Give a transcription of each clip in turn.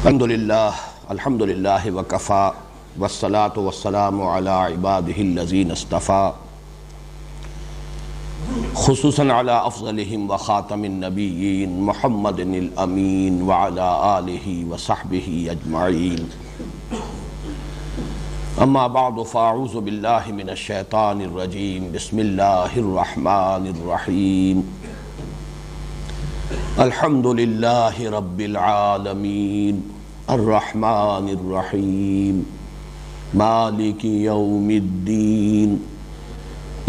الحمدللہ وکفا والصلاة والسلام علی عبادہ الذین اصطفا خصوصاً علی افضلہم وخاتم النبیین محمد الامین وعلی آلہ وصحبہ اجمعین اما بعد فاعوذ باللہ من الشیطان الرجیم بسم اللہ الرحمن الرحیم الحمدللہ رب العالمین الرحمن الرحیم مالک یوم الدین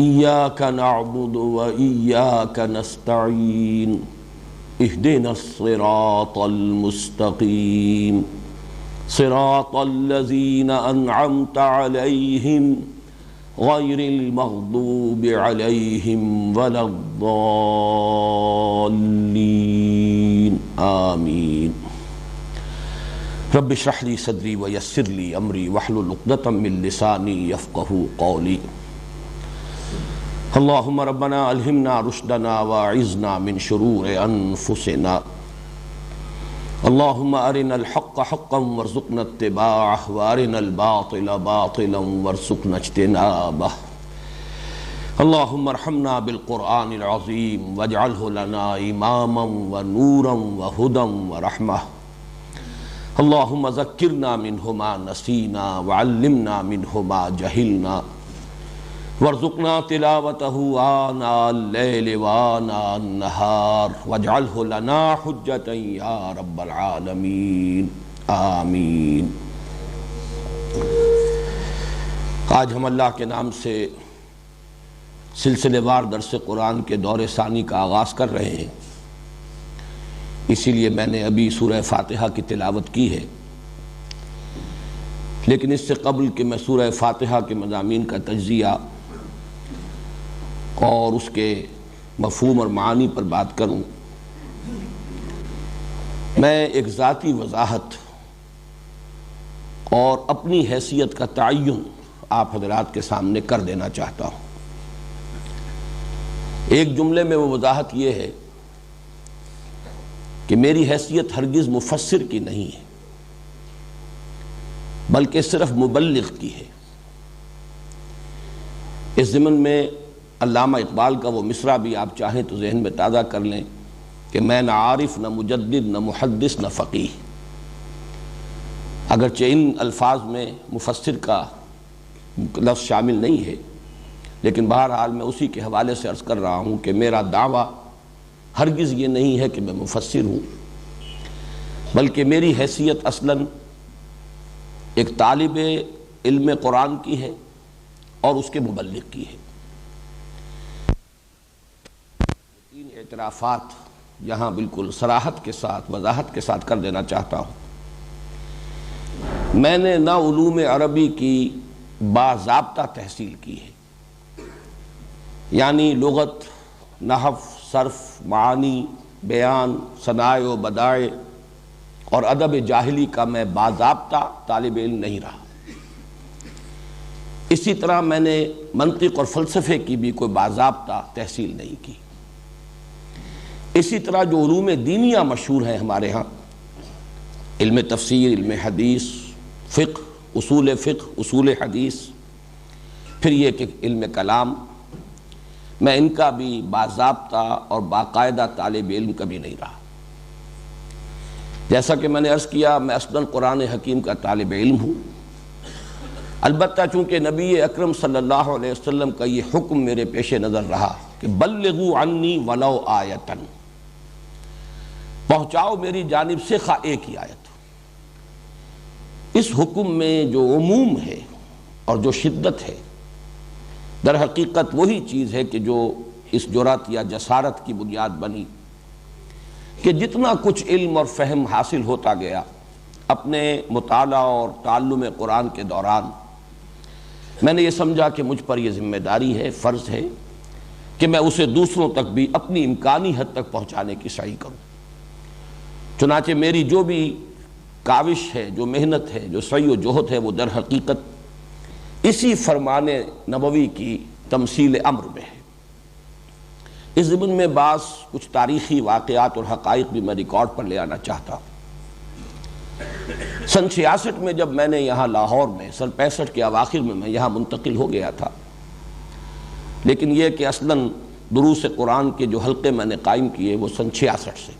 ایاک نعبد و ایاک نستعین اہدنا الصراط المستقیم صراط الذین انعمت علیہم غیر المغضوب علیہم ولا الضالین آمین رب اشرح لی صدری ویسر لی امری واحلل عقدۃ من لسانی یفقہوا قولی اللہم ربنا الہمنا رشدنا واعذنا من شرور انفسنا اللہم ارنا الحق حقا وارزقنا اتباعہ وارنا الباطل باطلا وارزقنا اجتنابہ اللہم ارحمنا بالقرآن العظیم واجعلہ لنا اماما ونورا وہدا ورحمہ اللہم ذکرنا منہ ما نسینا وعلمنا منہ ما جہلنا وارزقنا تلاوتہ آناء اللیل وآناء النہار واجعلہ لنا حجتا یا رب العالمین آمین۔ آج ہم اللہ کے نام سے سلسلے وار درس قرآن کے دور ثانی کا آغاز کر رہے ہیں، اسی لیے میں نے ابھی سورہ فاتحہ کی تلاوت کی ہے، لیکن اس سے قبل کہ میں سورہ فاتحہ کے مضامین کا تجزیہ اور اس کے مفہوم اور معانی پر بات کروں، میں ایک ذاتی وضاحت اور اپنی حیثیت کا تعین آپ حضرات کے سامنے کر دینا چاہتا ہوں۔ ایک جملے میں وہ وضاحت یہ ہے کہ میری حیثیت ہرگز مفسر کی نہیں ہے، بلکہ صرف مبلغ کی ہے۔ اس ضمن میں علامہ اقبال کا وہ مصرع بھی آپ چاہیں تو ذہن میں تازہ کر لیں کہ میں نہ عارف نہ مجدد نہ محدث نہ فقیہ، اگرچہ ان الفاظ میں مفسر کا لفظ شامل نہیں ہے، لیکن بہرحال میں اسی کے حوالے سے عرض کر رہا ہوں کہ میرا دعویٰ ہرگز یہ نہیں ہے کہ میں مفسر ہوں، بلکہ میری حیثیت اصلاً ایک طالب علم قرآن کی ہے اور اس کے مبلغ کی ہے۔ تین اعترافات یہاں بالکل صراحت کے ساتھ وضاحت کے ساتھ کر دینا چاہتا ہوں۔ میں نے نہ علوم عربی کی باضابطہ تحصیل کی ہے، یعنی لغت، نحو، صرف، معانی، بیان، صنائع و بدائع اور ادب جاہلی کا میں باضابطہ طالب علم نہیں رہا۔ اسی طرح میں نے منطق اور فلسفے کی بھی کوئی باضابطہ تحصیل نہیں کی۔ اسی طرح جو علوم دینیہ مشہور ہیں ہمارے ہاں، علم تفسیر، علم حدیث، فقہ، اصول حدیث، پھر یہ کہ علم کلام، میں ان کا بھی باضابطہ اور باقاعدہ طالب علم کبھی نہیں رہا۔ جیسا کہ میں نے عرض کیا، میں اصلاً قرآن حکیم کا طالب علم ہوں، البتہ چونکہ نبی اکرم صلی اللہ علیہ وسلم کا یہ حکم میرے پیش نظر رہا کہ بلغوا عنی ولو آیۃ، پہنچاؤ میری جانب سے خواہ ایک ہی آیت۔ اس حکم میں جو عموم ہے اور جو شدت ہے، در حقیقت وہی چیز ہے کہ جو اس جرأت یا جسارت کی بنیاد بنی کہ جتنا کچھ علم اور فہم حاصل ہوتا گیا اپنے مطالعہ اور تعلم قرآن کے دوران، میں نے یہ سمجھا کہ مجھ پر یہ ذمہ داری ہے، فرض ہے کہ میں اسے دوسروں تک بھی اپنی امکانی حد تک پہنچانے کی سعی کروں۔ چنانچہ میری جو بھی کاوش ہے، جو محنت ہے، جو سعی و جہد ہے، وہ در حقیقت اسی فرمان نبوی کی تمثیل امر میں ہے۔ اس ضمن میں بعض کچھ تاریخی واقعات اور حقائق بھی میں ریکارڈ پر لے آنا چاہتا ہوں۔ سن 66 میں جب میں نے یہاں لاہور میں، سن 65 کے اواخر میں یہاں منتقل ہو گیا تھا، لیکن یہ کہ اصلاً دروس قرآن کے جو حلقے میں نے قائم کیے وہ سن 66 سے،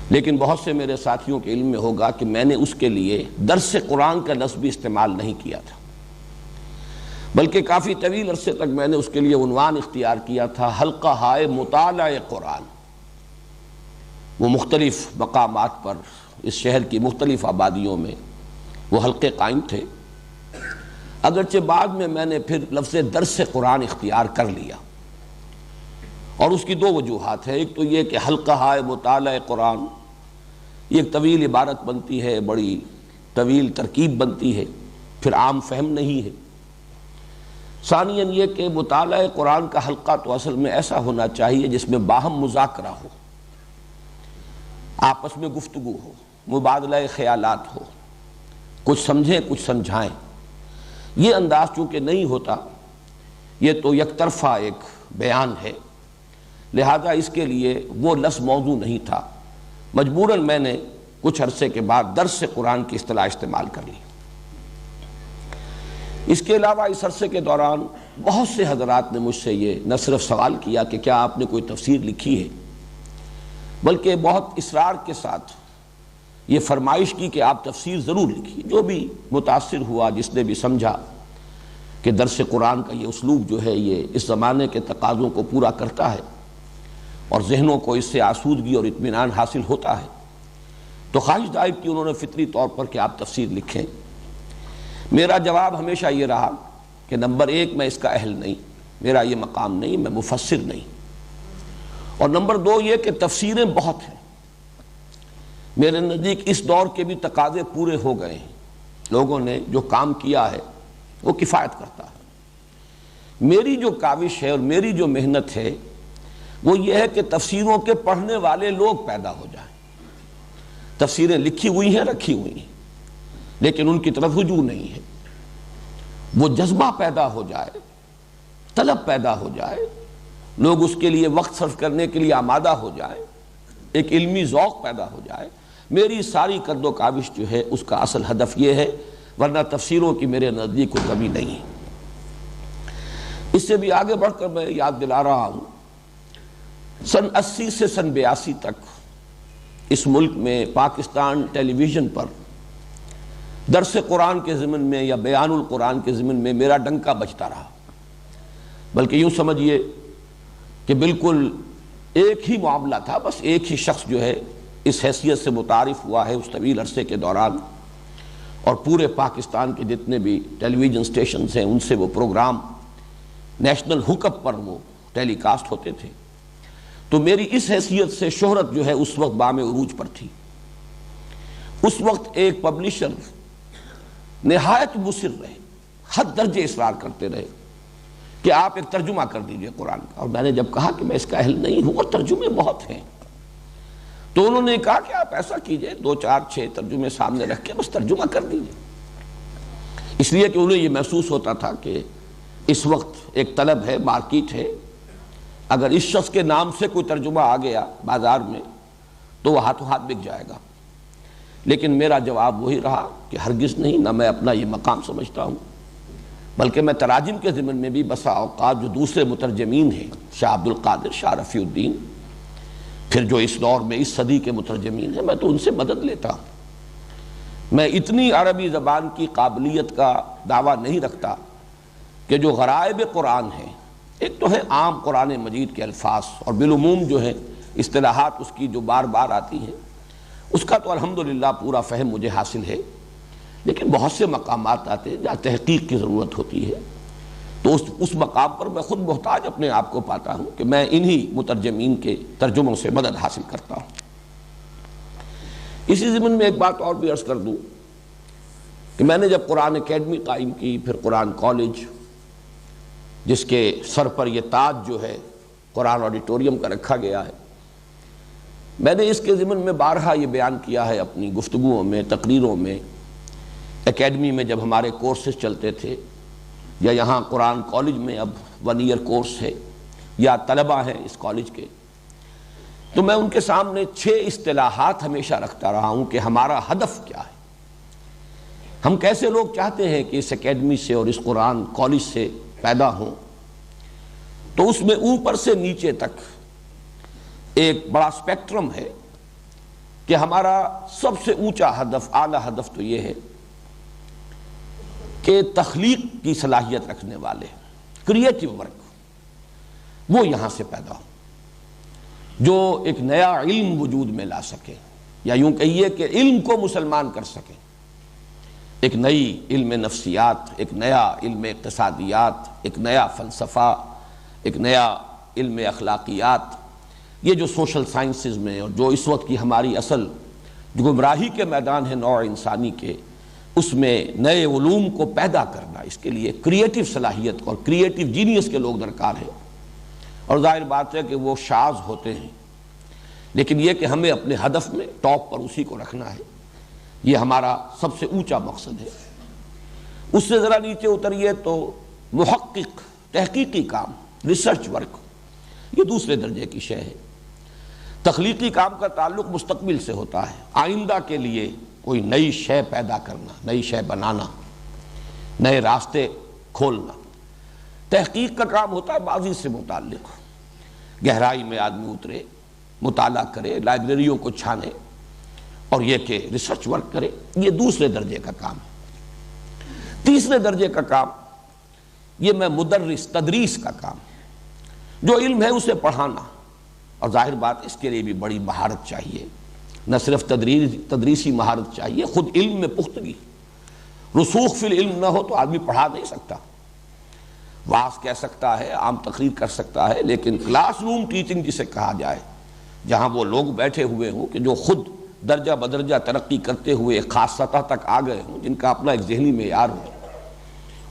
لیکن بہت سے میرے ساتھیوں کے علم میں ہوگا کہ میں نے اس کے لیے درس قرآن کا لفظ بھی استعمال نہیں کیا تھا، بلکہ کافی طویل عرصے تک میں نے اس کے لیے عنوان اختیار کیا تھا حلقہ ہائے مطالعہ قرآن۔ وہ مختلف مقامات پر اس شہر کی مختلف آبادیوں میں وہ حلقے قائم تھے، اگرچہ بعد میں نے پھر لفظ درس قرآن اختیار کر لیا، اور اس کی دو وجوہات ہیں۔ ایک تو یہ کہ حلقہ ہائے مطالعہ قرآن یہ ایک طویل عبارت بنتی ہے، بڑی طویل ترکیب بنتی ہے، پھر عام فہم نہیں ہے۔ ثانیاً یہ کہ مطالعہ قرآن کا حلقہ تو اصل میں ایسا ہونا چاہیے جس میں باہم مذاکرہ ہو، آپس میں گفتگو ہو، مبادلہ خیالات ہو، کچھ سمجھیں کچھ سمجھائیں۔ یہ انداز چونکہ نہیں ہوتا، یہ تو یک طرفہ ایک بیان ہے، لہذا اس کے لیے وہ لفظ موضوع نہیں تھا، مجبوراً میں نے کچھ عرصے کے بعد درس قرآن کی اصطلاح استعمال کر لی۔ اس کے علاوہ اس عرصے کے دوران بہت سے حضرات نے مجھ سے یہ نہ صرف سوال کیا کہ کیا آپ نے کوئی تفسیر لکھی ہے، بلکہ بہت اصرار کے ساتھ یہ فرمائش کی کہ آپ تفسیر ضرور لکھیے۔ جو بھی متاثر ہوا، جس نے بھی سمجھا کہ درس قرآن کا یہ اسلوب جو ہے یہ اس زمانے کے تقاضوں کو پورا کرتا ہے اور ذہنوں کو اس سے آسودگی اور اطمینان حاصل ہوتا ہے، تو خواہش ظاہر کی انہوں نے فطری طور پر کہ آپ تفسیر لکھیں۔ میرا جواب ہمیشہ یہ رہا کہ نمبر ایک، میں اس کا اہل نہیں، میرا یہ مقام نہیں، میں مفسر نہیں، اور نمبر دو یہ کہ تفسیریں بہت ہیں، میرے نزدیک اس دور کے بھی تقاضے پورے ہو گئے ہیں، لوگوں نے جو کام کیا ہے وہ کفایت کرتا ہے۔ میری جو کاوش ہے اور میری جو محنت ہے وہ یہ ہے کہ تفسیروں کے پڑھنے والے لوگ پیدا ہو جائیں۔ تفسیریں لکھی ہوئی ہیں، رکھی ہوئی ہیں، لیکن ان کی طرف رجوع نہیں ہے، وہ جذبہ پیدا ہو جائے، طلب پیدا ہو جائے، لوگ اس کے لیے وقت صرف کرنے کے لیے آمادہ ہو جائیں، ایک علمی ذوق پیدا ہو جائے۔ میری ساری قد و کاوش جو ہے اس کا اصل ہدف یہ ہے، ورنہ تفسیروں کی میرے نزدیک کوئی کمی نہیں ہے۔ اس سے بھی آگے بڑھ کر میں یاد دلا رہا ہوں، سن 80 سے سن 82 تک اس ملک میں پاکستان ٹیلی ویژن پر درس قرآن کے ضمن میں یا بیان القرآن کے ضمن میں میرا ڈنکا بجتا رہا، بلکہ یوں سمجھیے کہ بالکل ایک ہی معاملہ تھا، بس ایک ہی شخص جو ہے اس حیثیت سے متعارف ہوا ہے اس طویل عرصے کے دوران، اور پورے پاکستان کے جتنے بھی ٹیلی ویژن سٹیشنز ہیں ان سے وہ پروگرام نیشنل ہوک اپ پر وہ ٹیلی کاسٹ ہوتے تھے۔ تو میری اس حیثیت سے شہرت جو ہے اس وقت بام عروج پر تھی۔ اس وقت ایک پبلشر نہایت مصر رہے، حد درجے اصرار کرتے رہے کہ آپ ایک ترجمہ کر دیجئے قرآن کا، اور میں نے جب کہا کہ میں اس کا اہل نہیں ہوں اور ترجمے بہت ہیں، تو انہوں نے کہا کہ آپ ایسا کیجئے 2 4 6 ترجمے سامنے رکھ کے بس ترجمہ کر دیجئے، اس لیے کہ انہیں یہ محسوس ہوتا تھا کہ اس وقت ایک طلب ہے، مارکیٹ ہے، اگر اس شخص کے نام سے کوئی ترجمہ آ گیا بازار میں تو وہ ہاتھوں ہاتھ بک جائے گا۔ لیکن میرا جواب وہی رہا کہ ہرگز نہیں، نہ میں اپنا یہ مقام سمجھتا ہوں، بلکہ میں تراجم کے ضمن میں بھی بسا اوقات جو دوسرے مترجمین ہیں، شاہ عبد القادر، شاہ رفیع الدین، پھر جو اس دور میں اس صدی کے مترجمین ہیں، میں تو ان سے مدد لیتا ہوں۔ میں اتنی عربی زبان کی قابلیت کا دعویٰ نہیں رکھتا کہ جو غرائب قرآن ہیں، ایک تو ہے عام قرآن مجید کے الفاظ اور بالعموم جو ہے اصطلاحات اس کی جو بار بار آتی ہیں، اس کا تو الحمدللہ پورا فہم مجھے حاصل ہے، لیکن بہت سے مقامات آتے ہیں جہاں تحقیق کی ضرورت ہوتی ہے، تو اس مقام پر میں خود محتاج اپنے آپ کو پاتا ہوں کہ میں انہی مترجمین کے ترجموں سے مدد حاصل کرتا ہوں۔ اسی ضمن میں ایک بات اور بھی عرض کر دوں کہ میں نے جب قرآن اکیڈمی قائم کی، پھر قرآن کالج، جس کے سر پر یہ تاج جو ہے قرآن آڈیٹوریم کا رکھا گیا ہے، میں نے اس کے ضمن میں بارہا یہ بیان کیا ہے اپنی گفتگوؤں میں، تقریروں میں، اکیڈمی میں جب ہمارے کورسز چلتے تھے، یا یہاں قرآن کالج میں اب 1 ایئر کورس ہے، یا طلبہ ہیں اس کالج کے، تو میں ان کے سامنے 6 اصطلاحات ہمیشہ رکھتا رہا ہوں کہ ہمارا ہدف کیا ہے، ہم کیسے لوگ چاہتے ہیں کہ اس اکیڈمی سے اور اس قرآن کالج سے پیدا ہوں۔ تو اس میں اوپر سے نیچے تک ایک بڑا سپیکٹرم ہے کہ ہمارا سب سے اونچا ہدف، اعلیٰ ہدف تو یہ ہے کہ تخلیق کی صلاحیت رکھنے والے، کریٹیو ورک، وہ یہاں سے پیدا ہو، جو ایک نیا علم وجود میں لا سکے، یا یوں کہیے کہ علم کو مسلمان کر سکے، ایک نئی علم نفسیات، ایک نیا علم اقتصادیات، ایک نیا فلسفہ، ایک نیا علم اخلاقیات۔ یہ جو سوشل سائنسز میں اور جو اس وقت کی ہماری اصل جو گمراہی کے میدان ہے نوع انسانی کے، اس میں نئے علوم کو پیدا کرنا، اس کے لیے کریٹیو صلاحیت اور کریٹیو جینیس کے لوگ درکار ہیں۔ اور ظاہر بات ہے کہ وہ شاذ ہوتے ہیں، لیکن یہ کہ ہمیں اپنے ہدف میں ٹاپ پر اسی کو رکھنا ہے، یہ ہمارا سب سے اونچا مقصد ہے۔ اس سے ذرا نیچے اتریے تو محقق، تحقیقی کام، ریسرچ ورک، یہ دوسرے درجے کی شے ہے۔ تخلیقی کام کا تعلق مستقبل سے ہوتا ہے، آئندہ کے لیے کوئی نئی شے پیدا کرنا، نئی شے بنانا، نئے راستے کھولنا۔ تحقیق کا کام ہوتا ہے ماضی سے متعلق، گہرائی میں آدمی اترے، مطالعہ کرے، لائبریریوں کو چھانے، اور یہ کہ ریسرچ ورک کرے، یہ دوسرے درجے کا کام ہے۔ تیسرے درجے کا کام، یہ میں مدرس، تدریس کا کام، جو علم ہے اسے پڑھانا، اور ظاہر بات اس کے لیے بھی بڑی مہارت چاہیے، نہ صرف تدریسی مہارت چاہیے، خود علم میں پختگی، رسوخ فی العلم نہ ہو تو آدمی پڑھا نہیں سکتا۔ واعظ کہہ سکتا ہے، عام تقریر کر سکتا ہے، لیکن کلاس روم ٹیچنگ جسے کہا جائے، جہاں وہ لوگ بیٹھے ہوئے ہوں کہ جو خود درجہ بدرجہ ترقی کرتے ہوئے ایک خاص سطح تک آ گئے ہوں، جن کا اپنا ایک ذہنی معیار ہو،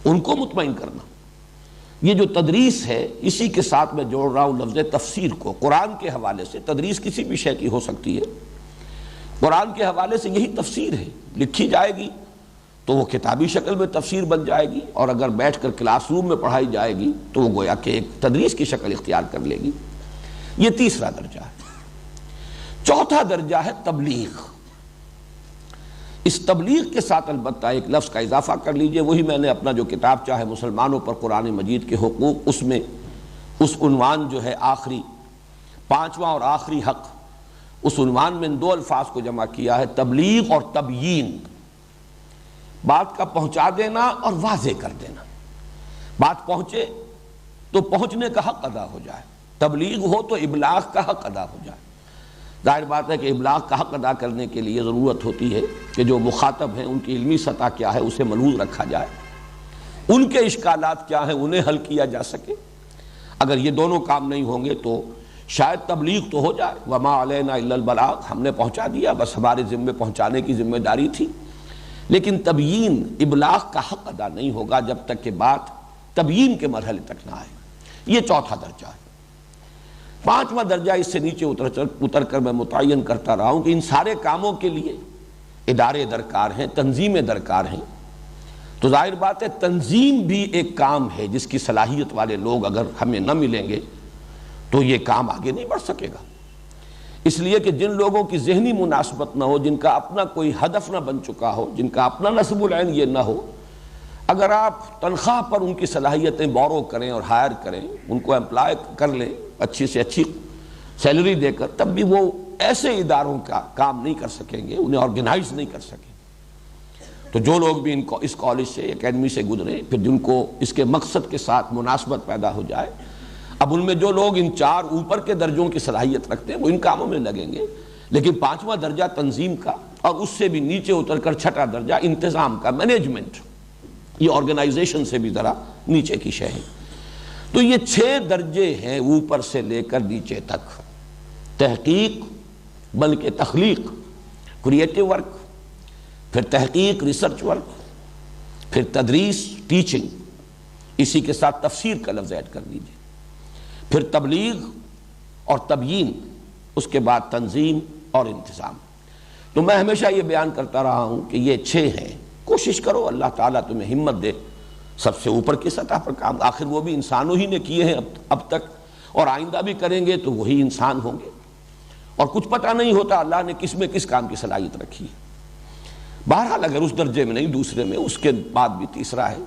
ان کو مطمئن کرنا، یہ جو تدریس ہے، اسی کے ساتھ میں جوڑ رہا ہوں لفظ تفسیر کو۔ قرآن کے حوالے سے تدریس کسی بھی شے کی ہو سکتی ہے، قرآن کے حوالے سے یہی تفسیر ہے، لکھی جائے گی تو وہ کتابی شکل میں تفسیر بن جائے گی، اور اگر بیٹھ کر کلاس روم میں پڑھائی جائے گی تو وہ گویا کہ ایک تدریس کی شکل اختیار کر لے گی۔ یہ تیسرا درجہ ہے۔ چوتھا درجہ ہے تبلیغ۔ اس تبلیغ کے ساتھ البتہ ایک لفظ کا اضافہ کر لیجئے، وہی میں نے اپنا جو کتاب چاہے مسلمانوں پر قرآن مجید کے حقوق، اس میں اس عنوان جو ہے آخری، 5واں اور آخری حق، اس عنوان میں ان 2 الفاظ کو جمع کیا ہے، تبلیغ اور تبیین۔ بات کا پہنچا دینا اور واضح کر دینا، بات پہنچے تو پہنچنے کا حق ادا ہو جائے، تبلیغ ہو تو ابلاغ کا حق ادا ہو جائے۔ ظاہر بات ہے کہ ابلاغ کا حق ادا کرنے کے لیے ضرورت ہوتی ہے کہ جو مخاطب ہیں ان کی علمی سطح کیا ہے اسے ملحوظ رکھا جائے، ان کے اشکالات کیا ہیں انہیں حل کیا جا سکے۔ اگر یہ دونوں کام نہیں ہوں گے تو شاید تبلیغ تو ہو جائے، وما علینا الا البلاغ، ہم نے پہنچا دیا، بس ہمارے ذمے پہنچانے کی ذمہ داری تھی، لیکن تبیین، ابلاغ کا حق ادا نہیں ہوگا جب تک کہ بات تبیین کے مرحلے تک نہ آئے۔ یہ چوتھا درجہ ہے۔ 5واں درجہ اس سے نیچے اتر کر میں متعین کرتا رہا ہوں کہ ان سارے کاموں کے لیے ادارے درکار ہیں، تنظیمیں درکار ہیں۔ تو ظاہر بات ہے تنظیم بھی ایک کام ہے جس کی صلاحیت والے لوگ اگر ہمیں نہ ملیں گے تو یہ کام آگے نہیں بڑھ سکے گا۔ اس لیے کہ جن لوگوں کی ذہنی مناسبت نہ ہو، جن کا اپنا کوئی ہدف نہ بن چکا ہو، جن کا اپنا نصب العین یہ نہ ہو، اگر آپ تنخواہ پر ان کی صلاحیتیں بورو کریں اور ہائر کریں، ان کو امپلائی کر لیں اچھی سے اچھی سیلری دے کر، تب بھی وہ ایسے اداروں کا کام نہیں کر سکیں گے، انہیں آرگنائز نہیں کر سکیں۔ تو جو لوگ بھی اس کالج سے، اکیڈمی سے گزرے، پھر جن کو اس کے مقصد کے ساتھ مناسبت پیدا ہو جائے، اب ان میں جو لوگ ان 4 اوپر کے درجوں کی صلاحیت رکھتے ہیں وہ ان کاموں میں لگیں گے، لیکن 5واں درجہ تنظیم کا، اور اس سے بھی نیچے اتر کر 6واں درجہ انتظام کا، مینجمنٹ، یہ آرگنائزیشن سے بھی ذرا نیچے کی شے ہے۔ تو یہ 6 درجے ہیں اوپر سے لے کر نیچے تک، تحقیق بلکہ تخلیق، کریٹیو ورک، پھر تحقیق، ریسرچ ورک، پھر تدریس، ٹیچنگ، اسی کے ساتھ تفسیر کا لفظ ایڈ کر دیجئے، پھر تبلیغ اور تبیین، اس کے بعد تنظیم اور انتظام۔ تو میں ہمیشہ یہ بیان کرتا رہا ہوں کہ یہ 6 ہیں، کوشش کرو، اللہ تعالیٰ تمہیں ہمت دے سب سے اوپر کی سطح پر کام، آخر وہ بھی انسانوں ہی نے کیے ہیں اب تک، اور آئندہ بھی کریں گے تو وہی انسان ہوں گے۔ اور کچھ پتہ نہیں ہوتا اللہ نے کس میں کس کام کی صلاحیت رکھی ہے۔ بہرحال اگر اس درجے میں نہیں دوسرے میں، اس کے بعد بھی تیسرا ہے۔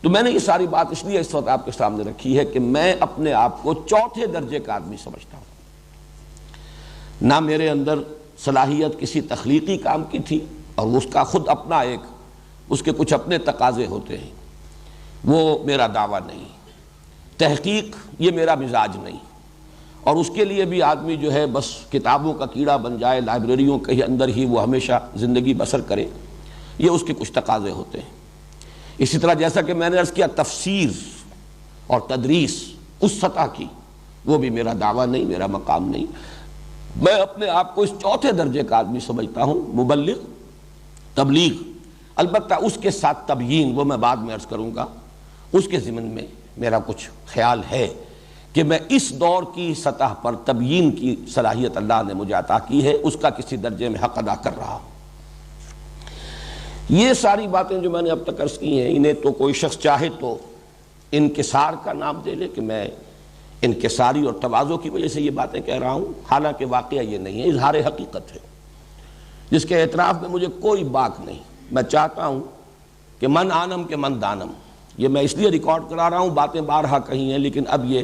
تو میں نے یہ ساری بات اس لیے اس وقت آپ کے سامنے رکھی ہے کہ میں اپنے آپ کو چوتھے درجے کا آدمی سمجھتا ہوں۔ نہ میرے اندر صلاحیت کسی تخلیقی کام کی تھی، اور اس کا خود اپنا اس کے کچھ اپنے تقاضے ہوتے ہیں، وہ میرا دعویٰ نہیں، تحقیق یہ میرا مزاج نہیں، اور اس کے لیے بھی آدمی جو ہے بس کتابوں کا کیڑا بن جائے، لائبریریوں کے اندر ہی وہ ہمیشہ زندگی بسر کرے، یہ اس کے کچھ تقاضے ہوتے ہیں۔ اسی طرح جیسا کہ میں نے عرض کیا، تفسیر اور تدریس اس سطح کی وہ بھی میرا دعویٰ نہیں، میرا مقام نہیں۔ میں اپنے آپ کو اس چوتھے درجے کا آدمی سمجھتا ہوں، مبلغ، تبلیغ، البتہ اس کے ساتھ تبیین، وہ میں بعد میں عرض کروں گا۔ اس کے ضمن میں میرا کچھ خیال ہے کہ میں اس دور کی سطح پر تبیین کی صلاحیت اللہ نے مجھے عطا کی ہے، اس کا کسی درجے میں حق ادا کر رہا ہوں۔ یہ ساری باتیں جو میں نے اب تک عرض کی ہیں، انہیں تو کوئی شخص چاہے تو انکسار کا نام دے لے کہ میں انکساری اور تواضع کی وجہ سے یہ باتیں کہہ رہا ہوں، حالانکہ واقعہ یہ نہیں ہے، اظہار حقیقت ہے جس کے اعتراف میں مجھے کوئی باک نہیں۔ میں چاہتا ہوں کہ من آنم کے من دانم، یہ میں اس لیے ریکارڈ کرا رہا ہوں، باتیں بارہا کہی ہیں، لیکن اب یہ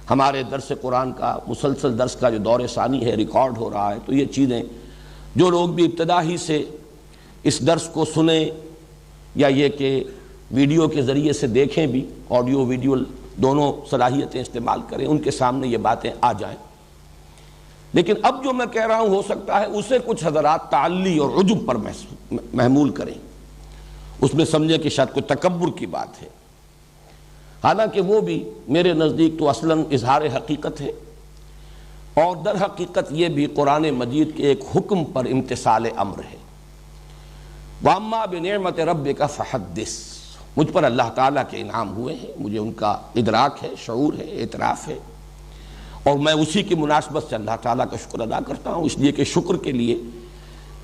ہمارے درس قرآن کا مسلسل درس کا جو دور ثانی ہے، ریکارڈ ہو رہا ہے، تو یہ چیزیں جو لوگ بھی ابتدا ہی سے اس درس کو سنیں یا یہ کہ ویڈیو کے ذریعے سے دیکھیں بھی، آڈیو ویڈیو دونوں صلاحیتیں استعمال کریں، ان کے سامنے یہ باتیں آ جائیں۔ لیکن اب جو میں کہہ رہا ہوں ہو سکتا ہے اسے کچھ حضرات تعلی اور عجب پر محمول کریں، اس میں سمجھیں کہ شاید کوئی تکبر کی بات ہے، حالانکہ وہ بھی میرے نزدیک تو اصلاً اظہار حقیقت ہے، اور در حقیقت یہ بھی قرآن مجید کے ایک حکم پر امتثال امر ہے۔ وَأَمَّا بِنِعْمَةِ رَبِّكَ فَحَدِّثْ، مجھ پر اللہ تعالیٰ کے انعام ہوئے ہیں، مجھے ان کا ادراک ہے، شعور ہے، اعتراف ہے، اور میں اسی کی مناسبت سے اللہ تعالیٰ کا شکر ادا کرتا ہوں، اس لیے کہ شکر کے لیے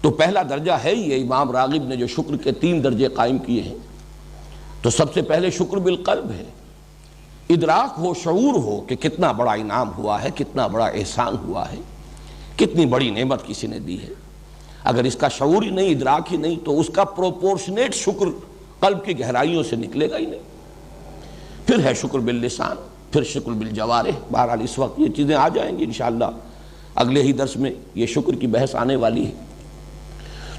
تو پہلا درجہ ہے یہ امام راغب نے جو شکر کے 3 درجے قائم کیے ہیں، تو سب سے پہلے شکر بالقلب ہے، ادراک ہو، شعور ہو کہ کتنا بڑا انعام ہوا ہے، کتنا بڑا احسان ہوا ہے، کتنی بڑی نعمت کسی نے دی ہے۔ اگر اس کا شعور ہی نہیں، ادراک ہی نہیں، تو اس کا پروپورشنیٹ شکر قلب کی گہرائیوں سے نکلے گا ہی نہیں۔ پھر ہے شکر باللسان، پھر شکر بالجوارح۔ بہرحال اس وقت یہ چیزیں آ جائیں گی انشاءاللہ، اگلے ہی درس میں یہ شکر کی بحث آنے والی ہے۔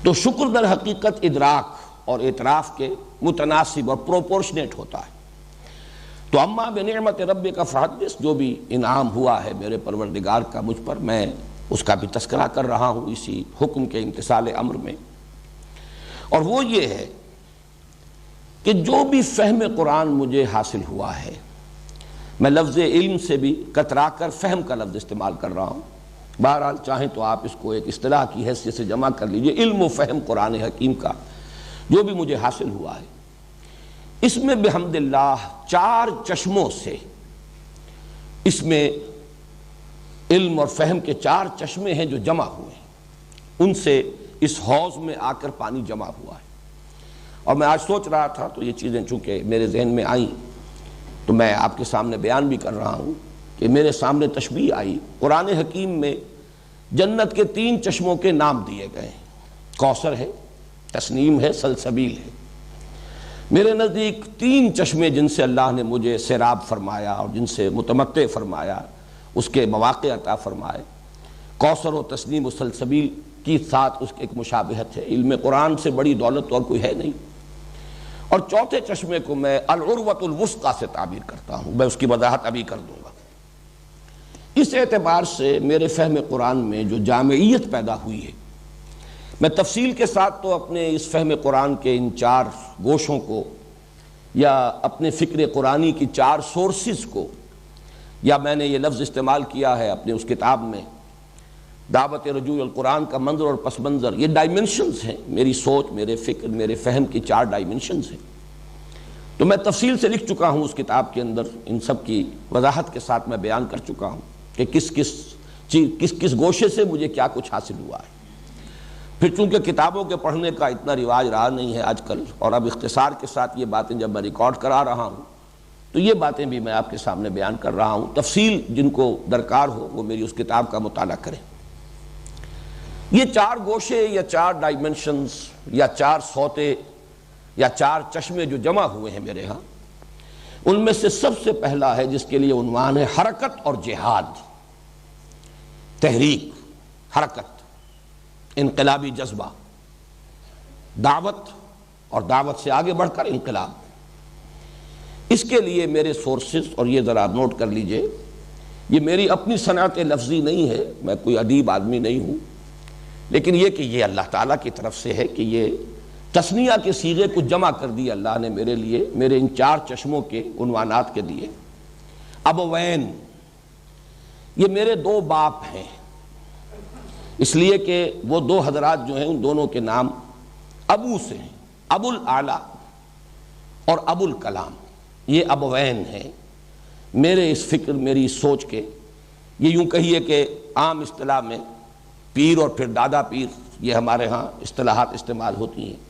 تو شکر در حقیقت ادراک اور اعتراف کے متناسب اور پروپورشنیٹ ہوتا ہے۔ تو اما بنعمت ربک فحدث، جو بھی انعام ہوا ہے میرے پروردگار کا مجھ پر، میں اس کا بھی تذکرہ کر رہا ہوں اسی حکم کے امتثال امر میں، اور وہ یہ ہے کہ جو بھی فہم قرآن مجھے حاصل ہوا ہے، میں لفظ علم سے بھی کترا کر فہم کا لفظ استعمال کر رہا ہوں، بہرحال چاہیں تو آپ اس کو ایک اصطلاح کی حیثیت سے جمع کر لیجئے، علم و فہم قرآن حکیم کا جو بھی مجھے حاصل ہوا ہے، اس میں بحمد اللہ 4 چشموں سے، اس میں علم اور فہم کے 4 چشمے ہیں جو جمع ہوئے ہیں، ان سے اس حوض میں آ کر پانی جمع ہوا ہے۔ اور میں آج سوچ رہا تھا تو یہ چیزیں چونکہ میرے ذہن میں آئیں تو میں آپ کے سامنے بیان بھی کر رہا ہوں کہ میرے سامنے تشبیہ آئی، قرآن حکیم میں جنت کے 3 چشموں کے نام دیے گئے ہیں، کوثر ہے، تسنیم ہے، سلسبیل ہے۔ میرے نزدیک 3 چشمے جن سے اللہ نے مجھے سیراب فرمایا اور جن سے متمتع فرمایا، اس کے مواقع عطا فرمائے، کوثر و تسنیم و سلسبیل کی ساتھ اس کی ایک مشابہت ہے، علم قرآن سے بڑی دولت اور کوئی ہے نہیں۔ اور چوتھے چشمے کو میں العروۃ الوثقی سے تعبیر کرتا ہوں، میں اس کی وضاحت ابھی کر دوں گا۔ اس اعتبار سے میرے فہم قرآن میں جو جامعیت پیدا ہوئی ہے، میں تفصیل کے ساتھ تو اپنے اس فہم قرآن کے ان 4 گوشوں کو یا اپنے فکر قرآنی کی 4 سورسز کو، یا میں نے یہ لفظ استعمال کیا ہے اپنے اس کتاب میں دعوت رجوع القرآن کا منظر اور پس منظر، یہ ڈائمنشنز ہیں، میری سوچ، میرے فکر، میرے فہم کی 4 ڈائمنشنز ہیں، تو میں تفصیل سے لکھ چکا ہوں اس کتاب کے اندر، ان سب کی وضاحت کے ساتھ میں بیان کر چکا ہوں کہ کس گوشے سے مجھے کیا کچھ حاصل ہوا ہے۔ پھر چونکہ کتابوں کے پڑھنے کا اتنا رواج رہا نہیں ہے آج کل، اور اب اختصار کے ساتھ یہ باتیں جب میں ریکارڈ کرا رہا ہوں تو یہ باتیں بھی میں آپ کے سامنے بیان کر رہا ہوں، تفصیل جن کو درکار ہو وہ میری اس کتاب کا مطالعہ کریں۔ یہ چار گوشے یا چار ڈائمنشنز یا چار سوتے یا چار چشمے جو جمع ہوئے ہیں میرے ہاں، ان میں سے سب سے پہلا ہے جس کے لیے عنوان ہے حرکت اور جہاد، تحریک، حرکت، انقلابی جذبہ، دعوت اور دعوت سے آگے بڑھ کر انقلاب۔ اس کے لیے میرے سورسز، اور یہ ذرا نوٹ کر لیجئے، یہ میری اپنی صنعت لفظی نہیں ہے، میں کوئی ادیب آدمی نہیں ہوں، لیکن یہ کہ یہ اللہ تعالیٰ کی طرف سے ہے کہ یہ تثنیہ کے صیغے کو جمع کر دیا اللہ نے میرے لیے، میرے ان چار چشموں کے عنوانات کے دیے۔ ابوین، یہ میرے دو باپ ہیں، اس لیے کہ وہ دو حضرات جو ہیں ان دونوں کے نام ابو سے ہیں، ابو الاعلیٰ اور ابو الکلام، یہ ابوین ہیں میرے اس فکر، میری اس سوچ کے۔ یہ یوں کہیے کہ عام اصطلاح میں پیر اور پھر دادا پیر، یہ ہمارے ہاں اصطلاحات استعمال ہوتی ہیں۔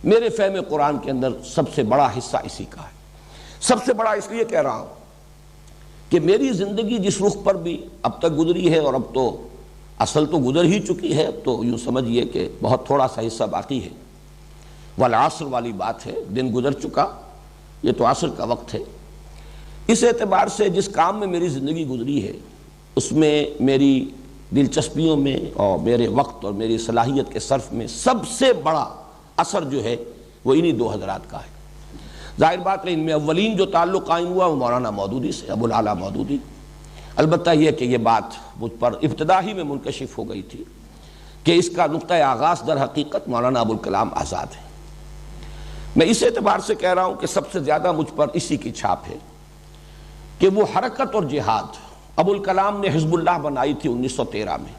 میرے فہم قرآن کے اندر سب سے بڑا حصہ اسی کا ہے۔ سب سے بڑا اس لیے کہہ رہا ہوں کہ میری زندگی جس رخ پر بھی اب تک گزری ہے، اور اب تو اصل تو گزر ہی چکی ہے، اب تو یوں سمجھیے کہ بہت تھوڑا سا حصہ باقی ہے، والعصر والی بات ہے، دن گزر چکا، یہ تو عصر کا وقت ہے۔ اس اعتبار سے جس کام میں میری زندگی گزری ہے اس میں میری دلچسپیوں میں اور میرے وقت اور میری صلاحیت کے صرف میں سب سے بڑا اثر جو ہے وہ انہی دو حضرات کا ہے۔ ظاہر بات ہے ان میں اولین جو تعلق قائم ہوا وہ مولانا مودودی سے، ابو الاعلیٰ مودودی۔ البتہ یہ کہ یہ بات مجھ پر ابتدا ہی میں منکشف ہو گئی تھی کہ اس کا نقطہ آغاز در حقیقت مولانا ابو الکلام آزاد ہے۔ میں اس اعتبار سے کہہ رہا ہوں کہ سب سے زیادہ مجھ پر اسی کی چھاپ ہے کہ وہ حرکت اور جہاد ابو الکلام نے حزب اللہ بنائی تھی 1913 میں،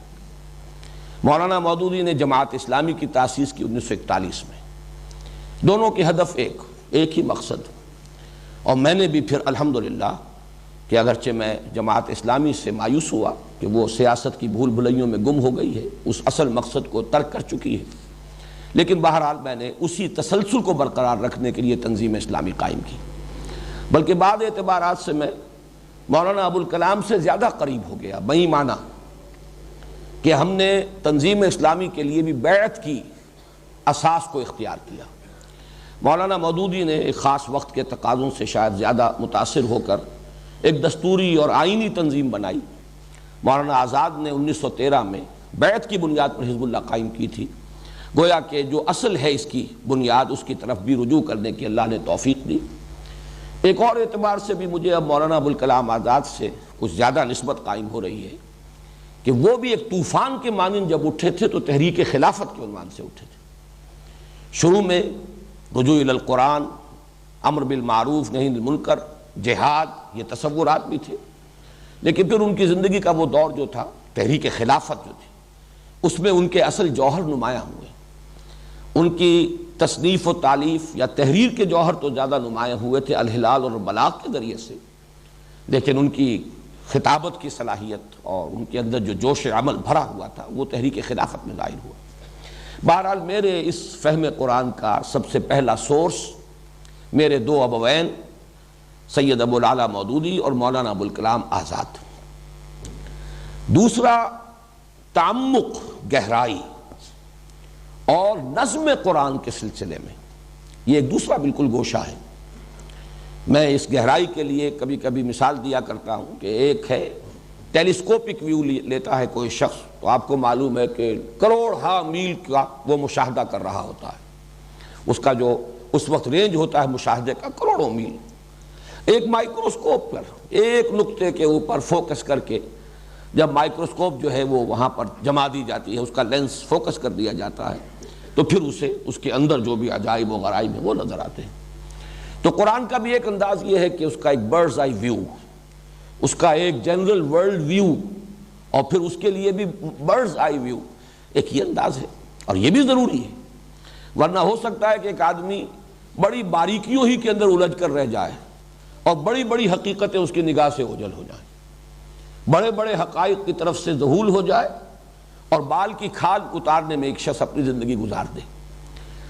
مولانا مودودی نے جماعت اسلامی کی تاسیس کی 1941 میں۔ دونوں کے ہدف ایک ہی مقصد، اور میں نے بھی پھر الحمدللہ کہ اگرچہ میں جماعت اسلامی سے مایوس ہوا کہ وہ سیاست کی بھول بھلیوں میں گم ہو گئی ہے، اس اصل مقصد کو ترک کر چکی ہے، لیکن بہرحال میں نے اسی تسلسل کو برقرار رکھنے کے لیے تنظیم اسلامی قائم کی، بلکہ بعض اعتبارات سے میں مولانا ابو الکلام سے زیادہ قریب ہو گیا، بئی معنی کہ ہم نے تنظیم اسلامی کے لیے بھی بیعت کی اساس کو اختیار کیا۔ مولانا مودودی نے ایک خاص وقت کے تقاضوں سے شاید زیادہ متاثر ہو کر ایک دستوری اور آئینی تنظیم بنائی۔ مولانا آزاد نے 1913 میں بیعت کی بنیاد پر حزب اللہ قائم کی تھی، گویا کہ جو اصل ہے اس کی بنیاد، اس کی طرف بھی رجوع کرنے کی اللہ نے توفیق دی۔ ایک اور اعتبار سے بھی مجھے اب مولانا ابو الکلام آزاد سے کچھ زیادہ نسبت قائم ہو رہی ہے کہ وہ بھی ایک طوفان کے مانند جب اٹھے تھے تو تحریک خلافت کے عنوان سے اٹھے تھے۔ شروع میں رجوع الی القرآن، امر بالمعروف نہی عن المنکر، جہاد، یہ تصورات بھی تھے، لیکن پھر ان کی زندگی کا وہ دور جو تھا تحریک خلافت جو تھی، اس میں ان کے اصل جوہر نمایاں ہوئے۔ ان کی تصنیف و تالیف یا تحریر کے جوہر تو زیادہ نمایاں ہوئے تھے الہلال اور بلاغ کے ذریعے سے، لیکن ان کی خطابت کی صلاحیت اور ان کے اندر جو جوش عمل بھرا ہوا تھا وہ تحریک خلافت میں ظاہر ہوا۔ بہرحال میرے اس فہم قرآن کا سب سے پہلا سورس میرے دو ابوین سید ابو الاعلیٰ مودودی اور مولانا ابو الکلام آزاد۔ دوسرا تعمق، گہرائی اور نظم قرآن کے سلسلے میں، یہ ایک دوسرا بالکل گوشہ ہے۔ میں اس گہرائی کے لیے کبھی کبھی مثال دیا کرتا ہوں کہ ایک ہے ٹیلیسکوپک ویو لیتا ہے کوئی شخص تو آپ کو معلوم ہے کہ کروڑ ہا میل کا وہ مشاہدہ کر رہا ہوتا ہے، اس کا جو اس وقت رینج ہوتا ہے مشاہدے کا کروڑوں میل۔ ایک مائکروسکوپ پر ایک نقطے کے اوپر فوکس کر کے جب مائکروسکوپ جو ہے وہ وہاں پر جما دی جاتی ہے، اس کا لینس فوکس کر دیا جاتا ہے تو پھر اسے اس کے اندر جو بھی عجائب و غرائب ہیں وہ نظر آتے ہیں۔ تو قرآن کا بھی ایک انداز یہ ہے کہ اس کا ایک برڈز آئی ویو، اس کا ایک جنرل ورلڈ ویو، اور پھر اس کے لیے بھی برڈز آئی ویو، ایک یہ انداز ہے، اور یہ بھی ضروری ہے، ورنہ ہو سکتا ہے کہ ایک آدمی بڑی باریکیوں ہی کے اندر الجھ کر رہ جائے اور بڑی بڑی حقیقتیں اس کی نگاہ سے اوجھل ہو جائیں، بڑے بڑے حقائق کی طرف سے ذہول ہو جائے اور بال کی کھال اتارنے میں ایک شخص اپنی زندگی گزار دے۔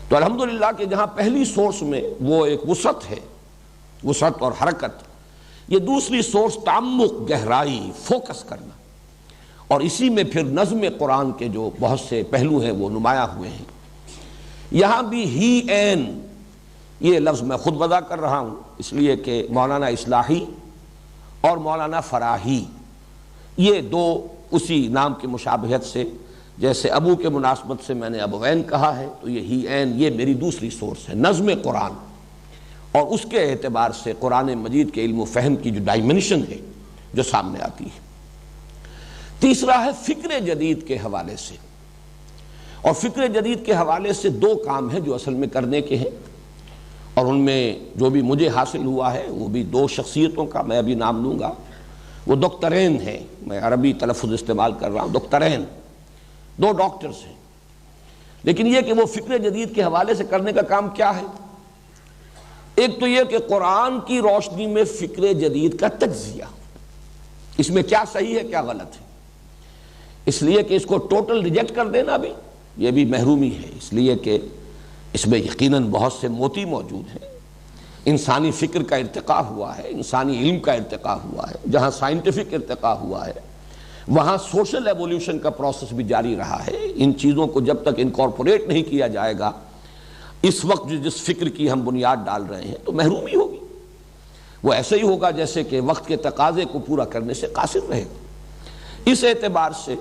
تو الحمدللہ کہ جہاں پہلی سورس میں وہ ایک وسعت ہے، وسعت اور حرکت، یہ دوسری سورس تعمق، گہرائی، فوکس کرنا اور اسی میں پھر نظم قرآن کے جو بہت سے پہلو ہیں وہ نمایاں ہوئے ہیں۔ یہاں بھی ہی این، یہ لفظ میں خود وضع کر رہا ہوں اس لیے کہ مولانا اصلاحی اور مولانا فراہی یہ دو اسی نام کی مشابہت سے، جیسے ابو کے مناسبت سے میں نے ابوین کہا ہے، تو یہ ہی این یہ میری دوسری سورس ہے، نظم قرآن، اور اس کے اعتبار سے قرآن مجید کے علم و فہم کی جو ڈائمنشن ہے جو سامنے آتی ہے۔ تیسرا ہے فکر جدید کے حوالے سے، اور فکر جدید کے حوالے سے دو کام ہیں جو اصل میں کرنے کے ہیں، اور ان میں جو بھی مجھے حاصل ہوا ہے وہ بھی دو شخصیتوں کا میں ابھی نام لوں گا، وہ دکترین ہیں، میں عربی تلفظ استعمال کر رہا ہوں، دکترین، دو ڈاکٹرز ہیں، لیکن یہ کہ وہ فکر جدید کے حوالے سے کرنے کا کام کیا ہے؟ ایک تو یہ کہ قرآن کی روشنی میں فکر جدید کا تجزیہ، اس میں کیا صحیح ہے کیا غلط ہے، اس لیے کہ اس کو ٹوٹل ریجیکٹ کر دینا بھی یہ بھی محرومی ہے، اس لیے کہ اس میں یقیناً بہت سے موتی موجود ہیں، انسانی فکر کا ارتقاء ہوا ہے، انسانی علم کا ارتقاء ہوا ہے، جہاں سائنٹیفک ارتقاء ہوا ہے وہاں سوشل ایولیوشن کا پروسیس بھی جاری رہا ہے۔ ان چیزوں کو جب تک انکارپوریٹ نہیں کیا جائے گا اس وقت جس فکر کی ہم بنیاد ڈال رہے ہیں تو محرومی ہوگی، وہ ایسے ہی ہوگا جیسے کہ وقت کے تقاضے کو پورا کرنے سے قاصر رہے گا۔ اس اعتبار سے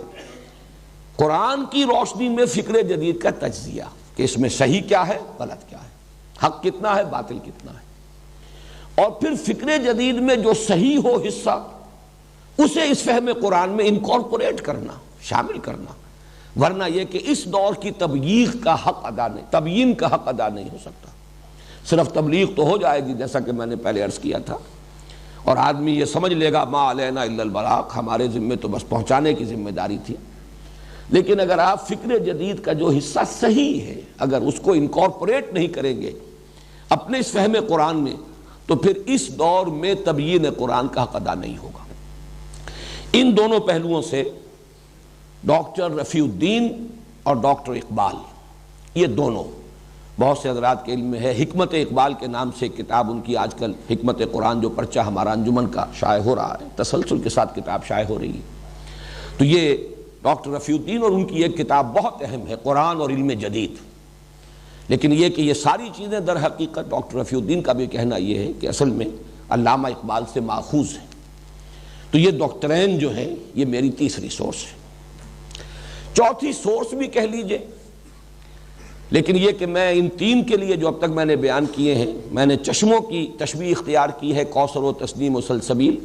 قرآن کی روشنی میں فکر جدید کا تجزیہ کہ اس میں صحیح کیا ہے غلط کیا ہے، حق کتنا ہے باطل کتنا ہے، اور پھر فکر جدید میں جو صحیح ہو حصہ اسے اس فہم قرآن میں انکارپوریٹ کرنا، شامل کرنا، ورنہ یہ کہ اس دور کی تبلیغ کا حق ادا نہیں، تبیین کا حق ادا نہیں ہو سکتا۔ صرف تبلیغ تو ہو جائے گی جیسا کہ میں نے پہلے عرض کیا تھا، اور آدمی یہ سمجھ لے گا ما علینا الا البلاغ، ہمارے ذمے تو بس پہنچانے کی ذمہ داری تھی، لیکن اگر آپ فکر جدید کا جو حصہ صحیح ہے اگر اس کو انکارپوریٹ نہیں کریں گے اپنے اس فہم قرآن میں تو پھر اس دور میں تبیین قرآن کا حق ادا نہیں ہوگا۔ ان دونوں پہلوؤں سے ڈاکٹر رفیع الدین اور ڈاکٹر اقبال، یہ دونوں بہت سے حضرات کے علم میں ہے، حکمت اقبال کے نام سے کتاب ان کی آج کل حکمت قرآن جو پرچہ ہمارا انجمن کا شائع ہو رہا ہے، تسلسل کے ساتھ کتاب شائع ہو رہی ہے، تو یہ ڈاکٹر رفیع الدین اور ان کی ایک کتاب بہت اہم ہے، قرآن اور علم جدید۔ لیکن یہ کہ یہ ساری چیزیں در حقیقت ڈاکٹر رفیع الدین کا بھی کہنا یہ ہے کہ اصل میں علامہ اقبال سے ماخوذ ہے، تو یہ ڈاکٹرین جو ہے یہ میری تیسری سورس ہے۔ چوتھی سورس بھی کہہ لیجئے، لیکن یہ کہ میں ان تین کے لیے جو اب تک میں نے بیان کیے ہیں، میں نے چشموں کی تشبیہ اختیار کی ہے، کوثر و تسنیم و سلسبیل،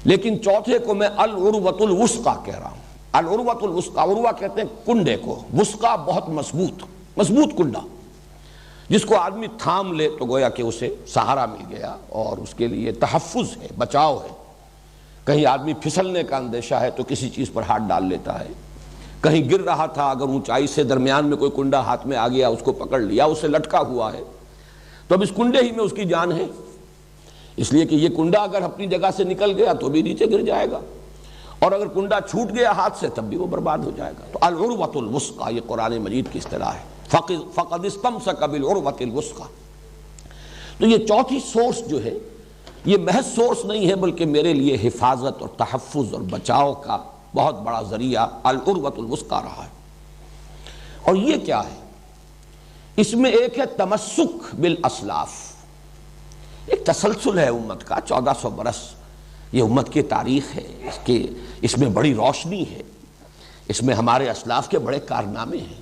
لیکن چوتھے کو میں العروۃ الوثقی کہہ رہا ہوں۔ العروۃ الوثقی، عروہ کہتے ہیں کنڈے کو، وثقی بہت مضبوط کنڈا، جس کو آدمی تھام لے تو گویا کہ اسے سہارا مل گیا اور اس کے لیے تحفظ ہے، بچاؤ ہے، کہیں آدمی پھسلنے کا اندیشہ ہے تو کسی چیز پر ہاتھ ڈال لیتا ہے، کہیں گر رہا تھا اگر اونچائی سے درمیان میں کوئی کنڈا ہاتھ میں آ گیا اس کو پکڑ لیا، اسے لٹکا ہوا ہے تو اب اس کنڈے ہی میں اس کی جان ہے، اس لیے کہ یہ کنڈا اگر اپنی جگہ سے نکل گیا تو بھی نیچے گر جائے گا، اور اگر کنڈا چھوٹ گیا ہاتھ سے تب بھی وہ برباد ہو جائے گا۔ تو العروۃ الوثقی یہ قرآن مجید کی اصطلاح ہے، فقد استمسک بالعروۃ الوثقی۔ تو یہ چوتھی سورس جو ہے یہ محض سورس نہیں ہے بلکہ میرے لیے حفاظت اور تحفظ اور بچاؤ کا بہت بڑا ذریعہ العروۃ الوثقی رہا ہے۔ اور یہ کیا ہے؟ اس میں ایک ہے تمسک بالاسلاف، ایک تسلسل ہے امت کا، 1400 برس یہ امت کی تاریخ ہے، اس میں بڑی روشنی ہے، اس میں ہمارے اسلاف کے بڑے کارنامے ہیں،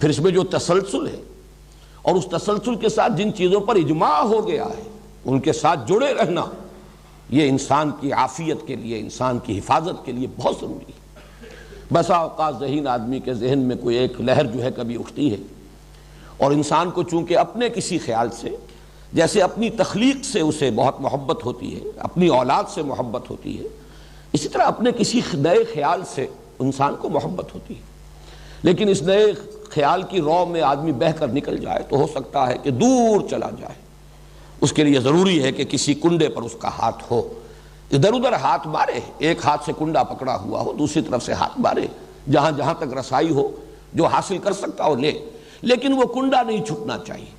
پھر اس میں جو تسلسل ہے اور اس تسلسل کے ساتھ جن چیزوں پر اجماع ہو گیا ہے ان کے ساتھ جڑے رہنا، یہ انسان کی عافیت کے لیے، انسان کی حفاظت کے لیے بہت ضروری ہے۔ بسا اوقات ذہین آدمی کے ذہن میں کوئی ایک لہر جو ہے کبھی اٹھتی ہے، اور انسان کو چونکہ اپنے کسی خیال سے، جیسے اپنی تخلیق سے اسے بہت محبت ہوتی ہے، اپنی اولاد سے محبت ہوتی ہے، اسی طرح اپنے کسی نئے خیال سے انسان کو محبت ہوتی ہے، لیکن اس نئے خیال کی رو میں آدمی بہہ کر نکل جائے تو ہو سکتا ہے کہ دور چلا جائے، اس کے لیے ضروری ہے کہ کسی کنڈے پر اس کا ہاتھ ہو، ادھر ادھر ہاتھ مارے، ایک ہاتھ سے کنڈا پکڑا ہوا ہو، دوسری طرف سے ہاتھ مارے، جہاں جہاں تک رسائی ہو، جو حاصل کر سکتا ہو لے، لیکن وہ کنڈا نہیں چھٹنا چاہیے۔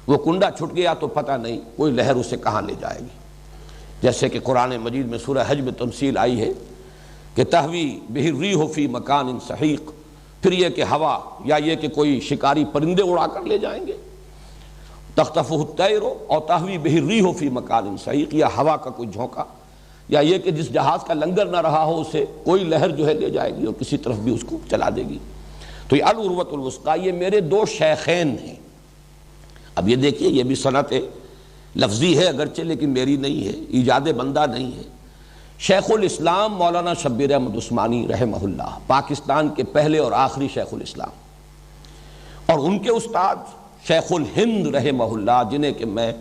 وہ کنڈا چھٹ گیا تو پتہ نہیں کوئی لہر اسے کہاں لے جائے گی، جیسے کہ قرآن مجید میں سورہ حج میں تمثیل آئی ہے کہ تہوی بہ الریح فی مکان سحیق، پھر یہ کہ ہوا یا یہ کہ کوئی شکاری پرندے اڑا کر لے جائیں گے، تخطفہ الطیر اور تہوی بہ الریح فی مکان سحیق، یا ہوا کا کوئی جھونکا، یا یہ کہ جس جہاز کا لنگر نہ رہا ہو اسے کوئی لہر جو ہے لے جائے گی اور کسی طرف بھی اس کو چلا دے گی۔ تو یہ العروۃ الوثقیٰ، یہ میرے دو شیخین ہیں۔ اب یہ دیکھیے، یہ بھی صنعت لفظی ہے اگرچہ، لیکن میری نہیں ہے، ایجاد بندہ نہیں ہے۔ شیخ الاسلام مولانا شبیر احمد عثمانی رحمہ اللہ، پاکستان کے پہلے اور آخری شیخ الاسلام، اور ان کے استاد شیخ الہند رحمہ اللہ، جنہیں کہ میں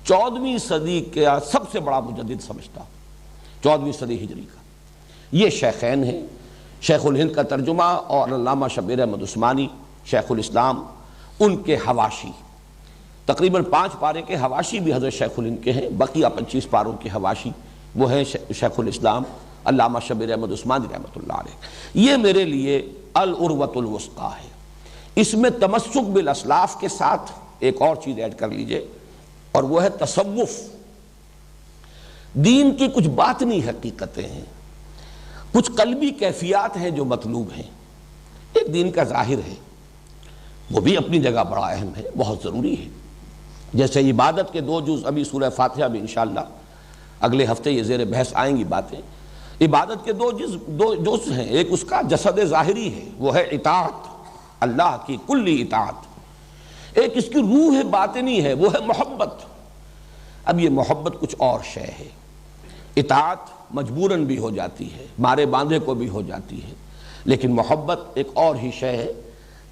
14ویں صدی کا سب سے بڑا مجدد سمجھتا ہوں، 14ویں صدی ہجری کا۔ یہ شیخین ہیں، شیخ الہند کا ترجمہ اور علامہ شبیر احمد عثمانی شیخ الاسلام، ان کے حواشی، تقریباً 5 پارے کے حواشی بھی حضرت شیخ الہند کے ہیں، بقیہ 25 پاروں کے حواشی وہ ہیں شیخ الاسلام علامہ شبیر احمد عثمانی رحمۃ اللہ علیہ۔ یہ میرے لیے العروۃ الوثقیٰ ہے۔ اس میں تمسک بالاسلاف کے ساتھ ایک اور چیز ایڈ کر لیجئے، اور وہ ہے تصوف۔ دین کی کچھ باطنی حقیقتیں ہیں، کچھ قلبی کیفیات ہیں جو مطلوب ہیں۔ ایک دین کا ظاہر ہے، وہ بھی اپنی جگہ بڑا اہم ہے، بہت ضروری ہے۔ جیسے عبادت کے 2 جز ابھی سورہ فاتحہ میں انشاءاللہ اگلے ہفتے یہ زیر بحث آئیں گی باتیں۔ عبادت کے 2 جز ہیں، ایک اس کا جسد ظاہری ہے، وہ ہے اطاعت، اللہ کی کلی اطاعت۔ ایک اس کی روح باطنی ہے، وہ ہے محبت۔ اب یہ محبت کچھ اور شے ہے۔ اطاعت مجبوراً بھی ہو جاتی ہے، مارے باندھے کو بھی ہو جاتی ہے، لیکن محبت ایک اور ہی شے ہے۔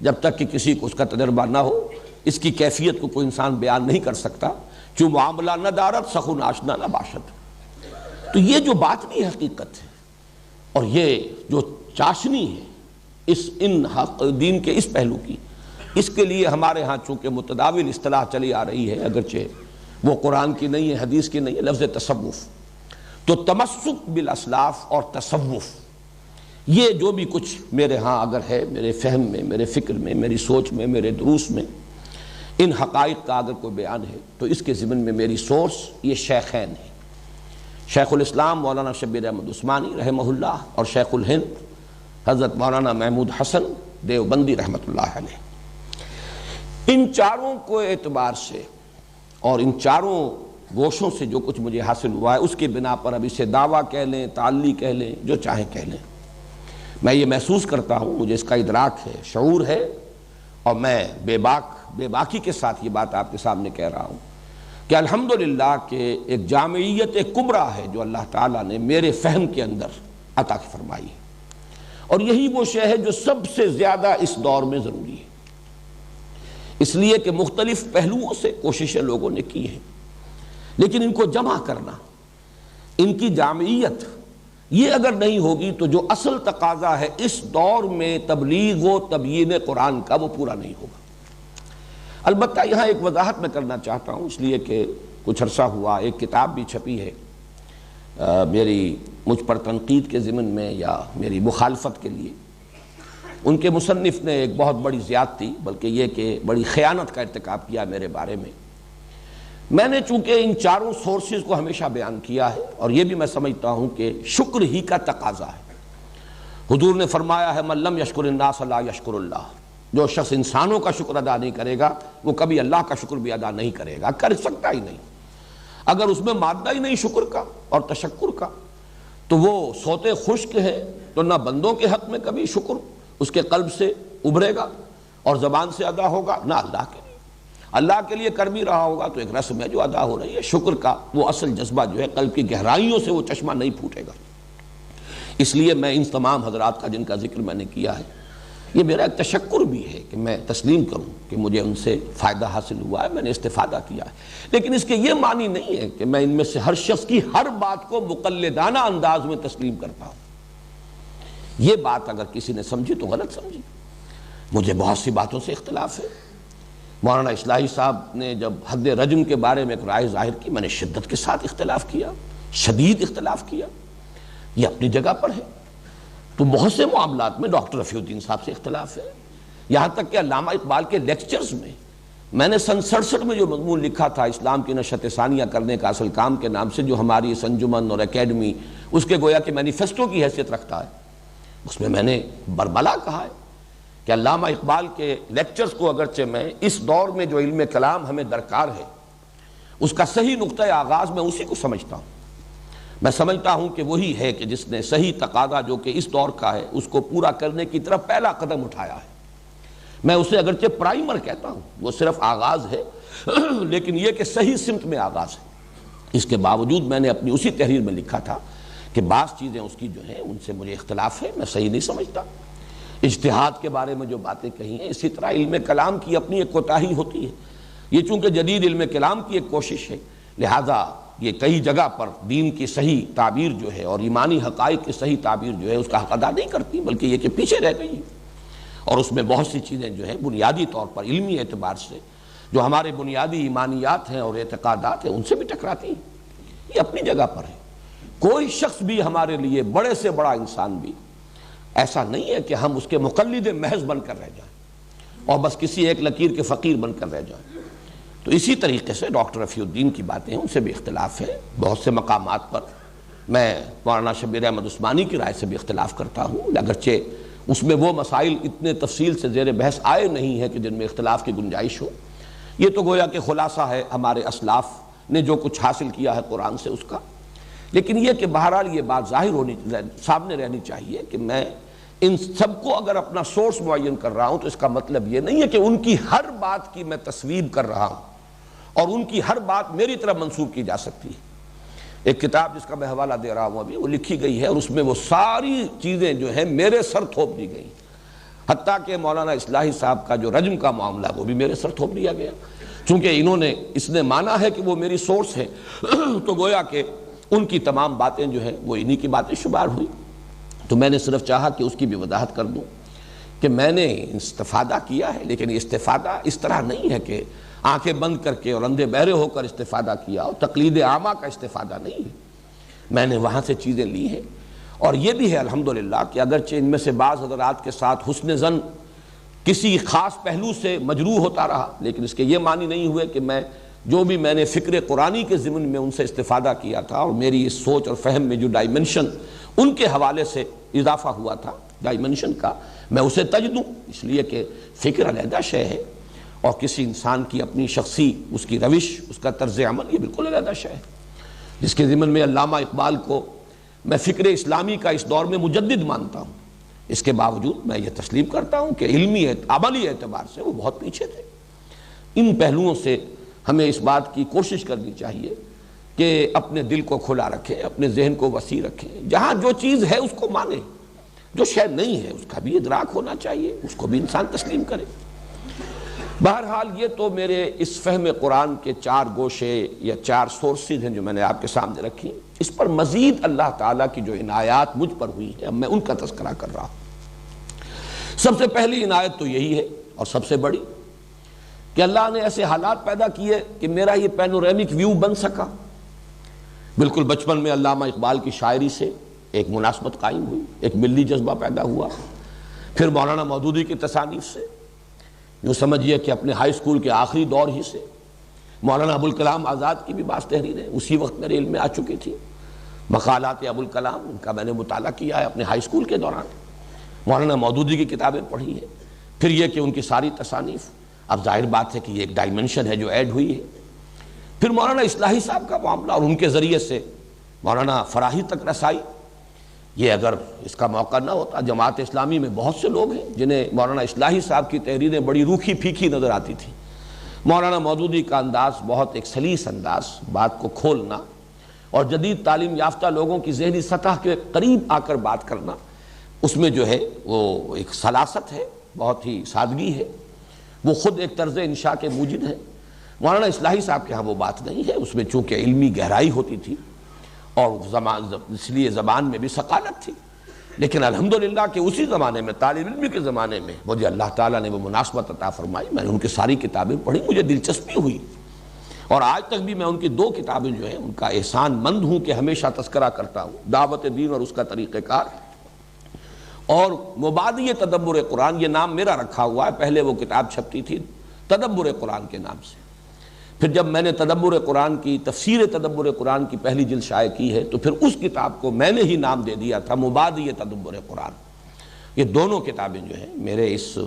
جب تک کہ کسی کو اس کا تجربہ نہ ہو، اس کی کیفیت کو کوئی انسان بیان نہیں کر سکتا۔ چوں معاملہ نہ دارت سخن آشنا نہ باشد۔ تو یہ جو باطنی حقیقت ہے اور یہ جو چاشنی ہے ان دین کے اس پہلو کی، اس کے لیے ہمارے ہاں چونکہ متداول اصطلاح چلی آ رہی ہے، اگرچہ وہ قرآن کی نہیں ہے، حدیث کی نہیں ہے، لفظ تصوف۔ تو تمسک بالاسلاف اور تصوف، یہ جو بھی کچھ میرے ہاں اگر ہے، میرے فہم میں، میرے فکر میں، میری سوچ میں، میرے دروس میں، ان حقائق کا اگر کوئی بیان ہے تو اس کے ضمن میں میری سورس یہ شیخین ہیں، شیخ الاسلام مولانا شبیر احمد عثمانی رحمہ اللہ اور شیخ الہند حضرت مولانا محمود حسن دیوبندی رحمۃ اللہ علیہ۔ ان چاروں کو اعتبار سے اور ان چاروں گوشوں سے جو کچھ مجھے حاصل ہوا ہے، اس کی بنا پر اب اسے دعویٰ کہہ لیں، تعلی کہہ لیں، جو چاہیں کہہ لیں، میں یہ محسوس کرتا ہوں، مجھے اس کا ادراک ہے، شعور ہے، اور میں بے باکی کے ساتھ یہ بات آپ کے سامنے کہہ رہا ہوں کہ الحمدللہ کہ ایک جامعیت کبریٰ ہے جو اللہ تعالیٰ نے میرے فہم کے اندر عطا فرمائی ہے، اور یہی وہ شے ہے جو سب سے زیادہ اس دور میں ضروری ہے، اس لیے کہ مختلف پہلوؤں سے کوششیں لوگوں نے کی ہیں، لیکن ان کو جمع کرنا، ان کی جامعیت، یہ اگر نہیں ہوگی تو جو اصل تقاضا ہے اس دور میں تبلیغ و تبیین قرآن کا، وہ پورا نہیں ہوگا۔ البتہ یہاں ایک وضاحت میں کرنا چاہتا ہوں، اس لیے کہ کچھ عرصہ ہوا ایک کتاب بھی چھپی ہے میری مجھ پر تنقید کے ضمن میں یا میری مخالفت کے لیے۔ ان کے مصنف نے ایک بہت بڑی زیادتی، بلکہ یہ کہ بڑی خیانت کا ارتکاب کیا میرے بارے میں۔ میں نے چونکہ ان چاروں سورسز کو ہمیشہ بیان کیا ہے، اور یہ بھی میں سمجھتا ہوں کہ شکر ہی کا تقاضا ہے۔ حضور نے فرمایا ہے من لم یشکر الناس لا یشکر اللہ، جو شخص انسانوں کا شکر ادا نہیں کرے گا وہ کبھی اللہ کا شکر بھی ادا نہیں کرے گا، کر سکتا ہی نہیں۔ اگر اس میں مادہ ہی نہیں شکر کا اور تشکر کا تو وہ سوتے خشک ہے، تو نہ بندوں کے حق میں کبھی شکر اس کے قلب سے ابھرے گا اور زبان سے ادا ہوگا، نہ اللہ کے لیے۔ اللہ کے لیے کر بھی رہا ہوگا تو ایک رسم ہے جو ادا ہو رہی ہے، شکر کا وہ اصل جذبہ جو ہے قلب کی گہرائیوں سے وہ چشمہ نہیں پھوٹے گا۔ اس لیے میں ان تمام حضرات کا جن کا ذکر میں نے کیا ہے، یہ میرا ایک تشکر بھی ہے کہ میں تسلیم کروں کہ مجھے ان سے فائدہ حاصل ہوا ہے، میں نے استفادہ کیا ہے، لیکن اس کے یہ معنی نہیں ہے کہ میں ان میں سے ہر شخص کی ہر بات کو مقلدانہ انداز میں تسلیم کرتا ہوں۔ یہ بات اگر کسی نے سمجھی تو غلط سمجھی۔ مجھے بہت سی باتوں سے اختلاف ہے۔ مولانا اصلاحی صاحب نے جب حد رجم کے بارے میں ایک رائے ظاہر کی، میں نے شدت کے ساتھ اختلاف کیا، شدید اختلاف کیا، یہ اپنی جگہ پر ہے۔ تو بہت سے معاملات میں ڈاکٹر رفیع الدین صاحب سے اختلاف ہے، یہاں تک کہ علامہ اقبال کے لیکچرز میں نے سن 67 میں جو مضمون لکھا تھا اسلام کی نشت ثانیہ کرنے کا اصل کام کے نام سے، جو ہماری اس انجمن اور اکیڈمی اس کے گویا کہ مینیفیسٹو کی حیثیت رکھتا ہے، اس میں نے بربلا کہا ہے کہ علامہ اقبال کے لیکچرز کو اگرچہ میں اس دور میں جو علم کلام ہمیں درکار ہے اس کا صحیح نقطۂ آغاز میں اسی کو سمجھتا ہوں. میں سمجھتا ہوں کہ وہی ہے کہ جس نے صحیح تقاضا جو کہ اس دور کا ہے اس کو پورا کرنے کی طرف پہلا قدم اٹھایا ہے. میں اسے اگرچہ پرائمر کہتا ہوں، وہ صرف آغاز ہے لیکن یہ کہ صحیح سمت میں آغاز ہے. اس کے باوجود میں نے اپنی اسی تحریر میں لکھا تھا کہ بعض چیزیں اس کی جو ہیں ان سے مجھے اختلاف ہے، میں صحیح نہیں سمجھتا. اجتہاد کے بارے میں جو باتیں کہی ہیں، اسی طرح علم کلام کی اپنی ایک کوتاہی ہوتی ہے. یہ چونکہ جدید علم کلام کی ایک کوشش ہے، لہذا یہ کئی جگہ پر دین کی صحیح تعبیر جو ہے اور ایمانی حقائق کی صحیح تعبیر جو ہے اس کا حق ادا نہیں کرتی، بلکہ یہ کہ پیچھے رہ گئی. اور اس میں بہت سی چیزیں جو ہیں بنیادی طور پر علمی اعتبار سے جو ہمارے بنیادی ایمانیات ہیں اور اعتقادات ہیں ان سے بھی ٹکراتی ہیں. یہ اپنی جگہ پر ہے. کوئی شخص بھی ہمارے لیے، بڑے سے بڑا انسان بھی، ایسا نہیں ہے کہ ہم اس کے مقلد محض بن کر رہ جائیں اور بس کسی ایک لکیر کے فقیر بن کر رہ جائیں. تو اسی طریقے سے ڈاکٹر رفیع الدین کی باتیں ہیں، ان سے بھی اختلاف ہے. بہت سے مقامات پر میں مولانا شبیر احمد عثمانی کی رائے سے بھی اختلاف کرتا ہوں، اگرچہ اس میں وہ مسائل اتنے تفصیل سے زیر بحث آئے نہیں ہیں کہ جن میں اختلاف کی گنجائش ہو. یہ تو گویا کہ خلاصہ ہے ہمارے اسلاف نے جو کچھ حاصل کیا ہے قرآن سے اس کا. لیکن یہ کہ بہرحال یہ بات ظاہر سامنے رہنی چاہیے کہ میں ان سب کو اگر اپنا سورس معین کر رہا ہوں تو اس کا مطلب یہ نہیں ہے کہ ان کی ہر بات کی میں تصویب کر رہا ہوں اور ان کی ہر بات میری طرف منسوب کی جا سکتی ہے. ایک کتاب جس کا میں حوالہ دے رہا ہوں ابھی، وہ لکھی گئی ہے اور اس میں وہ ساری چیزیں جو ہیں میرے سر تھوپ دی گئی، حتیٰ کہ مولانا اصلاحی صاحب کا جو رجم کا معاملہ وہ بھی میرے سر تھوپ دیا گیا. چونکہ اس نے مانا ہے کہ وہ میری سورس ہے تو گویا کہ ان کی تمام باتیں جو ہیں وہ انہی کی باتیں شمار ہوئی. تو میں نے صرف چاہا کہ اس کی بھی وضاحت کر دوں کہ میں نے استفادہ کیا ہے، لیکن یہ استفادہ اس طرح نہیں ہے کہ آنکھیں بند کر کے اور اندھے بہرے ہو کر استفادہ کیا اور تقلید عامہ کا استفادہ نہیں ہے. میں نے وہاں سے چیزیں لی ہیں اور یہ بھی ہے الحمدللہ کہ اگرچہ ان میں سے بعض حضرات کے ساتھ حسن ظن کسی خاص پہلو سے مجروح ہوتا رہا، لیکن اس کے یہ معنی نہیں ہوئے کہ میں نے فکر قرآنی کے ضمن میں ان سے استفادہ کیا تھا اور میری اس سوچ اور فہم میں جو ڈائمنشن ان کے حوالے سے اضافہ ہوا تھا ڈائمنشن کا، میں اسے تج دوں. اس لیے کہ فکر علیحدہ شے ہے اور کسی انسان کی اپنی شخصی اس کی روش، اس کا طرز عمل یہ بالکل علیحدہ شے ہے. جس کے ضمن میں علامہ اقبال کو میں فکر اسلامی کا اس دور میں مجدد مانتا ہوں، اس کے باوجود میں یہ تسلیم کرتا ہوں کہ علمی عملی اعتبار سے وہ بہت پیچھے تھے. ان پہلوؤں سے ہمیں اس بات کی کوشش کرنی چاہیے کہ اپنے دل کو کھلا رکھیں، اپنے ذہن کو وسیع رکھیں، جہاں جو چیز ہے اس کو مانیں، جو شے نہیں ہے اس کا بھی ادراک ہونا چاہیے، اس کو بھی انسان تسلیم کرے. بہرحال یہ تو میرے اس فہم قرآن کے 4 گوشے یا 4 سورسز ہیں جو میں نے آپ کے سامنے رکھی. اس پر مزید اللہ تعالیٰ کی جو عنایات مجھ پر ہوئی ہیں اب میں ان کا تذکرہ کر رہا ہوں. سب سے پہلی عنایت تو یہی ہے اور سب سے بڑی کہ اللہ نے ایسے حالات پیدا کیے کہ میرا یہ پینورامک ویو بن سکا. بالکل بچپن میں علامہ اقبال کی شاعری سے ایک مناسبت قائم ہوئی، ایک ملی جذبہ پیدا ہوا. پھر مولانا مودودی کی تصانیف سے، یوں سمجھیے کہ اپنے ہائی اسکول کے آخری دور ہی سے مولانا ابوالکلام آزاد کی بھی بعض تحریریں اسی وقت میرے علم میں آ چکی تھی. مقالات ابوالکلام ان کا میں نے مطالعہ کیا ہے اپنے ہائی اسکول کے دوران. مولانا مودودی کی کتابیں پڑھی ہیں. پھر یہ کہ ان کی ساری تصانیف، اب ظاہر بات ہے کہ یہ ایک ڈائمنشن ہے جو ایڈ ہوئی ہے. پھر مولانا اصلاحی صاحب کا معاملہ اور ان کے ذریعے سے مولانا فراہی تک رسائی. یہ اگر اس کا موقع نہ ہوتا، جماعت اسلامی میں بہت سے لوگ ہیں جنہیں مولانا اصلاحی صاحب کی تحریریں بڑی روکھی پھیکی نظر آتی تھیں. مولانا مودودی کا انداز بہت ایک سلیس انداز، بات کو کھولنا اور جدید تعلیم یافتہ لوگوں کی ذہنی سطح کے قریب آ کر بات کرنا، اس میں جو ہے وہ ایک سلاست ہے، بہت ہی سادگی ہے، وہ خود ایک طرز انشاء کے موجد ہے. مولانا اصلاحی صاحب کے ہاں وہ بات نہیں ہے، اس میں چونکہ علمی گہرائی ہوتی تھی اور اس لیے زبان میں بھی ثقالت تھی. لیکن الحمدللہ کہ اسی زمانے میں، طالب علم کے زمانے میں مجھے اللہ تعالیٰ نے وہ مناسبت عطا فرمائی. میں نے ان کی ساری کتابیں پڑھی، مجھے دلچسپی ہوئی اور آج تک بھی میں ان کی 2 کتابیں جو ہیں ان کا احسان مند ہوں کہ ہمیشہ تذکرہ کرتا ہوں، دعوت دین اور اس کا طریقہ کار اور مبادی تدبر قرآن. یہ نام میرا رکھا ہوا ہے، پہلے وہ کتاب چھپتی تھی تدبر قرآن کے نام سے. پھر جب میں نے تدبر قرآن کی تفسیر تدبر قرآن کی پہلی جلد شائع کی ہے تو پھر اس کتاب کو میں نے ہی نام دے دیا تھا مبادی تدبر قرآن. یہ دونوں کتابیں جو ہیں میرے اس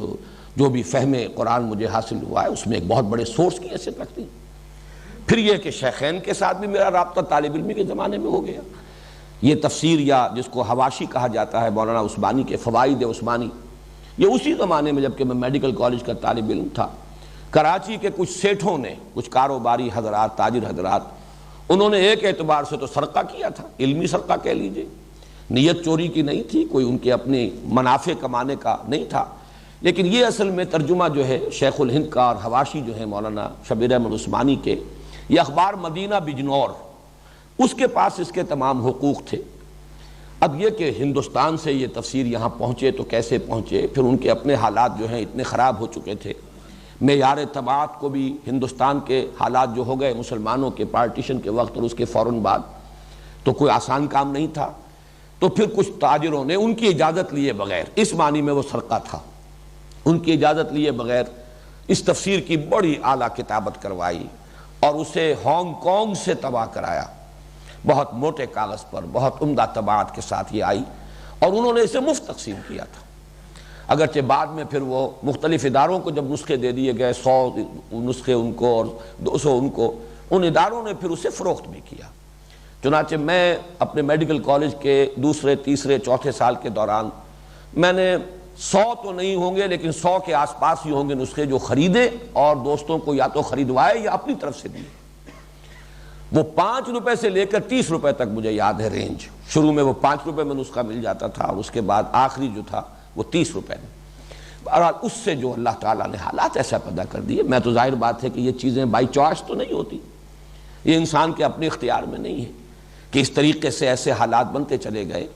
جو بھی فہم قرآن مجھے حاصل ہوا ہے اس میں ایک بہت بڑے سورس کی حیثیت رکھتی ہیں۔ پھر یہ کہ شیخین کے ساتھ بھی میرا رابطہ طالب علمی کے زمانے میں ہو گیا۔ یہ تفسیر یا جس کو حواشی کہا جاتا ہے مولانا عثمانی کے فوائد عثمانی، یہ اسی زمانے میں جبکہ میں میڈیکل کالج کا طالب علم تھا، کراچی کے کچھ سیٹھوں نے، کچھ کاروباری حضرات، تاجر حضرات، انہوں نے ایک اعتبار سے تو سرقہ کیا تھا، علمی سرقہ کہہ لیجئے، نیت چوری کی نہیں تھی، کوئی ان کے اپنے منافع کمانے کا نہیں تھا، لیکن یہ اصل میں ترجمہ جو ہے شیخ الہند کا اور حواشی جو ہے مولانا شبیر احمد عثمانی کے، یہ اخبار مدینہ بجنور، اس کے پاس اس کے تمام حقوق تھے۔ اب یہ کہ ہندوستان سے یہ تفسیر یہاں پہنچے تو کیسے پہنچے، پھر ان کے اپنے حالات جو ہیں اتنے خراب ہو چکے تھے، معیار طباعت کو بھی ہندوستان کے حالات جو ہو گئے مسلمانوں کے پارٹیشن کے وقت اور اس کے فوراً بعد، تو کوئی آسان کام نہیں تھا، تو پھر کچھ تاجروں نے ان کی اجازت لیے بغیر، اس معنی میں وہ سرقہ تھا، ان کی اجازت لیے بغیر اس تفسیر کی بڑی اعلیٰ کتابت کروائی اور اسے ہانگ کانگ سے طبع کرایا، بہت موٹے کاغذ پر بہت عمدہ طباعت کے ساتھ یہ آئی، اور انہوں نے اسے مفت تقسیم کیا تھا، اگرچہ بعد میں پھر وہ مختلف اداروں کو جب نسخے دے دیے گئے، 100 نسخے ان کو اور 200 ان کو، ان اداروں نے پھر اسے فروخت بھی کیا۔ چنانچہ میں اپنے میڈیکل کالج کے دوسرے، تیسرے، چوتھے سال کے دوران میں نے 100 تو نہیں ہوں گے لیکن 100 کے آس پاس ہی ہوں گے نسخے جو خریدے اور دوستوں کو یا تو خریدوائے یا اپنی طرف سے دیے۔ وہ 5 روپے سے لے کر 30 روپے تک مجھے یاد ہے رینج، شروع میں وہ 5 روپے میں نسخہ مل جاتا تھا اور اس کے بعد آخری جو تھا وہ 30 روپے میں۔ بہرحال اس سے جو اللہ تعالیٰ نے حالات ایسا پیدا کر دیے، میں تو ظاہر بات ہے کہ یہ چیزیں بائی چوائس تو نہیں ہوتی، یہ انسان کے اپنے اختیار میں نہیں ہے کہ اس طریقے سے ایسے حالات بنتے چلے گئے،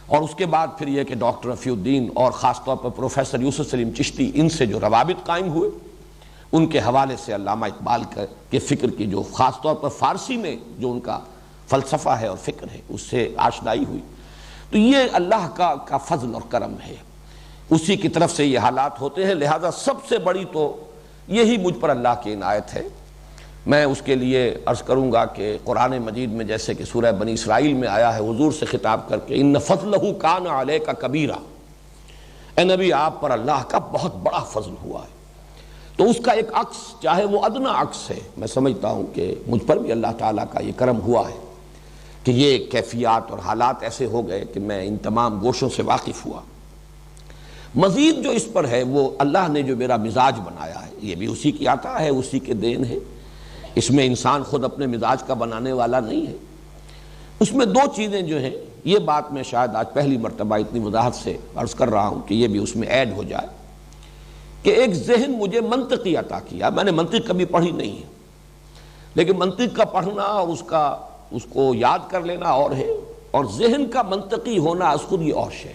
اور اس کے بعد پھر یہ کہ ڈاکٹر رفیع الدین اور خاص طور پر پروفیسر یوسف سلیم چشتی، ان سے جو روابط قائم ہوئے، ان کے حوالے سے علامہ اقبال کے فکر کی جو خاص طور پر فارسی میں جو ان کا فلسفہ ہے اور فکر ہے اس سے آشنائی ہوئی، تو یہ اللہ کا فضل اور کرم ہے، اسی کی طرف سے یہ حالات ہوتے ہیں۔ لہذا سب سے بڑی تو یہی مجھ پر اللہ کی عنایت ہے۔ میں اس کے لیے عرض کروں گا کہ قرآن مجید میں جیسے کہ سورہ بنی اسرائیل میں آیا ہے حضور سے خطاب کر کے، ان فضلہ کان علیک کبیرا، اے نبی آپ پر اللہ کا بہت بڑا فضل ہوا ہے۔ تو اس کا ایک عکس، چاہے وہ ادنا عکس ہے، میں سمجھتا ہوں کہ مجھ پر بھی اللہ تعالیٰ کا یہ کرم ہوا ہے کہ یہ کیفیات اور حالات ایسے ہو گئے کہ میں ان تمام گوشوں سے واقف ہوا۔ مزید جو اس پر ہے وہ اللہ نے جو میرا مزاج بنایا ہے، یہ بھی اسی کی عطا ہے، اسی کے دین ہے، اس میں انسان خود اپنے مزاج کا بنانے والا نہیں ہے۔ اس میں 2 چیزیں جو ہیں، یہ بات میں شاید آج پہلی مرتبہ اتنی وضاحت سے عرض کر رہا ہوں کہ یہ بھی اس میں ایڈ ہو جائے، کہ ایک ذہن مجھے منطقی عطا کیا۔ میں نے منطق کبھی پڑھی نہیں ہے، لیکن منطق کا پڑھنا اور اس کو یاد کر لینا اور ہے، اور ذہن کا منطقی ہونا از خود یہ اور شے۔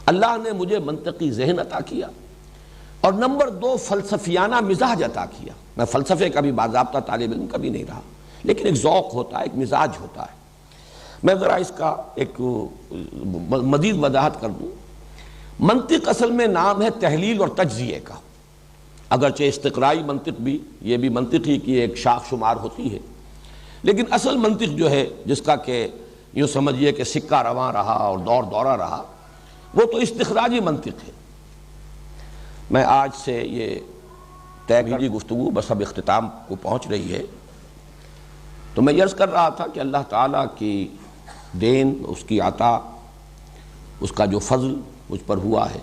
اللہ نے مجھے منطقی ذہن عطا کیا، اور نمبر 2 فلسفیانہ مزاج عطا کیا۔ میں فلسفے کا بھی باضابطہ طالب علم کبھی نہیں رہا، لیکن ایک ذوق ہوتا ہے، ایک مزاج ہوتا ہے۔ میں ذرا اس کا ایک مزید وضاحت کر دوں۔ منطق اصل میں نام ہے تحلیل اور تجزیے کا، اگرچہ استقرائی منطق بھی، یہ بھی منطق ہی کی ایک شاخ شمار ہوتی ہے، لیکن اصل منطق جو ہے جس کا کہ یوں سمجھیے کہ سکہ رواں رہا اور دور دورہ رہا، وہ تو استخراجی منطق ہے۔ میں آج سے یہ طے کی گفتگو بس اب اختتام کو پہنچ رہی ہے، تو میں یہ عرض کر رہا تھا کہ اللہ تعالیٰ کی دین، اس کی عطا، اس کا جو فضل مجھ پر ہوا ہے